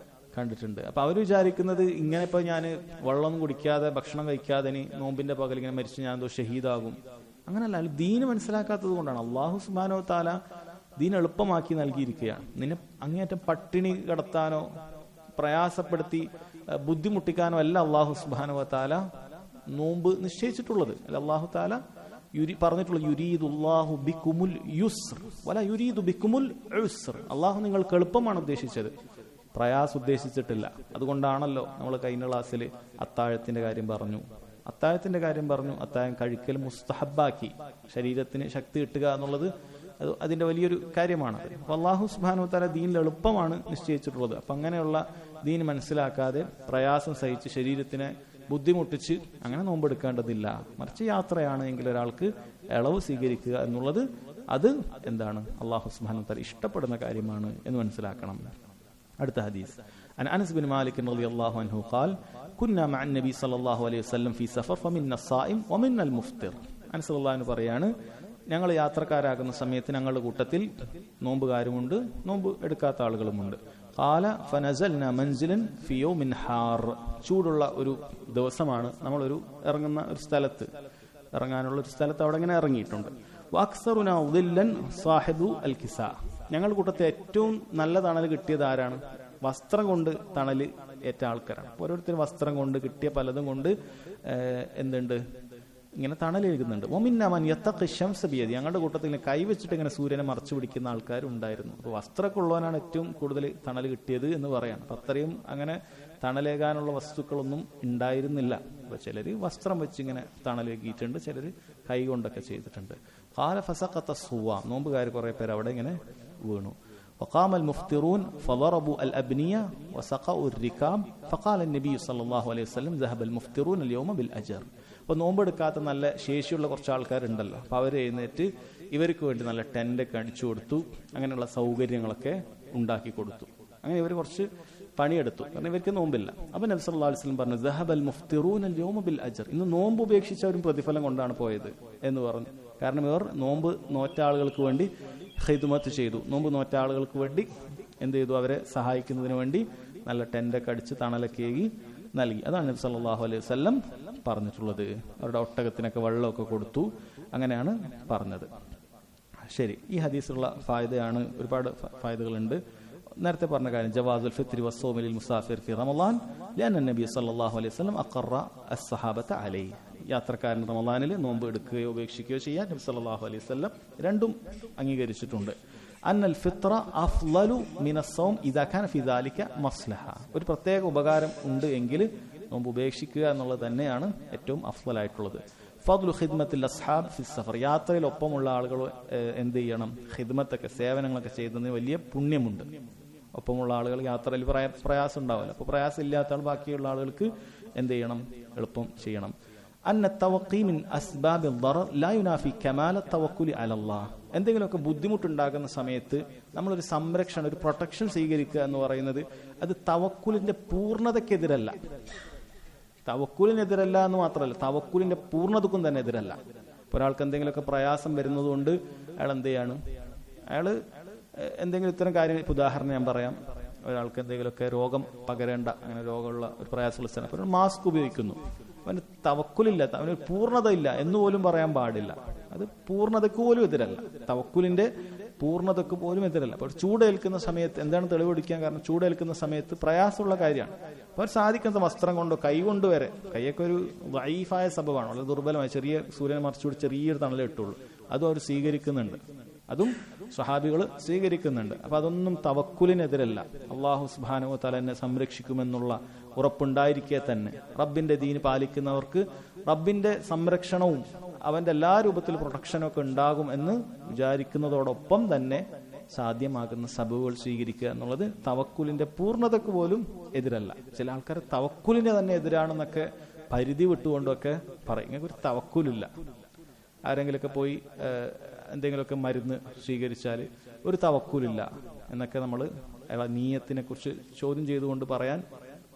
Speaker 1: കണ്ടിട്ടുണ്ട്. അപ്പൊ അവർ വിചാരിക്കുന്നത് ഇങ്ങനെ ഇപ്പൊ ഞാൻ വെള്ളമൊന്നും കുടിക്കാതെ ഭക്ഷണം കഴിക്കാതെ ഇനി നോമ്പിന്റെ പകൽ ഇങ്ങനെ മരിച്ചു ഞാൻ എന്തോ ഷഹീദാകും. അങ്ങനല്ല. ദീന് മനസ്സിലാക്കാത്തത് കൊണ്ടാണ്. അള്ളാഹു സുബ്ഹാനഹു വ തആല ദീൻ എളുപ്പമാക്കി നൽകിയിരിക്കുകയാണ്. നിന്നെ അങ്ങേയറ്റം പട്ടിണി കിടത്താനോ പ്രയാസപ്പെടുത്തി ബുദ്ധിമുട്ടിക്കാനോ അല്ല അള്ളാഹു സുബ്ഹാനഹു വ തആല നോമ്പ് നിശ്ചയിച്ചിട്ടുള്ളത്. അല്ല, അള്ളാഹു തആല പറഞ്ഞിട്ടുള്ളത് യുരീദുല്ലാഹു ബിക്കുമുൽ യുസ്ർ വല യുരീദു ബിക്കുമുൽ ഉസ്ർ. അള്ളാഹു നിങ്ങൾക്ക് എളുപ്പമാണ് ഉദ്ദേശിച്ചത്, പ്രയാസം ഉദ്ദേശിച്ചിട്ടില്ല. അതുകൊണ്ടാണല്ലോ നമ്മൾ കഴിഞ്ഞ ക്ലാസ്സിൽ അത്താഴത്തിന്റെ കാര്യം പറഞ്ഞു. അത്താഴം കഴിക്കൽ മുസ്തഹബാക്കി, ശരീരത്തിന് ശക്തി കിട്ടുക എന്നുള്ളത് അതിന്റെ വലിയൊരു കാര്യമാണ്. അപ്പോൾ അല്ലാഹു സുബ്ഹാനഹു വ തആല ദീനിൽ എളുപ്പമാണ് നിശ്ചയിച്ചിട്ടുള്ളത്. അപ്പം അങ്ങനെയുള്ള ദീൻ മനസ്സിലാക്കാതെ പ്രയാസം സഹിച്ച് ശരീരത്തിനെ ബുദ്ധിമുട്ടിച്ച് അങ്ങനെ നോമ്പെടുക്കേണ്ടതില്ല. മറിച്ച് യാത്രയാണ് എങ്കിൽ ഒരാൾക്ക് ഇളവ് സ്വീകരിക്കുക എന്നുള്ളത് അത് എന്താണ് അല്ലാഹു സുബ്ഹാനഹു വ തആല ഇഷ്ടപ്പെടുന്ന കാര്യമാണ് എന്ന് മനസ്സിലാക്കണം. അടുത്ത ഹദീസ് عن أنس بن مالك رضي الله عنه قال كنا مع النبي صلى الله عليه وسلم في سفر فمنا الصائم ومنا المفطر. അനസ് റളിയല്ലാഹു അൻഹു പറയാണ്, ഞങ്ങൾ യാത്രക്കാരാകുന്ന സമയത്ത് ഞങ്ങളുടെ കൂട്ടത്തിൽ നോമ്പുകാരുമുണ്ട്, നോമ്പ് എടുക്കാത്ത ആളുകളുമുണ്ട്. ഖാല ഫനസൽനാ മൻസിലൻ ഫി യൗമിൻ ഹാർ. ചൂടുള്ള ഒരു ദിവസമാണ്. നമ്മളൊരു ഇറങ്ങുന്ന ഒരു സ്ഥലത്ത്, ഇറങ്ങാനുള്ള ഒരു സ്ഥലത്ത് അവിടെ ഇങ്ങനെ ഇറങ്ങിയിട്ടുണ്ട്. വഅക്സറുനാ ഉദില്ലൻ സാഹിബു അൽ കിസാ. ഞങ്ങളുടെ കൂട്ടത്തിൽ ഏറ്റവും നല്ല തണൽ കിട്ടിയത് ആരാണ്? വസ്ത്രം കൊണ്ട് തണൽ ഏറ്റ ആൾക്കാരാണ്. ഓരോരുത്തരും വസ്ത്രം കൊണ്ട് കിട്ടിയ പലതും കൊണ്ട് എന്തുണ്ട് ഇങ്ങനെ തണലേകുന്നുണ്ട്. ഒമിന്നമൻ യത്തഖി ശംസ ബിയദി. ഞങ്ങളുടെ കൂട്ടത്തിൽ ഇങ്ങനെ കൈവച്ചിട്ട് ഇങ്ങനെ സൂര്യനെ മറച്ചു പിടിക്കുന്ന ആൾക്കാരുണ്ടായിരുന്നു. അപ്പോൾ വസ്ത്രമൊക്കെ ഉള്ളവനാണ് ഏറ്റവും കൂടുതൽ തണൽ കിട്ടിയത് എന്ന് പറയാം. അപ്പം അത്രയും അങ്ങനെ തണലേകാനുള്ള വസ്തുക്കളൊന്നും ഉണ്ടായിരുന്നില്ല. അപ്പോൾ ചിലർ വസ്ത്രം വെച്ച് ഇങ്ങനെ തണലേകിയിട്ടുണ്ട്, ചിലർ കൈ കൊണ്ടൊക്കെ ചെയ്തിട്ടുണ്ട്. ഖാല ഫസഖത സുവാ. നോമ്പുകാർ കുറേ പേര് അവിടെ ഇങ്ങനെ വീണു. وقام المفطرون فضربوا الأبنية وسقوا الركاب فقال النبي صلى الله عليه وسلم ذهب المفطرون اليوم بالأجر. അപ്പോൾ നോമ്പെടുക്കാത്ത നല്ല ശേഷിയുള്ള കുറച്ച് ആൾക്കാരുണ്ടല്ലോ, അപ്പോൾ അവർ എഴുന്നേറ്റ് ഇവർക്ക് വേണ്ടി നല്ല ടെൻ്റൊക്കെ അടിച്ചു കൊടുത്തു, അങ്ങനെയുള്ള സൗകര്യങ്ങളൊക്കെ ഉണ്ടാക്കി കൊടുത്തു. അങ്ങനെ ഇവർ കുറച്ച് പണിയെടുത്തു, കാരണം ഇവർക്ക് നോമ്പില്ല. അപ്പോൾ നബി സല്ലല്ലാഹു അലൈഹി വസല്ലം പറഞ്ഞു ദഹബൽ മുഫ്തിറൂന അൽ-യൗമ ബിൽ അജ്ർ. ഇന്ന് നോമ്പ് ഉപേക്ഷിച്ചവരും പ്രതിഫലം കൊണ്ടാണ് പോയത് എന്ന് പറഞ്ഞു. കാരണം ഇവർ നോമ്പ് നോറ്റ ആളുകൾക്ക് വേണ്ടി ഖിദ്മത്ത് ചെയ്തു. നോമ്പ് നോറ്റ ആളുകൾക്ക് വേണ്ടി എന്ത് ചെയ്തു? അവരെ സഹായിക്കുന്നതിന് വേണ്ടി നല്ല ടെൻ്റൊക്കെ അടിച്ച് തണലൊക്കെ ഏകി നൽകി. അതാണ് നബി സല്ലല്ലാഹു അലൈഹി വസല്ലം പറഞ്ഞിട്ടുള്ളത്. അവരുടെ ഒട്ടകത്തിനൊക്കെ വെള്ളമൊക്കെ കൊടുത്തു, അങ്ങനെയാണ് പറഞ്ഞത്. ശരി, ഈ ഹദീസിലുള്ള ഫായിദയാണ്. ഒരുപാട് ഫായിദകളുണ്ട്. നേരത്തെ പറഞ്ഞ കാര്യം ജവാസുൽ ഫിത്രി വസ്സൗമി ലിൽ മുസാഫിർ ഫി റമളാൻ ലഅന്ന നബി സല്ലല്ലാഹു അലൈഹി വസല്ലം അഖറ അസ്സഹാബത അലൈഹി. യാത്രക്കാരൻ റമളാനിൽ നോമ്പ് എടുക്കുകയോ ഉപേക്ഷിക്കുകയോ ചെയ്യാൻ നബി സല്ലല്ലാഹു അലൈഹി വസല്ലം രണ്ടും അംഗീകരിച്ചിട്ടുണ്ട്. അന്നൽ ഫിത്ര അഫ്ളലു മിനസ് സൗം ഇദാ കാന ഫി ദാലിക മസ്ലഹ. ഒരു പ്രത്യേക ഉപകാരം ഉണ്ട് എങ്കിൽ നോമ്പ് ഉപേക്ഷിക്കുക എന്നുള്ളത് തന്നെയാണ് ഏറ്റവും അഫ്ളലായിട്ടുള്ളത്. ഫദ്ലു ഖിദ്മത്തിൽ അസ്ഹാബ് ഫി സഫർ. യാത്രയിൽ ഒപ്പമുള്ള ആളുകൾ എന്ത് ചെയ്യണം? ഖിദ്മത്തൊക്കെ സേവനങ്ങളൊക്കെ ചെയ്യുന്നതിന് വലിയ പുണ്യമുണ്ട്. ഒപ്പമുള്ള ആളുകൾ യാത്രയിൽ പ്രയാസം ഉണ്ടാവില്ല. അപ്പോൾ പ്രയാസം ഇല്ലാത്ത ആൾ ബാക്കിയുള്ള ആളുകൾക്ക് എന്ത് ചെയ്യണം? എളുപ്പം ചെയ്യണം. അന്ന തവഖി മിൻ അസ്ബാബി ദറർ ലാ യുനാഫി കമാല തവക്കുലി അലല്ലാഹ്. എന്തെങ്കിലുമൊക്കെ ബുദ്ധിമുട്ടുണ്ടാകുന്ന സമയത്ത് നമ്മളൊരു സംരക്ഷണം, ഒരു പ്രൊട്ടക്ഷൻ സ്വീകരിക്കുക എന്ന് പറയുന്നത് അത് തവക്കുലിന്റെ പൂർണ്ണതയ്ക്കെതിരല്ല. തവക്കുലിനെതിരല്ല എന്ന് മാത്രമല്ല, തവക്കുലിന്റെ പൂർണ്ണതക്കും തന്നെ എതിരല്ല. ഇപ്പോൾ ഒരാൾക്ക് എന്തെങ്കിലുമൊക്കെ പ്രയാസം വരുന്നതുകൊണ്ട് അയാൾ എന്ത് ചെയ്യാണ്? അയാൾ എന്തെങ്കിലും ഇത്തരം കാര്യം, ഇപ്പോൾ ഉദാഹരണം ഞാൻ പറയാം, ഒരാൾക്ക് എന്തെങ്കിലുമൊക്കെ രോഗം പകരേണ്ട, അങ്ങനെ രോഗമുള്ള ഒരു പ്രയാസമുള്ള സ്ഥലം, അപ്പോൾ മാസ്ക് ഉപയോഗിക്കുന്നു. അവന് തവക്കുലില്ല, അവന് പൂർണ്ണതയില്ല എന്ന് പോലും പറയാൻ പാടില്ല. അത് പൂർണ്ണതയ്ക്ക് പോലും എതിരല്ല, തവക്കുലിന്റെ പൂർണ്ണതയ്ക്ക് പോലും എതിരല്ല. അപ്പോൾ ചൂടേൽക്കുന്ന സമയത്ത് എന്താണ് തെളിവെടുക്കാൻ കാരണം? ചൂടേൽക്കുന്ന സമയത്ത് പ്രയാസമുള്ള കാര്യമാണ്. അപ്പോൾ സാധിക്കുന്ന വസ്ത്രം കൊണ്ടോ കൈ കൊണ്ട് വരെ, കൈയൊക്കെ ഒരു വൈഫായ സബബാണ്, വളരെ ദുർബലമായ, ചെറിയ സൂര്യനെ മറിച്ചുകൂടി ചെറിയൊരു തണലേ ഇട്ടുള്ളൂ, അതും അവർ സ്വീകരിക്കുന്നുണ്ട്, അതും സ്വഹാബികൾ സ്വീകരിക്കുന്നുണ്ട്. അപ്പൊ അതൊന്നും തവക്കുലിനെതിരല്ല. അള്ളാഹു സുബ്ഹാനഹു വ തആല എന്നെ സംരക്ഷിക്കുമെന്നുള്ള ഉറപ്പുണ്ടായിരിക്കെ തന്നെ റബ്ബിന്റെ ദീൻ പാലിക്കുന്നവർക്ക് റബ്ബിന്റെ സംരക്ഷണവും അവന്റെ എല്ലാ രൂപത്തിലും പ്രൊട്ടക്ഷനും ഒക്കെ ഉണ്ടാകും എന്ന് വിചാരിക്കുന്നതോടൊപ്പം തന്നെ സാധ്യമാകുന്ന സബബുകൾ സ്വീകരിക്കുക എന്നുള്ളത് തവക്കുലിന്റെ പൂർണ്ണതയ്ക്ക് പോലും എതിരല്ല. ചില ആൾക്കാർ തവക്കുലിന് തന്നെ എതിരാണെന്നൊക്കെ പരിധി വിട്ടുകൊണ്ടൊക്കെ പറയും. ഇങ്ങനെ ഒരു തവക്കുലില്ല. ആരെങ്കിലുമൊക്കെ പോയി എന്തെങ്കിലുമൊക്കെ മരുന്ന് സ്വീകരിച്ചാൽ ഒരു തവക്കുലില്ല എന്നൊക്കെ നമ്മൾ നീയത്തിനെ കുറിച്ച് ചോദ്യം ചെയ്തുകൊണ്ട് പറയാൻ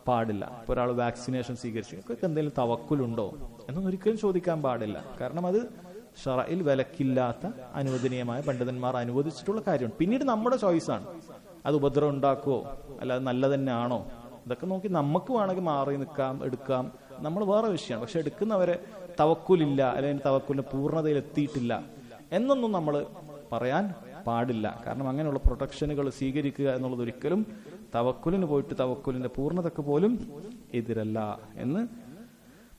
Speaker 1: പാടില്ല. ഇപ്പോൾ ഒരാൾ വാക്സിനേഷൻ സ്വീകരിച്ചു, എന്തെങ്കിലും തവക്കുലുണ്ടോ എന്നൊന്നും ഒരിക്കലും ചോദിക്കാൻ പാടില്ല. കാരണം അത് ശറഇൽ വിലക്കില്ലാത്ത അനുവദനീയമായ പണ്ഡിതന്മാർ അനുവദിച്ചിട്ടുള്ള കാര്യമാണ്. പിന്നീട് നമ്മുടെ ചോയ്സാണ്, അത് ഉപദ്രവം ഉണ്ടാക്കുമോ അല്ലാതെ നല്ല തന്നെയാണോ, ഇതൊക്കെ നോക്കി നമുക്ക് വേണമെങ്കിൽ മാറി നിൽക്കാം, എടുക്കാം, നമ്മൾ വേറെ വിഷയമാണ്. പക്ഷെ എടുക്കുന്നവരെ തവക്കുലില്ല അല്ലെങ്കിൽ തവക്കുലിന്റെ പൂർണ്ണതയിൽ എത്തിയിട്ടില്ല എന്നൊന്നും നമ്മൾ പറയാൻ പാടില്ല. കാരണം അങ്ങനെയുള്ള പ്രൊട്ടക്ഷനുകൾ സ്വീകരിക്കുക എന്നുള്ളത് ഒരിക്കലും തവക്കുലിന് പോയിട്ട് തവക്കുലിന്റെ പൂർണ്ണതയ്ക്ക് പോലും എതിരല്ല എന്ന്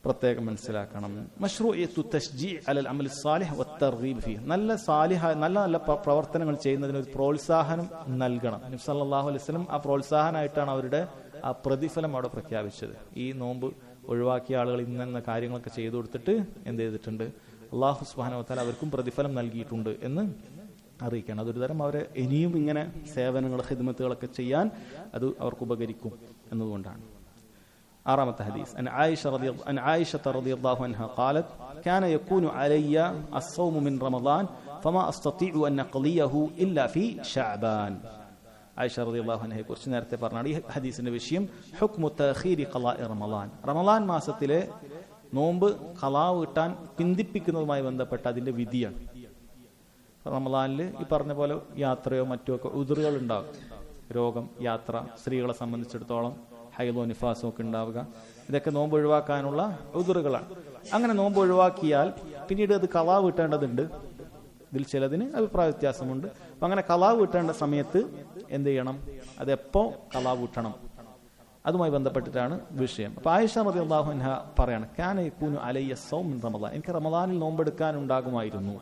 Speaker 1: പ്രത്യേകം മനസ്സിലാക്കണം. മശ്റൂഇയത്തു തശ്ജീ അലൽ അമലി സ്സാലിഹ് വത്തർഗീബ് ഫീഹ്. നല്ല പ്രവർത്തനങ്ങൾ ചെയ്യുന്നതിന് ഒരു പ്രോത്സാഹനം നൽകണം. നബി സല്ലല്ലാഹു അലൈഹി വസല്ലം ആ പ്രോത്സാഹനമായിട്ടാണ് അവരുടെ ആ പ്രതിഫലം അവിടെ പ്രഖ്യാപിച്ചത്. ഈ നോമ്പ് ഒഴിവാക്കിയ ആളുകൾ ഇന്ന കാര്യങ്ങളൊക്കെ ചെയ്തു കൊടുത്തിട്ട് എന്ത് ചെയ്തിട്ടുണ്ട്? അല്ലാഹു സുബ്ഹാനഹു വ തആല അവർക്കും പ്രതിഫലം നൽകിയിട്ടുണ്ട് എന്ന് അറിയിക്കണം. അതൊരു തരം അവരെ ഇനിയും ഇങ്ങനെ സേവനങ്ങൾ ഖിദ്മത്തുകളൊക്കെ ചെയ്യാൻ അത് അവർക്ക് ഉപകരിക്കും എന്നതുകൊണ്ടാണ്. ആറാമത്തെ ഹദീസ് عن عائشة رضي الله عنها قالت كان يكون علي الصوم من رمضان فما أستطيع أن أقضيه إلا في شعبان. ആയിഷ റളിയല്ലാഹു അൻഹയെ കുറിച്ച് നേരത്തെ പറഞ്ഞാണ് ഈ ഹദീസിന്റെ വിഷയം ഹുക്മു തഅഖീരി ഖളാഇ റമളാൻ. റമളാൻ മാസത്തിലെ നോമ്പ് ഖളാ വീട്ടാൻ പിന്തിപ്പിക്കുന്നതുമായി ബന്ധപ്പെട്ട അതിന്റെ വിധിയാണ്. റമളാനിൽ ഈ പറഞ്ഞ പോലെ യാത്രയോ മറ്റോ ഒക്കെ ഉദറുകൾ ഉണ്ടാകും. രോഗം, യാത്ര, സ്ത്രീകളെ സംബന്ധിച്ചിടത്തോളം ഹൈലോ നിഫാസോ ഒക്കെ ഉണ്ടാവുക, ഇതൊക്കെ നോമ്പ് ഒഴിവാക്കാനുള്ള ഉദറുകളാണ്. അങ്ങനെ നോമ്പ് ഒഴിവാക്കിയാൽ പിന്നീട് അത് ഖളാ വീട്ടേണ്ടതുണ്ട്. ഇതിൽ ചിലതിന് അഭിപ്രായ വ്യത്യാസമുണ്ട്. അപ്പം അങ്ങനെ ഖളാ വീട്ടേണ്ട സമയത്ത് എന്ത് ചെയ്യണം, അതെപ്പോ ഖളാ വീട്ടണം, അതുമായി ബന്ധപ്പെട്ടിട്ടാണ് വിഷയം. അപ്പൊ ആയിഷ റളിയല്ലാഹു അൻഹ പറയാണ്, കാന യകൂനു അലയ്യ സൗം മിൻ റമളാൻ, എനിക്ക് റമളാനിൽ നോമ്പെടുക്കാൻ ഉണ്ടാകുമായിരുന്നു.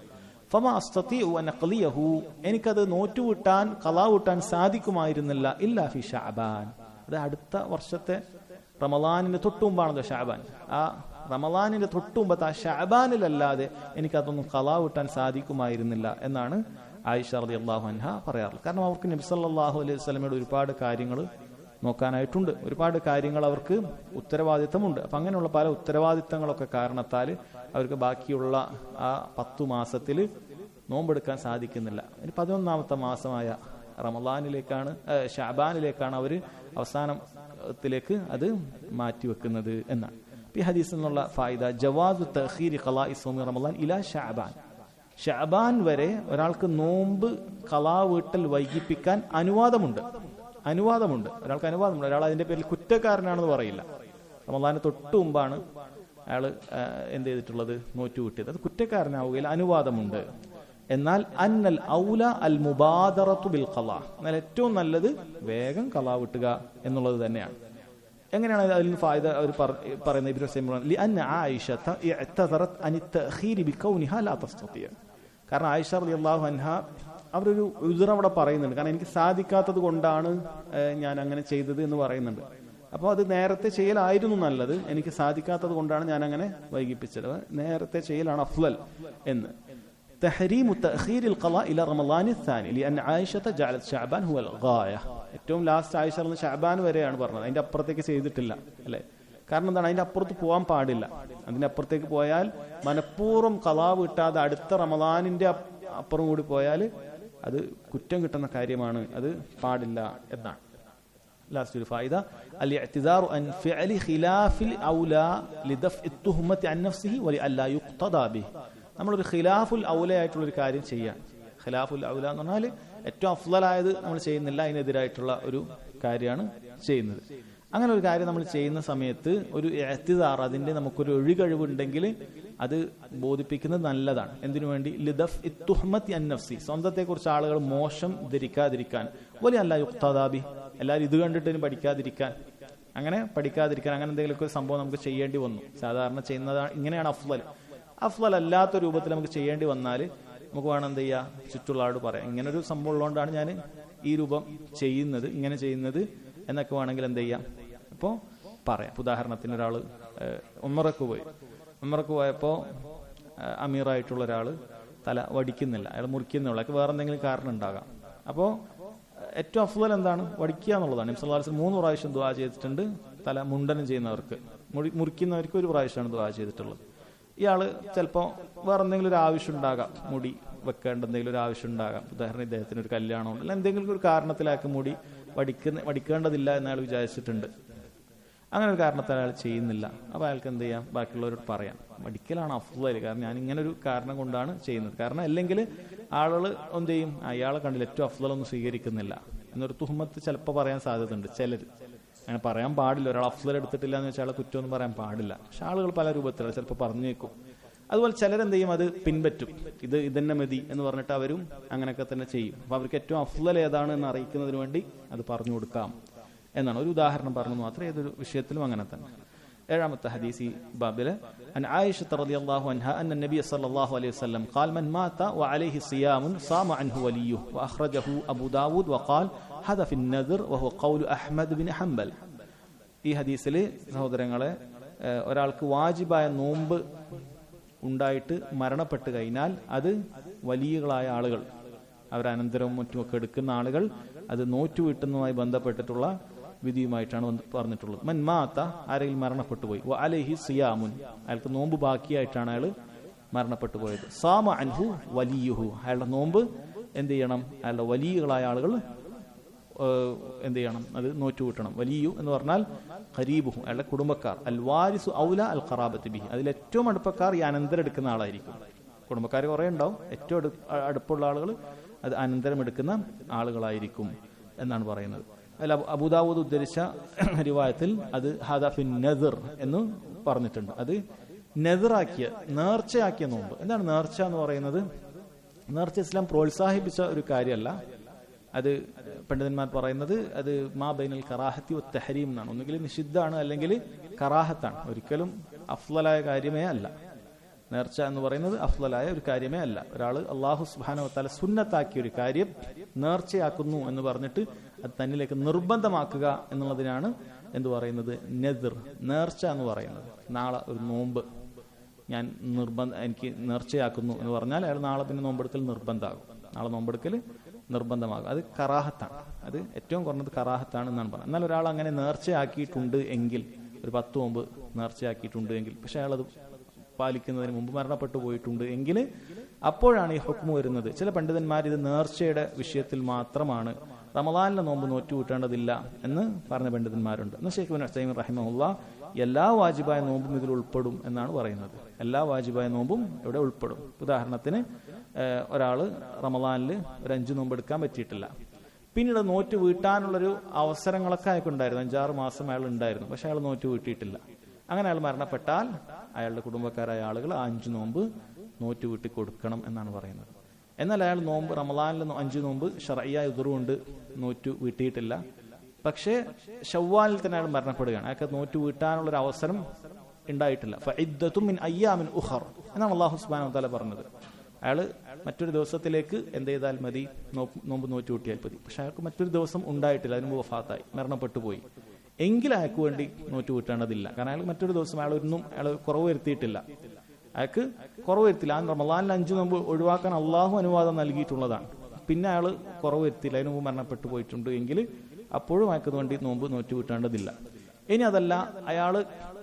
Speaker 1: ഫമാ അസ്തതിഉ അൻ അഖ്ലിയഹു, എനിക്കത് നോറ്റുവിട്ടാൻ ഖളാ വീട്ടാൻ സാധിക്കുമായിരുന്നില്ല ഇല്ലാ ഫി ശഅബാൻ, അത് അടുത്ത വർഷത്തെ റമളാനിന്റെ തൊട്ടുമുമ്പാണല്ലോ ശഅബാൻ. ആ റമളാനിന്റെ തൊട്ടുമുമ്പത്തെ ആ ശഅബാനിലല്ലാതെ എനിക്കതൊന്നും ഖളാ വീട്ടാൻ സാധിക്കുമായിരുന്നില്ല എന്നാണ് ആയിഷ റളിയല്ലാഹു അൻഹ പറയാറുള്ളത്. കാരണം അവർക്ക് നബി സല്ലല്ലാഹു അലൈഹി വസല്ലമയുടെ ഒരുപാട് കാര്യങ്ങൾ നോക്കാനായിട്ടുണ്ട്, ഒരുപാട് കാര്യങ്ങൾ അവർക്ക് ഉത്തരവാദിത്തമുണ്ട്. അപ്പം അങ്ങനെയുള്ള പല ഉത്തരവാദിത്തങ്ങളൊക്കെ കാരണത്താൽ അവർക്ക് ബാക്കിയുള്ള ആ 10 മാസത്തിൽ നോമ്പെടുക്കാൻ സാധിക്കുന്നില്ല. ഇനി 11ാമത്തെ മാസമായ റമളാനിലേക്കാണ്, ശഅബാനിലേക്കാണ് അവർ അവസാനത്തിലേക്ക് അത് മാറ്റിവെക്കുന്നത് എന്നാണ്. ഈ ഹദീസിൽ നിന്നുള്ള ഫായിദ ജവാസു തഅഖീരി ഖളാഇ സൗമി റമളാൻ ഇലാ ശഅബാൻ, ശഅബാൻ വരെ ഒരാൾക്ക് നോമ്പ് ഖളാ വീട്ടൽ വൈകിപ്പിക്കാൻ അനുവാദമുണ്ട്. ഒരാൾക്ക് അനുവാദമുണ്ട്. ഒരാൾ അതിന്റെ പേരിൽ കുറ്റക്കാരനാണെന്ന് പറയില്ല. റമളാന് തൊട്ട് മുമ്പാണ് അയാൾ എന്ത് ചെയ്തിട്ടുള്ളത്, നോറ്റുവിട്ടിയത്, അത് കുറ്റക്കാരനാവുകയില്ല, അനുവാദമുണ്ട്. എന്നാൽ അന്നൽ ഔല അൽ മുബാദറത്തു ബിൽ ഖളാ, എന്നാൽ ഏറ്റവും നല്ലത് വേഗം ഖളാ വിട്ടുക എന്നുള്ളത് തന്നെയാണ്. എങ്ങനെയാണ് അതിൽ ഫായിദ അവർ പറയുന്നത്? ഇബ്നു ഉസൈമീൻ പറഞ്ഞു, ലിഅന്ന ആയിഷത ഇഅ്തദറത് അൻ തഅഖീരി ബികൗനിഹാ ലാ തസ്തതിയ, കാരണം ആയിഷ റളിയല്ലാഹു അൻഹ അവരൊരു ഉദ്ർ അവിടെ പറയുന്നുണ്ട്. കാരണം എനിക്ക് സാധിക്കാത്തത് കൊണ്ടാണ് ഞാൻ അങ്ങനെ ചെയ്തത് എന്ന് പറയുന്നുണ്ട്. അപ്പോൾ അത് നേരത്തെ ചെയ്യലായിരുന്നു നല്ലത്, എനിക്ക് സാധിക്കാത്തത് കൊണ്ടാണ് ഞാൻ അങ്ങനെ വൈകിപ്പിച്ചത്, നേരത്തെ ചെയ്യലാണ് അഫ്ളൽ എന്ന്. തഹരീമു തഅഖീരിൽ ഖളാ ഇല റമളാനി الثاني لأن عائشة جعلت شعبان هو الغاية. ഏറ്റവും ലാസ്റ്റ് ആയിഷ ശഅബാൻ വരെയാണ് പറഞ്ഞത്, അതിന്റെ അപ്പുറത്തേക്ക് ചെയ്തിട്ടില്ല അല്ലേ. കാരണം എന്താണ്, അതിന്റെ അപ്പുറത്ത് പോകാൻ പാടില്ല. അതിന്റെ അപ്പുറത്തേക്ക് പോയാൽ മനഃപൂർവ്വം ഖളാ വിട്ടാതെ അടുത്ത റമളാനിന്റെ അപ്പുറം കൂടി പോയാൽ അത് കുറ്റം കിട്ടുന്ന കാര്യമാണ്, അത് പാടില്ല എന്നാണ്. ലാസ്റ്റ് ഒരു ഫായിദ അൽ-ഇഅ്തിദാറു അൻ ഫിഅലി ഖിലാഫിൽ ഔലാ ലിദഫ്ഇ തുഹ്മത്തി അൻ നഫ്സിഹി വലിഅല്ലാ യുഖ്തദാ ബിഹി. നമ്മളൊരു ഖിലാഫുൽ ഔല ആയിട്ടുള്ളൊരു കാര്യം ചെയ്യാൻ, ഖിലാഫുൽ ഔല എന്ന് പറഞ്ഞാൽ ഏറ്റവും അഫ്ളലായത് നമ്മൾ ചെയ്യുന്നില്ല, അതിനെതിരായിട്ടുള്ള ഒരു കാര്യമാണ് ചെയ്യുന്നത്. അങ്ങനെ ഒരു കാര്യം നമ്മൾ ചെയ്യുന്ന സമയത്ത് ഒരു ഇഅ്തിദാർ, അതിന്റെ നമുക്കൊരു ഒഴികഴിവുണ്ടെങ്കിൽ അത് ബോധിപ്പിക്കുന്നത് നല്ലതാണ്. എന്തിനു വേണ്ടി? ലിദഫ്ഇ തുഹ്മത്തി അൻ നഫ്സി, സ്വന്തത്തെക്കുറിച്ച് ആളുകൾ മോശം ധരിക്കാതിരിക്കാൻ, വലിഅല്ലാ യുഖ്തദാ ബിഹി, എല്ലാവരും ഇത് കണ്ടിട്ട് പഠിക്കാതിരിക്കാൻ, അങ്ങനെ എന്തെങ്കിലുമൊക്കെ ഒരു സംഭവം നമുക്ക് ചെയ്യേണ്ടി വന്നു. സാധാരണ ചെയ്യുന്നതാണ്, ഇങ്ങനെയാണ് അഫ്ളൽ അല്ലാത്ത രൂപത്തിൽ നമുക്ക് ചെയ്യേണ്ടി വന്നാൽ നമുക്ക് വേണം എന്ത് ചെയ്യുക, ചുറ്റുള്ള ആളോട് പറയാം, ഇങ്ങനെ ഒരു സംഭവം ഉള്ളതുകൊണ്ടാണ് ഞാൻ ഈ രൂപം ചെയ്യുന്നത്, ഇങ്ങനെ ചെയ്യുന്നത് എന്നൊക്കെ വേണമെങ്കിൽ എന്ത് ചെയ്യാം, അപ്പോൾ പറയാം. ഉദാഹരണത്തിന് ഒരാൾ ഉംറക്ക് പോയപ്പോൾ അമീറായിട്ടുള്ള ഒരാൾ തല വടിക്കുന്നില്ല, അയാൾ മുറിക്കുന്നുള്ള, വേറെ എന്തെങ്കിലും കാരണം ഉണ്ടാകാം. അപ്പോൾ ഏറ്റവും അഫ്ളൽ എന്താണ്? വടിക്കുക എന്നുള്ളതാണ്. നബി സല്ലല്ലാഹു അലൈഹി വസല്ലം 3 പ്രാവശ്യം ദുആ ചെയ്തിട്ടുണ്ട്. തല മുണ്ടനം ചെയ്യുന്നവർക്ക്, മുറിക്കുന്നവർക്ക് 1 പ്രാവശ്യമാണ് ദുആ ചെയ്തിട്ടുള്ളത്. ഇയാൾ ചിലപ്പോൾ വേറെ എന്തെങ്കിലും ഒരു ആവശ്യം ഉണ്ടാകാം, മുടി വെക്കേണ്ട എന്തെങ്കിലും ഒരു ആവശ്യം ഉണ്ടാകാം. ഉദാഹരണം ഇദ്ദേഹത്തിന് ഒരു കല്യാണം ഉണ്ടല്ലോ, എന്തെങ്കിലും ഒരു കാരണത്തിലാക്കി മുടി വടിക്കേണ്ടതില്ല എന്നയാൾ വിചാരിച്ചിട്ടുണ്ട്. അങ്ങനെ ഒരു കാരണത്താൽ അയാൾ ചെയ്യുന്നില്ല. അപ്പോൾ അയാൾക്ക് എന്ത് ചെയ്യാം, ബാക്കിയുള്ളവരോട് പറയാം, വടിക്കലാണ് അഫ്ളൽ, കാരണം ഞാൻ ഇങ്ങനെ ഒരു കാരണം കൊണ്ടാണ് ചെയ്യുന്നത്. കാരണം അല്ലെങ്കിൽ ആളുകൾ എന്ത് ചെയ്യും, അയാളെ കണ്ടില്ല, ഏറ്റവും അഫ്ളലൊന്നും സ്വീകരിക്കുന്നില്ല എന്നൊരു തുഹ്മത്ത് ചിലപ്പോൾ പറയാൻ സാധ്യതയുണ്ട്. ചിലർ അങ്ങനെ പറയാൻ പാടില്ല, ഒരാൾ അഫ്ളൽ എടുത്തിട്ടില്ല എന്ന് വെച്ചാൽ കുറ്റമൊന്നും പറയാൻ പാടില്ല. പക്ഷെ ആളുകൾ പല രൂപത്തിലാണ് ചിലപ്പോൾ പറഞ്ഞേക്കും. അതുപോലെ ചിലരെന്ത് ചെയ്യും, അത് പിൻപറ്റും, ഇതന്നെ മതി എന്ന് പറഞ്ഞിട്ട് അവരും അങ്ങനെയൊക്കെ തന്നെ ചെയ്യും. അപ്പൊ അവർക്ക് ഏറ്റവും അഫ്ളൽ ഏതാണ് എന്ന് അറിയിക്കുന്നതിന് വേണ്ടി അത് പറഞ്ഞു കൊടുക്കാം എന്നാണ്. ഒരു ഉദാഹരണം പറഞ്ഞു മാത്രം, ഏതൊരു വിഷയത്തിലും അങ്ങനെ തന്നെ. 7ാമത്തെ ഹദീസ് ഈ ബാബിലെ അൻ ആയിഷ റളിയല്ലാഹു അൻഹ അന്ന നബി സല്ലല്ലാഹു അലൈഹി വസല്ലം ഖാൽ മൻ മാത വഅലൈഹി സിയാമുൻ സാമ അൻഹു വലിയുഹു വഅഖ്റജഹു അബൂ ദാവൂദ് വഖാൽ ഹദ ഫി النذر وهو قول അഹ്മദ് ബിൻ ഹംബൽ. ഈ ഹദീസിൽ സഹോദരങ്ങളെ, ഒരാൾക്ക് വാജിബായ നോമ്പ് ഉണ്ടായിട്ട് മരണപ്പെട്ട് കഴിഞ്ഞാൽ അത് വലിയകളായ ആളുകൾ, അവരനന്തരവും മറ്റുമൊക്കെ എടുക്കുന്ന ആളുകൾ അത് നോറ്റു വീട്ടുന്നതുമായി ബന്ധപ്പെട്ടിട്ടുള്ള വിധിയുമായിട്ടാണ് പറഞ്ഞിട്ടുള്ളത്. മൻ മാത്ത, ആരെങ്കിലും മരണപ്പെട്ടു പോയി, അലൈഹി സിയാമുൻ, അയാൾക്ക് നോമ്പ് ബാക്കിയായിട്ടാണ് അയാൾ മരണപ്പെട്ടു പോയത്. സാമ അൻഹു വലിയുഹു, അയാളുടെ നോമ്പ് എന്ത് ചെയ്യണം? അയാളുടെ വലിയകളായ ആളുകൾ എന്ത് ചെയ്യണം? അത് നോറ്റുകൂട്ടണം. വലിയു എന്ന് പറഞ്ഞാൽ ഖരീബുഹു, അയാളുടെ കുടുംബക്കാർ. അൽ വാരിസു ഔല അൽ ഖറാബത്തി ബിഹി, അതിൽ ഏറ്റവും അടുപ്പക്കാർ ഈ അനന്തരം എടുക്കുന്ന ആളായിരിക്കും. കുടുംബക്കാർ കുറേ ഉണ്ടാവും, ഏറ്റവും അടുപ്പുള്ള ആളുകൾ അത് അനന്തരം എടുക്കുന്ന ആളുകളായിരിക്കും എന്നാണ് പറയുന്നത്. അതിൽ അബൂദാവൂദ് ഉദ്ധരിച്ച റിവായത്തിൽ അത് ഹദഫിൻ നദർ എന്ന് പറഞ്ഞിട്ടുണ്ട്. അത് നെദറാക്കിയ, നേർച്ചയാക്കിയ നോമ്പ്. എന്താണ് നേർച്ച എന്ന് പറയുന്നത്? നേർച്ച ഇസ്ലാം പ്രോത്സാഹിപ്പിച്ച ഒരു കാര്യമല്ല. അത് പണ്ഡിതന്മാർ പറയുന്നത് അത് മാ ബൈനൽ കറാഹത്തി വ തഹരീം എന്നാണ്. ഒന്നുകിൽ നിഷിദ്ധാണ്, അല്ലെങ്കിൽ കറാഹത്താണ്. ഒരിക്കലും അഫ്ളലായ കാര്യമേ അല്ല. നേർച്ച എന്ന് പറയുന്നത് അഫ്ളലായ ഒരു കാര്യമേ അല്ല. ഒരാൾ അള്ളാഹു സുബ്ഹാനഹു വ തആല സുന്നത്താക്കിയ ഒരു കാര്യം നേർച്ചയാക്കുന്നു എന്ന് പറഞ്ഞിട്ട് അത് തന്നിലേക്ക് നിർബന്ധമാക്കുക എന്നുള്ളതിനാണ് എന്ത് പറയുന്നത്? നെദർ, നേർച്ച എന്ന് പറയുന്നത്. നാളെ ഒരു നോമ്പ് ഞാൻ എനിക്ക് നേർച്ചയാക്കുന്നു എന്ന് പറഞ്ഞാൽ അയാൾ നാളെ പിന്നെ നോമ്പെടുക്കൽ നിർബന്ധമാകും. നാളെ നോമ്പെടുക്കൽ നിർബന്ധമാകും. അത് കറാഹത്താണ്. അത് ഏറ്റവും കുറഞ്ഞത് കറാഹത്താണ് എന്നാണ് പറയുന്നത്. എന്നാൽ ഒരാൾ അങ്ങനെ നേർച്ചയാക്കിയിട്ടുണ്ട് എങ്കിൽ, ഒരു 10 നോമ്പ് നേർച്ചയാക്കിയിട്ടുണ്ട് എങ്കിൽ, പക്ഷെ അയാളത് പാലിക്കുന്നതിന് മുമ്പ് മരണപ്പെട്ടു പോയിട്ടുണ്ട് എങ്കിൽ അപ്പോഴാണ് ഈ ഹുക്മ് വരുന്നത്. ചില പണ്ഡിതന്മാർ ഇത് നേർച്ചയുടെ വിഷയത്തിൽ മാത്രമാണ്, റമളാനിലെ നോമ്പ് നോറ്റുകൂട്ടേണ്ടതില്ല എന്ന് പറഞ്ഞ പണ്ഡിതന്മാരുണ്ട്. എന്നാൽ ശൈഖ് ഇബ്നു ഉസൈമീൻ റഹിമഹുല്ലാഹ് എല്ലാ വാജിബായ നോമ്പും ഇതിൽ ഉൾപ്പെടും എന്നാണ് പറയുന്നത്. എല്ലാ വാജിബായ നോമ്പും ഇവിടെ ഉൾപ്പെടും. ഉദാഹരണത്തിന് ഒരാൾ റമളാനിൽ ഒരു 5 നോമ്പ് എടുക്കാൻ പറ്റിയിട്ടില്ല, പിന്നീട് നോറ്റ് വീട്ടാനുള്ളൊരു അവസരങ്ങളൊക്കെ അയാൾക്കുണ്ടായിരുന്നു. 5-6 മാസം അയാൾ ഉണ്ടായിരുന്നു, പക്ഷെ അയാൾ നോറ്റ് വീട്ടിയിട്ടില്ല. അങ്ങനെ അയാൾ മരണപ്പെട്ടാൽ അയാളുടെ കുടുംബക്കാരായ ആളുകൾ 5 നോമ്പ് നോറ്റ് വീട്ടി കൊടുക്കണം എന്നാണ് പറയുന്നത്. എന്നാൽ അയാൾ നോമ്പ് റമളാനിൽ 5 നോമ്പ് ശർഈയായ ഉദ്റുകൊണ്ട് നോറ്റു വീട്ടിയിട്ടില്ല, പക്ഷേ ശവ്വാലിൽ തന്നെ അയാൾ മരണപ്പെടുകയാണ്. അയാൾക്ക് നോറ്റു വീട്ടാനുള്ളൊരു അവസരം ഉണ്ടായിട്ടില്ല. ഫഇദ്ദത്തും മിൻ അയ്യാമിൻ ഉഖർ എന്നാണ് അല്ലാഹു സുബ്ഹാനഹു വ തആല പറഞ്ഞത്. അയാൾ മറ്റൊരു ദിവസത്തിലേക്ക് എന്ത് ചെയ്താൽ മതി? നോമ്പ് നോറ്റു കൂട്ടിയാൽ മതി. പക്ഷെ അയാൾക്ക് മറ്റൊരു ദിവസം ഉണ്ടായിട്ടില്ല, അതിന് മുമ്പ് വഫാത്തായി, മരണപ്പെട്ടു പോയി. എങ്കിൽ അയാൾക്ക് വേണ്ടി നോറ്റു കൂട്ടേണ്ടതില്ല. കാരണം അയാൾ മറ്റൊരു ദിവസം അയാൾ കുറവ് വരുത്തിയിട്ടില്ല. അയാൾക്ക് കുറവ് വരുത്തില്ല. ആ റമളാനിൽ 5 നോമ്പ് ഒഴിവാക്കാൻ അള്ളാഹു അനുവാദം നൽകിയിട്ടുള്ളതാണ്. പിന്നെ അയാൾ കുറവ് വരുത്തിയില്ല, അതിന് മുമ്പ് മരണപ്പെട്ടു പോയിട്ടുണ്ട് എങ്കിൽ അപ്പോഴും അയാൾക്ക് വേണ്ടി നോമ്പ് നോറ്റു കൂട്ടേണ്ടതില്ല. ഇനി അതല്ല, അയാൾ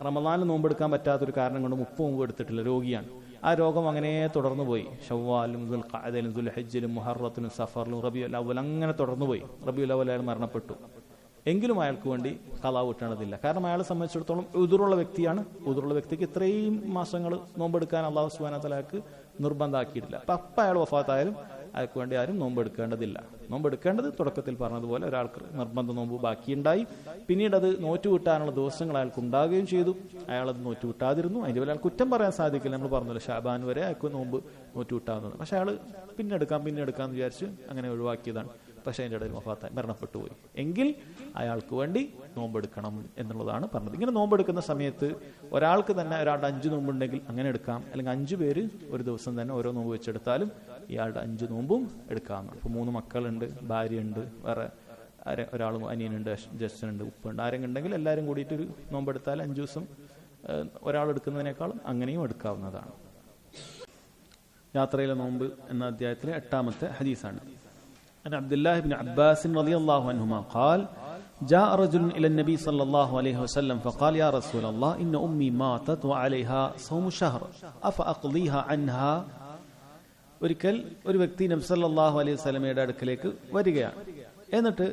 Speaker 1: റമളാനിൽ നോമ്പെടുക്കാൻ പറ്റാത്തൊരു കാരണം കൊണ്ട് 30 നോമ്പ് എടുത്തിട്ടില്ല, രോഗിയാണ്. ആ രോഗം അങ്ങനെ തുടർന്നു പോയി. ശവ്വാലും ദുൽഖഅദയിലും ദുൽഹിജ്ജിലും മുഹറത്തിലും സഫറിലും റബീഉൽ അവ്വൽ അങ്ങനെ തുടർന്നു പോയി. റബീഉൽ അവ്വൽ അയാൾ മരണപ്പെട്ടു. എങ്കിലും അയാൾക്ക് വേണ്ടി ഖളാ വീട്ടേണ്ടതില്ല. കാരണം അയാളെ സംബന്ധിച്ചിടത്തോളം ഉദുറുള്ള വ്യക്തിയാണ്. ഉദുറുള്ള വ്യക്തിക്ക് ഇത്രയും മാസങ്ങൾ നോമ്പെടുക്കാൻ അല്ലാഹു സുബ്ഹാനഹു വ തആല അയാൾക്ക് നിർബന്ധമാക്കിയിട്ടില്ല. അപ്പം അയാൾ വഫാത്തായാലും അയാൾക്ക് വേണ്ടി ആരും നോമ്പെടുക്കേണ്ടതില്ല. നോമ്പെടുക്കേണ്ടത് തുടക്കത്തിൽ പറഞ്ഞതുപോലെ ഒരാൾക്ക് നിർബന്ധ നോമ്പ് ബാക്കിയുണ്ടായി, പിന്നീട് അത് നോറ്റുവിട്ടാനുള്ള ദിവസങ്ങൾ അയാൾക്ക് ഉണ്ടാകുകയും ചെയ്തു, അയാളത് നോറ്റുവിട്ടാതിരുന്നു. അതിൻ്റെ പേരിൽ അയാൾ കുറ്റം പറയാൻ സാധിക്കില്ല. നമ്മൾ പറഞ്ഞല്ലോ ഷാബാൻ വരെ അയാൾക്ക് നോമ്പ് നോറ്റുവിട്ടാവുന്നത്. പക്ഷെ അയാൾ പിന്നെ എടുക്കാമെന്ന് വിചാരിച്ച് അങ്ങനെ ഒഴിവാക്കിയതാണ്. പക്ഷെ അതിൻ്റെ ഇടയിൽ വഫാത്തായി മരണപ്പെട്ടു പോയി. എങ്കിൽ അയാൾക്ക് വേണ്ടി നോമ്പെടുക്കണം എന്നുള്ളതാണ് പറഞ്ഞത്. ഇങ്ങനെ നോമ്പെടുക്കുന്ന സമയത്ത് ഒരാൾക്ക് തന്നെ ഒരാളുടെ 5 നോമ്പുണ്ടെങ്കിൽ അങ്ങനെ എടുക്കാം. അല്ലെങ്കിൽ 5 പേര് ഒരു ദിവസം തന്നെ ഓരോ നോമ്പ് വെച്ചെടുത്താലും ഇയാളുടെ 5 നോമ്പും എടുക്കാവുന്നതാണ്. ഇപ്പോൾ 3 മക്കളുണ്ട്, ഭാര്യയുണ്ട്, വേറെ ഒരാളും അനിയനുണ്ട്, ജ്യേഷ്ഠനുണ്ട്, ഉപ്പുണ്ട്, ആരെങ്കിലും ഉണ്ടെങ്കിൽ എല്ലാവരും കൂടിയിട്ടൊരു നോമ്പെടുത്താൽ 5 ദിവസം ഒരാൾ എടുക്കുന്നതിനേക്കാളും അങ്ങനെയും എടുക്കാവുന്നതാണ്. യാത്രയിലെ നോമ്പ് എന്ന അധ്യായത്തിലെ 8ാമത്തെ ഹദീസാണ്. عن عبد الله بن عباس رضي الله عنهما قال جاء رجل إلى النبي صلى الله عليه وسلم فقال يا رسول الله إن أمي ماتت وعليها صوم شهر أفأقضيها عنها. ഒരിക്കൽ ഒരു വ്യക്തി നബി സല്ലല്ലാഹു അലൈഹി വസല്ലമയുടെ അടുക്കലേക്ക് വരികയാണ്. എന്നിട്ട്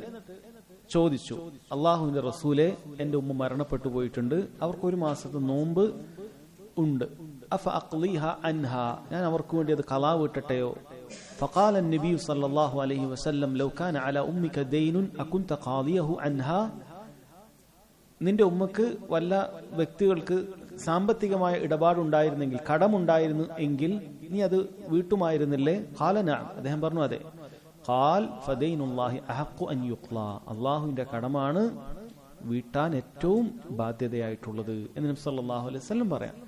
Speaker 1: ചോദിച്ചു, അള്ളാഹുവിന്റെ റസൂലെ, എൻ്റെ ഉമ്മ മരണപ്പെട്ടു പോയിട്ടുണ്ട്, അവർക്ക് 1 മാസത്തെ നോമ്പ് ഉണ്ട്. അഫഅഖ്ളിഹ അൻഹ, ഞാൻ അവർക്ക് വേണ്ടി അത് ഖളാ വീട്ടട്ടെയോ? فقال النبي صلى الله عليه وسلم لو كان على أمك دين أكنت قاضيه عنها. നിന്റെ ഉമ്മക്ക് വല്ല വ്യക്തികൾക്ക് സാമ്പത്തികമായ ഇടപാടുണ്ടായിരുന്നെങ്കിൽ, കടമുണ്ടായിരുന്നു എങ്കിൽ നീ അത് വീട്ടുമായിരുന്നില്ലേ? ഖാല നഅം, അദ്ദേഹം പറഞ്ഞു അതെ. ഖാൽ ഫദൈനുല്ലാഹി അഹഖു അൻ യുഖ്ലാ, അല്ലാഹുവിന്റെ കടമാണ് വീട്ടാൻ ഏറ്റവും ബാധ്യതയായിട്ടുള്ളത് എന്ന് നബി സല്ലല്ലാഹു അലൈഹി വസല്ലം പറയാം.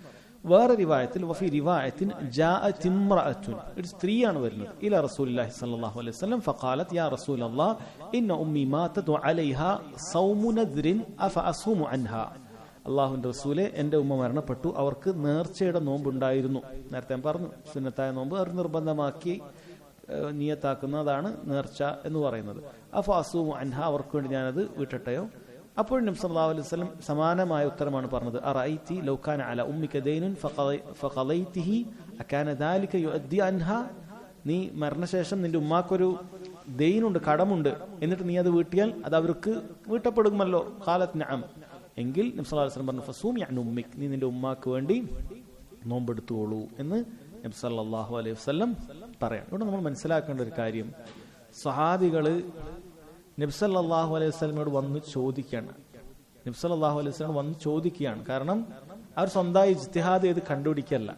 Speaker 1: വേറെ റിവായത്തിൽ വഫി റിവായത്തിൻ ജാഅത് ഇംറഅത്തുൻ, ഒരു സ്ത്രീയാണ് വരുന്നത്, ഇലാ റസൂലില്ലാഹി സ്വല്ലല്ലാഹു അലൈഹി വസല്ലം ഫഖാലത് യാ റസൂലല്ലാഹ് ഇന്ന ഉമ്മി മാതത് വഅലൈഹാ സൗമു നദ്രിൻ അഫഅസൂമു അൻഹാ. അല്ലാഹുവിന്റെ റസൂലെ, എൻ്റെ ഉമ്മ മരണപ്പെട്ടു, അവർക്ക് നേർച്ചയുടെ നോമ്പുണ്ടായിരുന്നു. നേരത്തെ ഞാൻ പറഞ്ഞു, സുന്നത്തായ നോമ്പ് അവർ നിർബന്ധമാക്കി നിയത്താക്കുന്നതാണ് നേർച്ച എന്ന് പറയുന്നത്. അഫാസൂമു അൻഹ, അവർക്ക് വേണ്ടി ഞാനത് വിട്ടട്ടെയോ? അപ്പോൾ നബി സല്ലല്ലാഹു അലൈഹി വസല്ലം സമാനമായ ഉത്തരമാണ് പറഞ്ഞത്. അറഅയ്തി ലൗ കാന അല ഉമ്മിക ദൈനുൻ ഫഖളൈതിഹി അകാന ദാലിക യുഅദ്ദി അൻഹ, നീ മരണശേഷം നിന്റെ ഉമ്മാക്കൊരു ദൈനുണ്ട്, കടമുണ്ട്, എന്നിട്ട് നീ അത് വീട്ടിയാൽ അത് അവർക്ക് വീട്ടപ്പെടുമല്ലോ. ഖാലത് നഅം, എങ്കിൽ നബി സല്ലല്ലാഹു അലൈഹി വസല്ലം പറഞ്ഞു ഫസൂമി അൻ ഉമ്മിക്, നീ നിന്റെ ഉമ്മാക്ക് വേണ്ടി നോമ്പെടുത്തോളൂ എന്ന് നബി സല്ലല്ലാഹു അലൈഹി വസല്ലം പറയാം. ഇവിടെ നമ്മൾ മനസ്സിലാക്കേണ്ട ഒരു കാര്യം, സ്വഹാബികള് നബി സല്ലല്ലാഹു അലൈഹി വസല്ലമയോട് വന്ന് ചോദിക്കുകയാണ്. നബി സല്ലല്ലാഹു അലൈഹി വസല്ലം വന്ന് ചോദിക്കുകയാണ്. കാരണം അവർ സ്വന്തമായി ഇജ്തിഹാദ് ചെയ്ത് കണ്ടുപിടിക്കല്ല.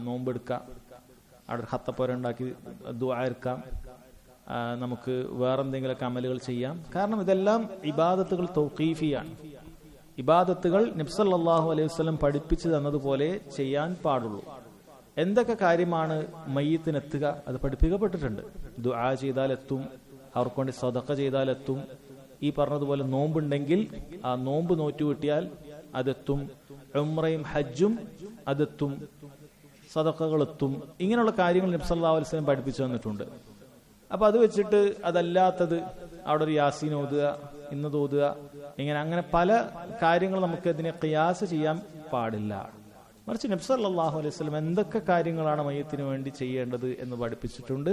Speaker 1: നോമ്പെടുക്കാം, അവിടെ ഹത്തപ്പോര ഉണ്ടാക്കി ദുആ ഇരിക്കാം, നമുക്ക് വേറെന്തെങ്കിലുമൊക്കെ അമലുകൾ ചെയ്യാം. കാരണം ഇതെല്ലാം ഇബാദത്തുകൾ തൗഖീഫിയാണ്. ഇബാദത്തുകൾ നബി സല്ലല്ലാഹു അലൈഹി വസല്ലം പഠിപ്പിച്ചു തന്നതുപോലെ ചെയ്യാൻ പാടുള്ളൂ. എന്തൊക്കെ കാര്യമാണ് മയ്യത്തിന് എത്തുക, അത് പഠിപ്പിക്കപ്പെട്ടിട്ടുണ്ട്. ദുആ ചെയ്താൽ എത്തും, അവർക്ക് വേണ്ടി സദഖ ചെയ്താൽ എത്തും. ഈ പറഞ്ഞതുപോലെ നോമ്പുണ്ടെങ്കിൽ ആ നോമ്പ് നോറ്റുകിട്ടിയാൽ അതെത്തും. ഉംറയും ഹജ്ജും അതെത്തും, സദഖകൾ എത്തും. ഇങ്ങനെയുള്ള കാര്യങ്ങൾ നബി സല്ലല്ലാഹു അലൈഹി വസല്ലം പഠിപ്പിച്ചു തന്നിട്ടുണ്ട്. അപ്പൊ അത് വെച്ചിട്ട് അതല്ലാത്തത് അവിടെ ഒരു യാസീൻ ഓതുക, ഇന്നത് ഓതുക, അങ്ങനെ പല കാര്യങ്ങൾ നമുക്ക് അതിനെ ഖിയാസ് ചെയ്യാൻ പാടില്ല. മറിച്ച് നബി സല്ലല്ലാഹു അലൈഹി വസല്ലം എന്തൊക്കെ കാര്യങ്ങളാണ് മയ്യത്തിന് വേണ്ടി ചെയ്യേണ്ടത് എന്ന് പഠിപ്പിച്ചിട്ടുണ്ട്,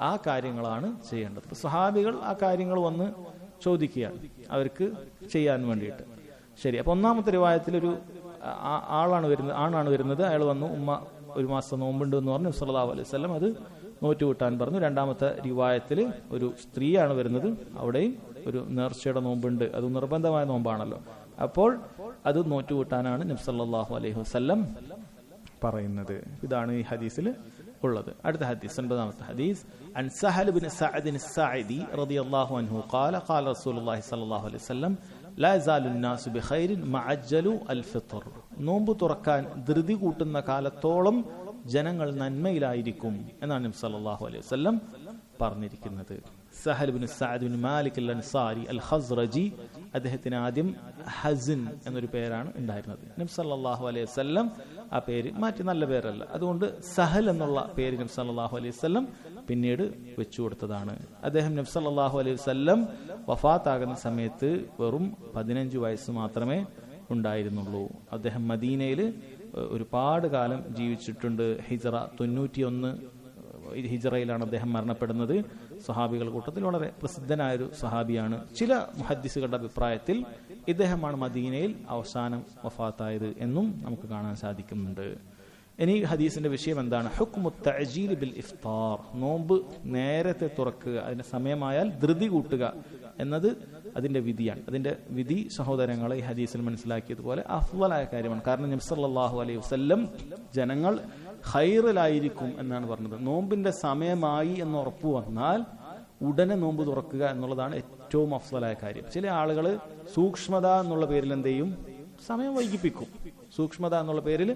Speaker 1: ആ കാര്യങ്ങളാണ് ചെയ്യേണ്ടത്. സ്വഹാബികൾ ആ കാര്യങ്ങൾ വന്ന് ചോദിക്കുകയാണ് അവർക്ക് ചെയ്യാൻ വേണ്ടിയിട്ട്. ശരി, അപ്പൊ ഒന്നാമത്തെ റിവായത്തിൽ ഒരു ആണാണ് വരുന്നത്. അയാൾ വന്നു, ഉമ്മ ഒരു മാസം നോമ്പുണ്ട് എന്ന് പറഞ്ഞു. നബി സല്ലല്ലാഹു അലൈഹി വസല്ലം അത് നോറ്റുവിട്ടാൻ പറഞ്ഞു. രണ്ടാമത്തെ റിവായത്തിൽ ഒരു സ്ത്രീയാണ് വരുന്നത്. അവിടെയും ഒരു നേർച്ചയുടെ നോമ്പുണ്ട്, അത് നിർബന്ധമായ നോമ്പാണല്ലോ. അപ്പോൾ അത് നോറ്റുവിട്ടാനാണ് നബി സല്ലല്ലാഹു അലൈഹി വസല്ലം പറയുന്നത്. ഇതാണ് ഈ ഹദീസിൽ ഉള്ളത്. അടുത്ത ഹദീസ്, 9ാമത്തെ ഹദീസ്. അൻ സഹൽ ബിൻ സഅദ് അസ്-സഅദി റളിയല്ലാഹു അൻഹു ഖാല ഖാല റസൂലുള്ളാഹി സ്വല്ലല്ലാഹു അലൈഹി വസല്ലം ലാ യസാലു അന്നാസു ബിഖൈരിൻ മഅജ്ജലു അൽ-ഫിത്ർ. നോമ്പ് തുറക്കാൻ ധൃതി കൂട്ടുന്ന കാലത്തോളം ജനങ്ങൾ നന്മയിലായിരിക്കും എന്നാണ് നബി സല്ലല്ലാഹു അലൈഹി വസല്ലം പറഞ്ഞിരിക്കുന്നത്. Sahl bin Saad bin Malik al Ansari al Khazraji, അദ്ദേഹത്തിന് ആദ്യം ഹസൻ എന്നൊരു പേരാണ് ഉണ്ടായിരുന്നത്. നബി സല്ലല്ലാഹു അലൈഹി വസല്ലം ആ പേര് മാറ്റി, നല്ല പേരല്ല, അതുകൊണ്ട് സഹൽ എന്നുള്ള പേര് നബി സല്ലല്ലാഹു അലൈഹി വസല്ലം പിന്നീട് വെച്ചു കൊടുത്തതാണ്. അദ്ദേഹം നബി സല്ലല്ലാഹു അലൈഹി വസല്ലം വഫാത്താകുന്ന സമയത്ത് വെറും 15 വയസ്സ് മാത്രമേ ഉണ്ടായിരുന്നുള്ളൂ. അദ്ദേഹം മദീനയിൽ ഒരുപാട് കാലം ജീവിച്ചിട്ടുണ്ട്. ഹിജ്റ 91 ഹിജ്റയിലാണ് അദ്ദേഹം മരണപ്പെടുന്നത്. സ്വഹാബികൾ കൂട്ടത്തിൽ വളരെ പ്രസിദ്ധനായൊരു സ്വഹാബിയാണ്. ചില മുഹദ്ദിസുകളുടെ അഭിപ്രായത്തിൽ ഇദ്ദേഹമാണ് മദീനയിൽ അവസാനം വഫാത്തായത് എന്നും നമുക്ക് കാണാൻ സാധിക്കുന്നുണ്ട്. ഇനി ഹദീസിന്റെ വിഷയം എന്താണ്? ഹുക്മു തഅജീൽ ബിൽ ഇഫ്താർ, നോമ്പ് നേരത്തെ തുറക്കുക, അതിന്റെ സമയമായാൽ ധൃതി കൂട്ടുക എന്നത് അതിന്റെ വിധിയാണ്. അതിന്റെ വിധി സഹോദരങ്ങളെ ഈ ഹദീസിൽ മനസ്സിലാക്കിയതുപോലെ അഫ്ളലായ കാര്യമാണ്. കാരണം നബി സല്ലല്ലാഹു അലൈഹി വസല്ലം ജനങ്ങൾ ഖൈറിലായിരിക്കും എന്നാണ് പറഞ്ഞത്. നോമ്പിന്റെ സമയമായി എന്ന് ഉറപ്പ് വന്നാൽ ഉടനെ നോമ്പ് തുറക്കുക എന്നുള്ളതാണ് ഏറ്റവും അഫ്ളലായ കാര്യം. ചില ആളുകൾ സൂക്ഷ്മത എന്നുള്ള പേരിൽ എന്ത് ചെയ്യും? സമയം വൈകിപ്പിക്കും. സൂക്ഷ്മത എന്നുള്ള പേരിൽ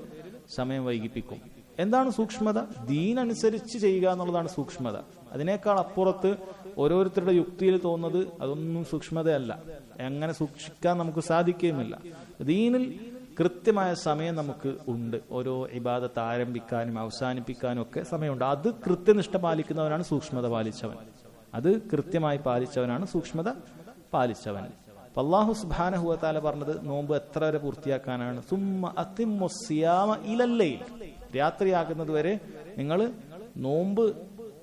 Speaker 1: സമയം വൈകിപ്പിക്കും. എന്താണ് സൂക്ഷ്മത? ദീനനുസരിച്ച് ചെയ്യുക എന്നുള്ളതാണ് സൂക്ഷ്മത. അതിനേക്കാൾ അപ്പുറത്ത് ഓരോരുത്തരുടെ യുക്തിയിൽ തോന്നുന്നത് അതൊന്നും സൂക്ഷ്മതയല്ല. എങ്ങനെ സൂക്ഷിക്കാൻ നമുക്ക് സാധിക്കുകയുമില്ല. ദീനിൽ കൃത്യമായ സമയം നമുക്ക് ഉണ്ട്. ഓരോ ഇബാദത്ത് ആരംഭിക്കാനും അവസാനിപ്പിക്കാനും ഒക്കെ സമയമുണ്ട്. അത് കൃത്യനിഷ്ഠ പാലിക്കുന്നവനാണ് സൂക്ഷ്മത പാലിച്ചവൻ. അത് കൃത്യമായി പാലിച്ചവനാണ് സൂക്ഷ്മത പാലിച്ചവൻ. അല്ലാഹു സുബ്ഹാനഹു വ തആല പറഞ്ഞത് നോമ്പ് എത്ര വരെ പൂർത്തിയാക്കാനാണ്? സുമ്മ അത്തിമ്മു സിയാമ ഇലൽ ലൈൽ, രാത്രിയാകുന്നത് വരെ നിങ്ങൾ നോമ്പ്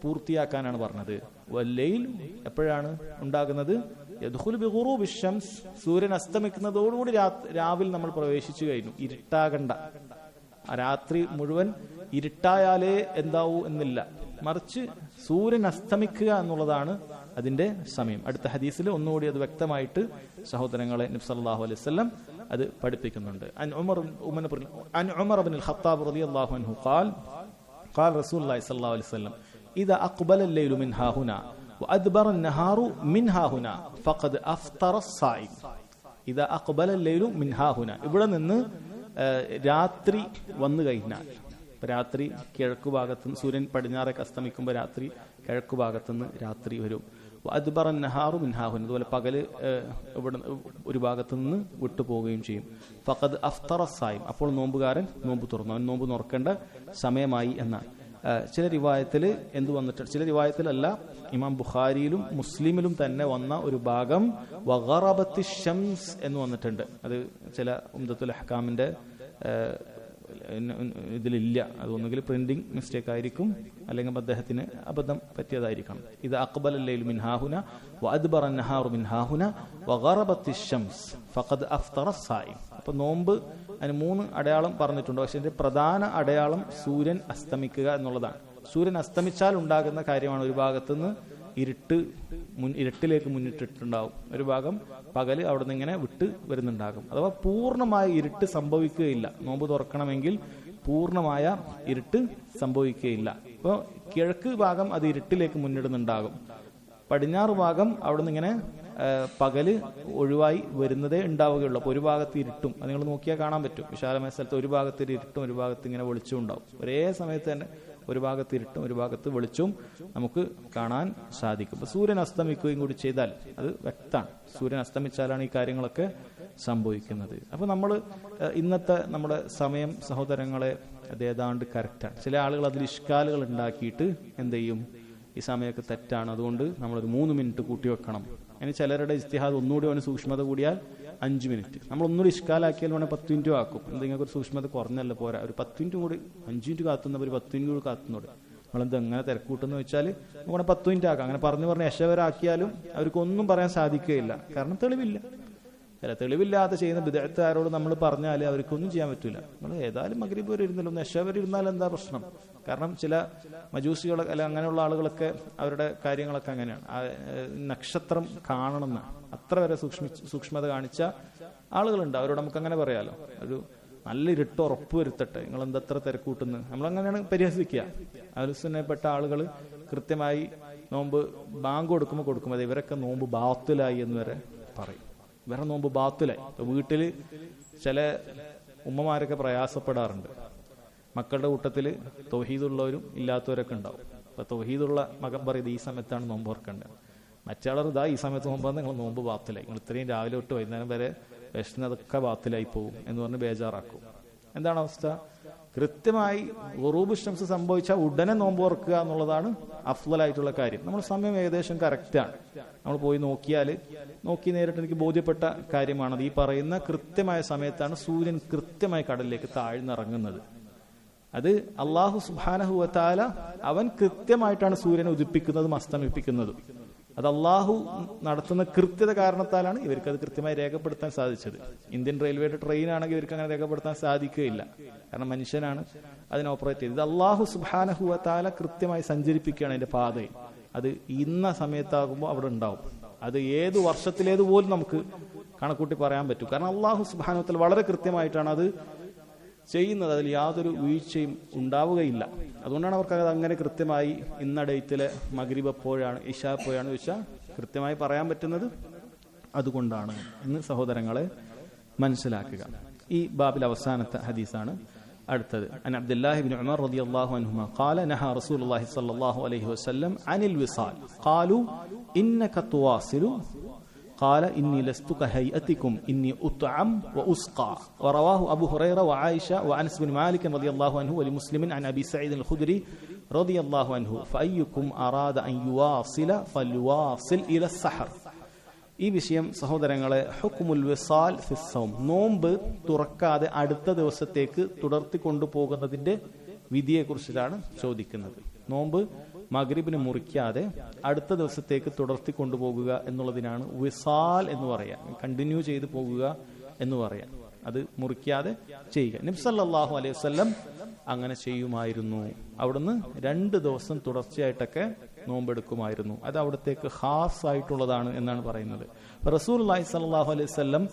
Speaker 1: പൂർത്തിയാക്കാനാണ് പറഞ്ഞത്. വല്ലൈൽ എപ്പോഴാണ് ഉണ്ടാകുന്നത്? യദ്ഖുലു ബിഗുറൂബി ശംസ്, സൂര്യൻ അസ്തമിക്കുന്നതോടുകൂടി രാവിലെ നമ്മൾ പ്രവേശിച്ചു കഴിഞ്ഞു. ഇരുട്ടാകണ്ട, രാത്രി മുഴുവൻ ഇരുട്ടായാലേ എന്താവൂ എന്നില്ല, മറിച്ച് സൂര്യൻ അസ്തമിക്കുക എന്നുള്ളതാണ് അതിന്റെ സമയം. അടുത്ത ഹദീസിൽ ഒന്നുകൂടി അത് വ്യക്തമായിട്ട് സഹോദരങ്ങളെ നബി സല്ലല്ലാഹു അലൈഹി വസല്ലം അത് പഠിപ്പിക്കുന്നുണ്ട്. അൻ ഉമർ ഇബ്നുൽ ഖത്താബ് റളിയല്ലാഹു അൻഹു ഖാൽ റസൂലുള്ളാഹി സ്വല്ലല്ലാഹു അലൈഹി വസല്ലം ഇദാ അഖ്ബല അൽ-ലൈലു മിൻ ഹാഹുനാ വഅദ്ബറ അൻ-നഹാറു മിൻ ഹാഹുനാ ഫഖദ് അഫ്തറ അസ്-സായിം. ഇദാ അഖ്ബല അൽ-ലൈലു മിൻ ഹാഹുനാ, ഇവിടെ നിന്ന് രാത്രി വന്നു കഴിഞ്ഞാൽ, രാത്രി കിഴക്കു ഭാഗത്തുനിന്ന് സൂര്യൻ പടിഞ്ഞാറേക്ക് അസ്തമിക്കുമ്പോൾ രാത്രി കിഴക്കു ഭാഗത്തുനിന്ന് രാത്രി വരും. അദ്ബറ അൻ-നഹാറു മിൻ ഹാഹുനാ, അതുപോലെ പകല് ഇവിടെ ഒരു ഭാഗത്തു നിന്ന് വിട്ടുപോവുകയും ചെയ്യും. ഫഖദ് അഫ്തറ അസ്-സായിം, അപ്പോൾ നോമ്പുകാരൻ നോമ്പ് തുറന്നു, അവൻ നോമ്പ് തുറക്കേണ്ട സമയമായി എന്നാണ്. ചില റിവായത്തിൽ എന്ത് വന്നിട്ടുണ്ട്, ചില റിവായത്തിലല്ല, ഇമാം ബുഖാരിയിലും മുസ്ലിമിലും തന്നെ വന്ന ഒരു ഭാഗം വഗറബത്തി ഷംസ് എന്ന് വന്നിട്ടുണ്ട്. അത് ചില ഉംദത്തുൽ അഹ്കാമിന്റെ ഇതിലില്ല. അതൊന്നുകിൽ പ്രിന്റിംഗ് മിസ്റ്റേക്ക് ആയിരിക്കും, അല്ലെങ്കിൽ അദ്ദേഹത്തിന് അബദ്ധം പറ്റിയതായിരിക്കണം. ഇത് അഖ്ബല ലൈലു മിൻ ഹാഹുന വഅദ്ബറ അൻ-നഹാറു മിൻ ഹാഹുന വഗറബത്തി ഷംസ് ഫഖദ് അഫ്തറ സായിം. അപ്പോൾ നോമ്പ് അതിന് 3 അടയാളം പറഞ്ഞിട്ടുണ്ട്. പക്ഷെ ഇതിന്റെ പ്രധാന അടയാളം സൂര്യൻ അസ്തമിക്കുക എന്നുള്ളതാണ്. സൂര്യൻ അസ്തമിച്ചാൽ ഉണ്ടാകുന്ന കാര്യമാണ്. ഒരു ഭാഗത്തുനിന്ന് ഇരുട്ടിലേക്ക് മുന്നിട്ടിട്ടുണ്ടാവും, ഒരു ഭാഗം പകല് അവിടെ നിന്ന് ഇങ്ങനെ വിട്ട് വരുന്നുണ്ടാകും. അഥവാ പൂർണ്ണമായ ഇരുട്ട് സംഭവിക്കുകയില്ല. നോമ്പ് തുറക്കണമെങ്കിൽ പൂർണ്ണമായ ഇരുട്ട് സംഭവിക്കുകയില്ല. ഇപ്പോൾ കിഴക്ക് ഭാഗം അത് ഇരുട്ടിലേക്ക് മുന്നിടുന്നുണ്ടാകും, പടിഞ്ഞാറ് ഭാഗം അവിടെ നിന്ന് ഇങ്ങനെ പകല് ഒഴിവായി വരുന്നതേ ഉണ്ടാവുകയുള്ളൂ. അപ്പോൾ ഒരു ഭാഗത്ത് ഇരുട്ടും, അത് നിങ്ങൾ നോക്കിയാൽ കാണാൻ പറ്റും. വിശാലമായ സ്ഥലത്ത് ഒരു ഭാഗത്ത് ഇരുട്ടും ഒരു ഭാഗത്ത് ഇങ്ങനെ വെളിച്ചവും ഉണ്ടാവും. ഒരേ സമയത്ത് തന്നെ ഒരു ഭാഗത്ത് ഇരുട്ടും ഒരു ഭാഗത്ത് വെളിച്ചവും നമുക്ക് കാണാൻ സാധിക്കും. അപ്പൊ സൂര്യൻ അസ്തമിക്കുകയും കൂടി ചെയ്താൽ അത് വ്യക്തമാണ്. സൂര്യൻ അസ്തമിച്ചാലാണ് ഈ കാര്യങ്ങളൊക്കെ സംഭവിക്കുന്നത്. അപ്പൊ നമ്മൾ ഇന്നത്തെ നമ്മുടെ സമയം സഹോദരങ്ങളെ അത് ഏതാണ്ട് കറക്റ്റാണ്. ചില ആളുകൾ അതിൽ ഇഷ്കാലുകൾ ഉണ്ടാക്കിയിട്ട് എന്ത് ചെയ്യും, ഈ സമയമൊക്കെ തെറ്റാണ്, അതുകൊണ്ട് നമ്മളൊരു 3 മിനിറ്റ് കൂട്ടി വെക്കണം. അതിന് ചിലരുടെ ഇജ്തിഹാദ് ഒന്നുകൂടി അവന് സൂക്ഷ്മത കൂടിയാൽ 5 മിനിറ്റ്, നമ്മൾ ഒന്നുകൂടി ഇഷ്കാലാക്കിയാൽ വേണേൽ 10 മിനിറ്റ് ആക്കും. എന്തെങ്കിലും ഒരു സൂക്ഷ്മത കുറഞ്ഞല്ല പോരാ, ഒരു 10 മിനിറ്റ് കൂടി, 5 മിനിറ്റ് കാത്തുന്നവർ 10 മിനിറ്റ് കൂടി കാത്തുന്നോട്. നമ്മളെന്ത് എങ്ങനെ തിരക്കൂട്ടെന്ന് വെച്ചാൽ നമുക്ക് 10 മിനിറ്റ് ആക്കാം. അങ്ങനെ പറഞ്ഞ് യശവരാക്കിയാലും അവർക്കൊന്നും പറയാൻ സാധിക്കുകയില്ല, കാരണം തെളിവില്ല. അല്ല, തെളിവില്ലാതെ ചെയ്യുന്ന ബിദ്അത്തുകാരോട് നമ്മൾ പറഞ്ഞാൽ അവർക്കൊന്നും ചെയ്യാൻ പറ്റില്ല. നമ്മൾ ഏതായാലും മഗ്രിബ് വരെ ഇരുന്നല്ലോ, നെശ വരെ ഇരുന്നാൽ എന്താ പ്രശ്നം? കാരണം ചില മജൂസികൾ അല്ല അങ്ങനെയുള്ള ആളുകളൊക്കെ അവരുടെ കാര്യങ്ങളൊക്കെ അങ്ങനെയാണ്. നക്ഷത്രം കാണണമെന്ന് അത്ര വരെ സൂക്ഷ്മത കാണിച്ച ആളുകളുണ്ട്. അവരോട് നമുക്ക് അങ്ങനെ പറയാലോ, ഒരു നല്ല ഇരുട്ട് ഉറപ്പ് വരുത്തട്ടെ, നിങ്ങൾ എന്തത്ര തിരക്കൂട്ടുന്നത്, നമ്മളങ്ങനെയാണ് പരിഹസിക്കുക. അഹ്ലുസുന്നയിൽപ്പെട്ട ആളുകൾ കൃത്യമായി നോമ്പ് ബാങ്ക് കൊടുക്കുമ്പോൾ അത് ഇവരൊക്കെ നോമ്പ് ബാത്തിലായി എന്ന് വരെ പറയും. വേറെ നോമ്പ് ബാത്തിലായി. വീട്ടിൽ ചില ഉമ്മമാരൊക്കെ പ്രയാസപ്പെടാറുണ്ട്. മക്കളുടെ കൂട്ടത്തിൽ തൗഹീദുള്ളവരും ഇല്ലാത്തവരൊക്കെ ഉണ്ടാവും. അപ്പൊ തൗഹീദുള്ള മകൻ പറയുന്നത് ഈ സമയത്താണ് നോമ്പ് ഓർക്കേണ്ടത്. മറ്റാളർ ഇതാ ഈ സമയത്ത് നോമ്പാണ്, നിങ്ങൾ നോമ്പ് ബാത്തിലായി, നിങ്ങൾ ഇത്രയും രാവിലെ തൊട്ട് വൈകുന്നേരം വരെ വിശന്നതൊക്കെ ബാത്തിലായി പോകും എന്ന് പറഞ്ഞ് ബേജാറാക്കും. എന്താണ് അവസ്ഥ? കൃത്യമായി ഖുറൂബ് ശംസ് സംഭവിച്ചാൽ ഉടനെ നോമ്പ് ഓർക്കുക എന്നുള്ളതാണ് അഫ്ളലായിട്ടുള്ള കാര്യം. നമ്മൾ സമയം ഏകദേശം കറക്റ്റാണ്. നമ്മൾ പോയി നോക്കി നേരിട്ട് എനിക്ക് ബോധ്യപ്പെട്ട കാര്യമാണത്. ഈ പറയുന്ന കൃത്യമായ സമയത്താണ് സൂര്യൻ കൃത്യമായി കടലിലേക്ക് താഴ്ന്നിറങ്ങുന്നത്. അത് അല്ലാഹു സുബ്ഹാനഹു വ തആല അവൻ കൃത്യമായിട്ടാണ് സൂര്യനെ ഉദിപ്പിക്കുന്നതും അസ്തമിപ്പിക്കുന്നതും. അത് അള്ളാഹു നടത്തുന്ന കൃത്യത കാരണത്താലാണ് ഇവർക്ക് അത് കൃത്യമായി രേഖപ്പെടുത്താൻ സാധിച്ചത്. ഇന്ത്യൻ റെയിൽവേയുടെ ട്രെയിൻ ആണെങ്കിൽ ഇവർക്ക് അങ്ങനെ രേഖപ്പെടുത്താൻ സാധിക്കുകയില്ല, കാരണം മനുഷ്യനാണ് അതിനെ ഓപ്പറേറ്റ് ചെയ്തത്. അള്ളാഹു സുബ്ഹാനഹു വ തആല കൃത്യമായി സഞ്ചരിപ്പിക്കുകയാണ് അതിന്റെ പാതയിൽ. അത് ഇന്ന സമയത്താകുമ്പോൾ അവിടെ ഉണ്ടാവും. അത് ഏത് വർഷത്തിലേതുപോലും നമുക്ക് കണക്കൂട്ടി പറയാൻ പറ്റും, കാരണം അള്ളാഹു സുബ്ഹാനഹു വ തആല വളരെ കൃത്യമായിട്ടാണ് അത് ചെയ്യുന്നത്. അതിൽ യാതൊരു വീഴ്ചയും ഉണ്ടാവുകയില്ല. അതുകൊണ്ടാണ് അവർക്ക് അത് അങ്ങനെ കൃത്യമായി ഇന്ന ഡേറ്റിലെ മഗ്രിബ് എപ്പോഴാണ്, ഇശാ എപ്പോഴാണ് ചോദിച്ചാൽ കൃത്യമായി പറയാൻ പറ്റുന്നത് അതുകൊണ്ടാണ് എന്ന് സഹോദരങ്ങളെ മനസ്സിലാക്കുക. ഈ ബാബിൽ അവസാനത്തെ ഹദീസാണ് അടുത്തത്. അൻ അബ്ദുല്ലാഹി ഇബ്നു ഉമർ റളിയല്ലാഹു അൻഹുമാ ഖാല നഹാ റസൂലുള്ളാഹി സ്വല്ലല്ലാഹു അലൈഹി വസല്ലം അനിൽ വിസാൽ ഖാലു ഇന്നക തുവാസിലു قال إني لست كهيئتكم إني أطعم وأسقى. ورواه أبو هريرة وعائشة وأنس بن مالك رضي الله عنه ولمسلم عن أبي سعيد الخدري رضي الله عنه فأيكم أراد أن يواصل فليواصل إلى السحر. ഈ വിഷയം സഹോദരങ്ങളെ ഹുക്മുൽ വിസാൽ ഫിസ്സൗം, നോമ്പ് തുറക്കാതെ അടുത്ത ദിവസത്തേക്ക് തുടർത്തി കൊണ്ടുപോകുന്നതിന്റെ വിധിയെക്കുറിച്ചിട്ടാണ് ചോദിക്കുന്നത്. നോമ്പ് മഗ്രിബിന് മുറിക്കാതെ അടുത്ത ദിവസത്തേക്ക് തുടർത്തി കൊണ്ടുപോകുക എന്നുള്ളതിനാണ് വിസാൽ എന്ന് പറയാം, കണ്ടിന്യൂ ചെയ്ത് പോകുക എന്ന് പറയാം. അത് മുറിക്കാതെ ചെയ്യുക. നബി സല്ലല്ലാഹു അലൈഹി വസല്ലം അങ്ങനെ ചെയ്യുമായിരുന്നു. അവിടുന്ന് 2 ദിവസം തുടർച്ചയായിട്ടൊക്കെ നോമ്പെടുക്കുമായിരുന്നു. അത് അവിടത്തേക്ക് ഖാസ് ആയിട്ടുള്ളതാണ് എന്നാണ് പറയുന്നത്. റസൂലുള്ളാഹി സ്വല്ലല്ലാഹു അലൈഹി വസല്ലം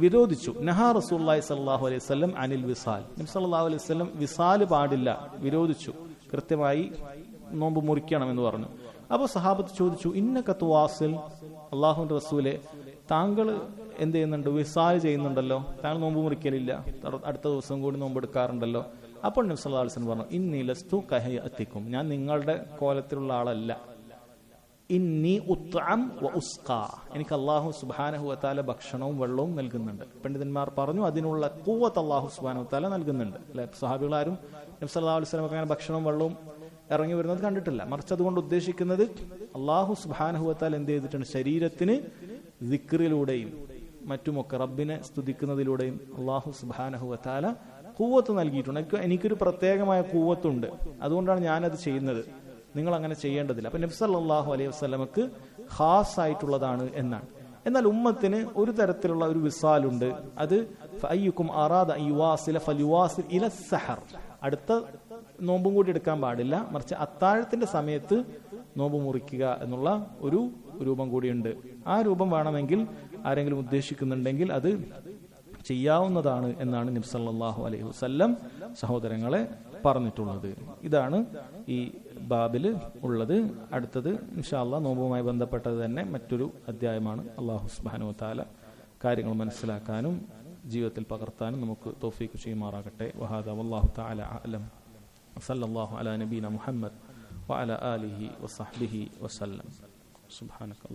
Speaker 1: വിരോധിച്ചു. നഹാ റസൂലുള്ളാഹി സ്വല്ലല്ലാഹു അലൈഹി വസല്ലം അനിൽ വിസാൽ. നബി സല്ലല്ലാഹു അലൈഹി വസല്ലം വിസാൽ പാടില്ല, വിരോധിച്ചു. കൃത്യമായി നോമ്പ് മുറിക്കണം എന്ന് പറഞ്ഞു. അപ്പൊ സഹാബത്ത് ചോദിച്ചു, ഇന്നക തുവാസിൽ, അല്ലാഹുവിന്റെ റസൂലെ താങ്കൾ എന്ത് ചെയ്യുന്നുണ്ട്? വിസാൽ ചെയ്യുന്നുണ്ടല്ലോ, താങ്കൾ നോമ്പ് മുറിക്കലില്ല, അടുത്ത ദിവസം കൂടി നോമ്പ് എടുക്കാറുണ്ടല്ലോ. അപ്പോൾ നബി സല്ലല്ലാഹു അലൈഹി വസല്ലം പറഞ്ഞു, ഇന്നി ലസ്തു കഹയഅതികും, ഞാൻ നിങ്ങളുടെ കോലത്തിലുള്ള ആളല്ല. ഇന്നി ഉത്അം വ ഉസ്ഖാ, എനിക്ക് അല്ലാഹു സുബ്ഹാനഹു വ തആല ഭക്ഷണവും വെള്ളവും നൽകുന്നുണ്ട്. പണ്ഡിതന്മാർ പറഞ്ഞു അതിനുള്ള ഖുവ്വത്ത് അല്ലാഹു സുബ്ഹാനഹു വ തആല നൽകുന്നുണ്ട്. അല്ലെ, സ്വഹാബികളാരും നബി സല്ലല്ലാഹു അലൈഹി വസല്ലം അങ്ങനെ ഭക്ഷണവും വെള്ളവും ഇറങ്ങി വരുന്നത് കണ്ടിട്ടില്ല. മറിച്ച് അതുകൊണ്ട് ഉദ്ദേശിക്കുന്നത് അല്ലാഹു സുബ്ഹാനഹു വ തആല എന്ത് ചെയ്തിട്ടുണ്ട്, ശരീരത്തിന് ദിക്റിലൂടെയും മറ്റുമൊക്കെ റബ്ബിനെ സ്തുതിക്കുന്നതിലൂടെയും അല്ലാഹു സുബ്ഹാനഹു വ തആല ഖുവ്വത്ത് നൽകിയിട്ടുണ്ട്. എനിക്കൊരു പ്രത്യേകമായ ഖുവ്വത്തുണ്ട്, അതുകൊണ്ടാണ് ഞാനത് ചെയ്യുന്നത്, നിങ്ങൾ അങ്ങനെ ചെയ്യേണ്ടതില്ല. അപ്പൊ നബി സല്ലല്ലാഹു അലൈഹി വസല്ലമക്ക് ഖാസ് ആയിട്ടുള്ളതാണ് എന്നാണ്. എന്നാൽ ഉമ്മത്തിന് ഒരു തരത്തിലുള്ള ഒരു വിസാലുണ്ട്. അത് ഫഅയ്യുക്കും അറാദ യുവാസില ഫൽയുവാസിൽ ഇല സഹർ, അടുത്ത നോമ്പും കൂടി എടുക്കാൻ പാടില്ല, മറിച്ച് അത്താഴത്തിന്റെ സമയത്ത് നോമ്പ് മുറിക്കുക എന്നുള്ള ഒരു രൂപം കൂടിയുണ്ട്. ആ രൂപം വേണമെങ്കിൽ ആരെങ്കിലും ഉദ്ദേശിക്കുന്നുണ്ടെങ്കിൽ അത് ചെയ്യാവുന്നതാണ് എന്നാണ് നബി സല്ലല്ലാഹു അലൈഹി വസല്ലം സഹോദരങ്ങളെ പറഞ്ഞിട്ടുള്ളത്. ഇതാണ് ഈ ബാബില് ഉള്ളത്. അടുത്തത് ഇൻഷാ അല്ലാഹ് നോമ്പുമായി ബന്ധപ്പെട്ടത് തന്നെ മറ്റൊരു അധ്യായമാണ്. അല്ലാഹു സുബ്ഹാനഹു വ തആല കാര്യങ്ങൾ മനസ്സിലാക്കാനും ജീവിതത്തിൽ പകർത്താനും നമുക്ക് തൗഫീഖ് ചെയ്യുമാറാകട്ടെ. വഹാദാ വല്ലാഹു തആല അഅലം. സല്ലല്ലാഹു അലാ നബീന മുഹമ്മദ് വഅലാ ആലിഹി വസഹ്ബിഹി വസല്ലം. സുബ്ഹാനക.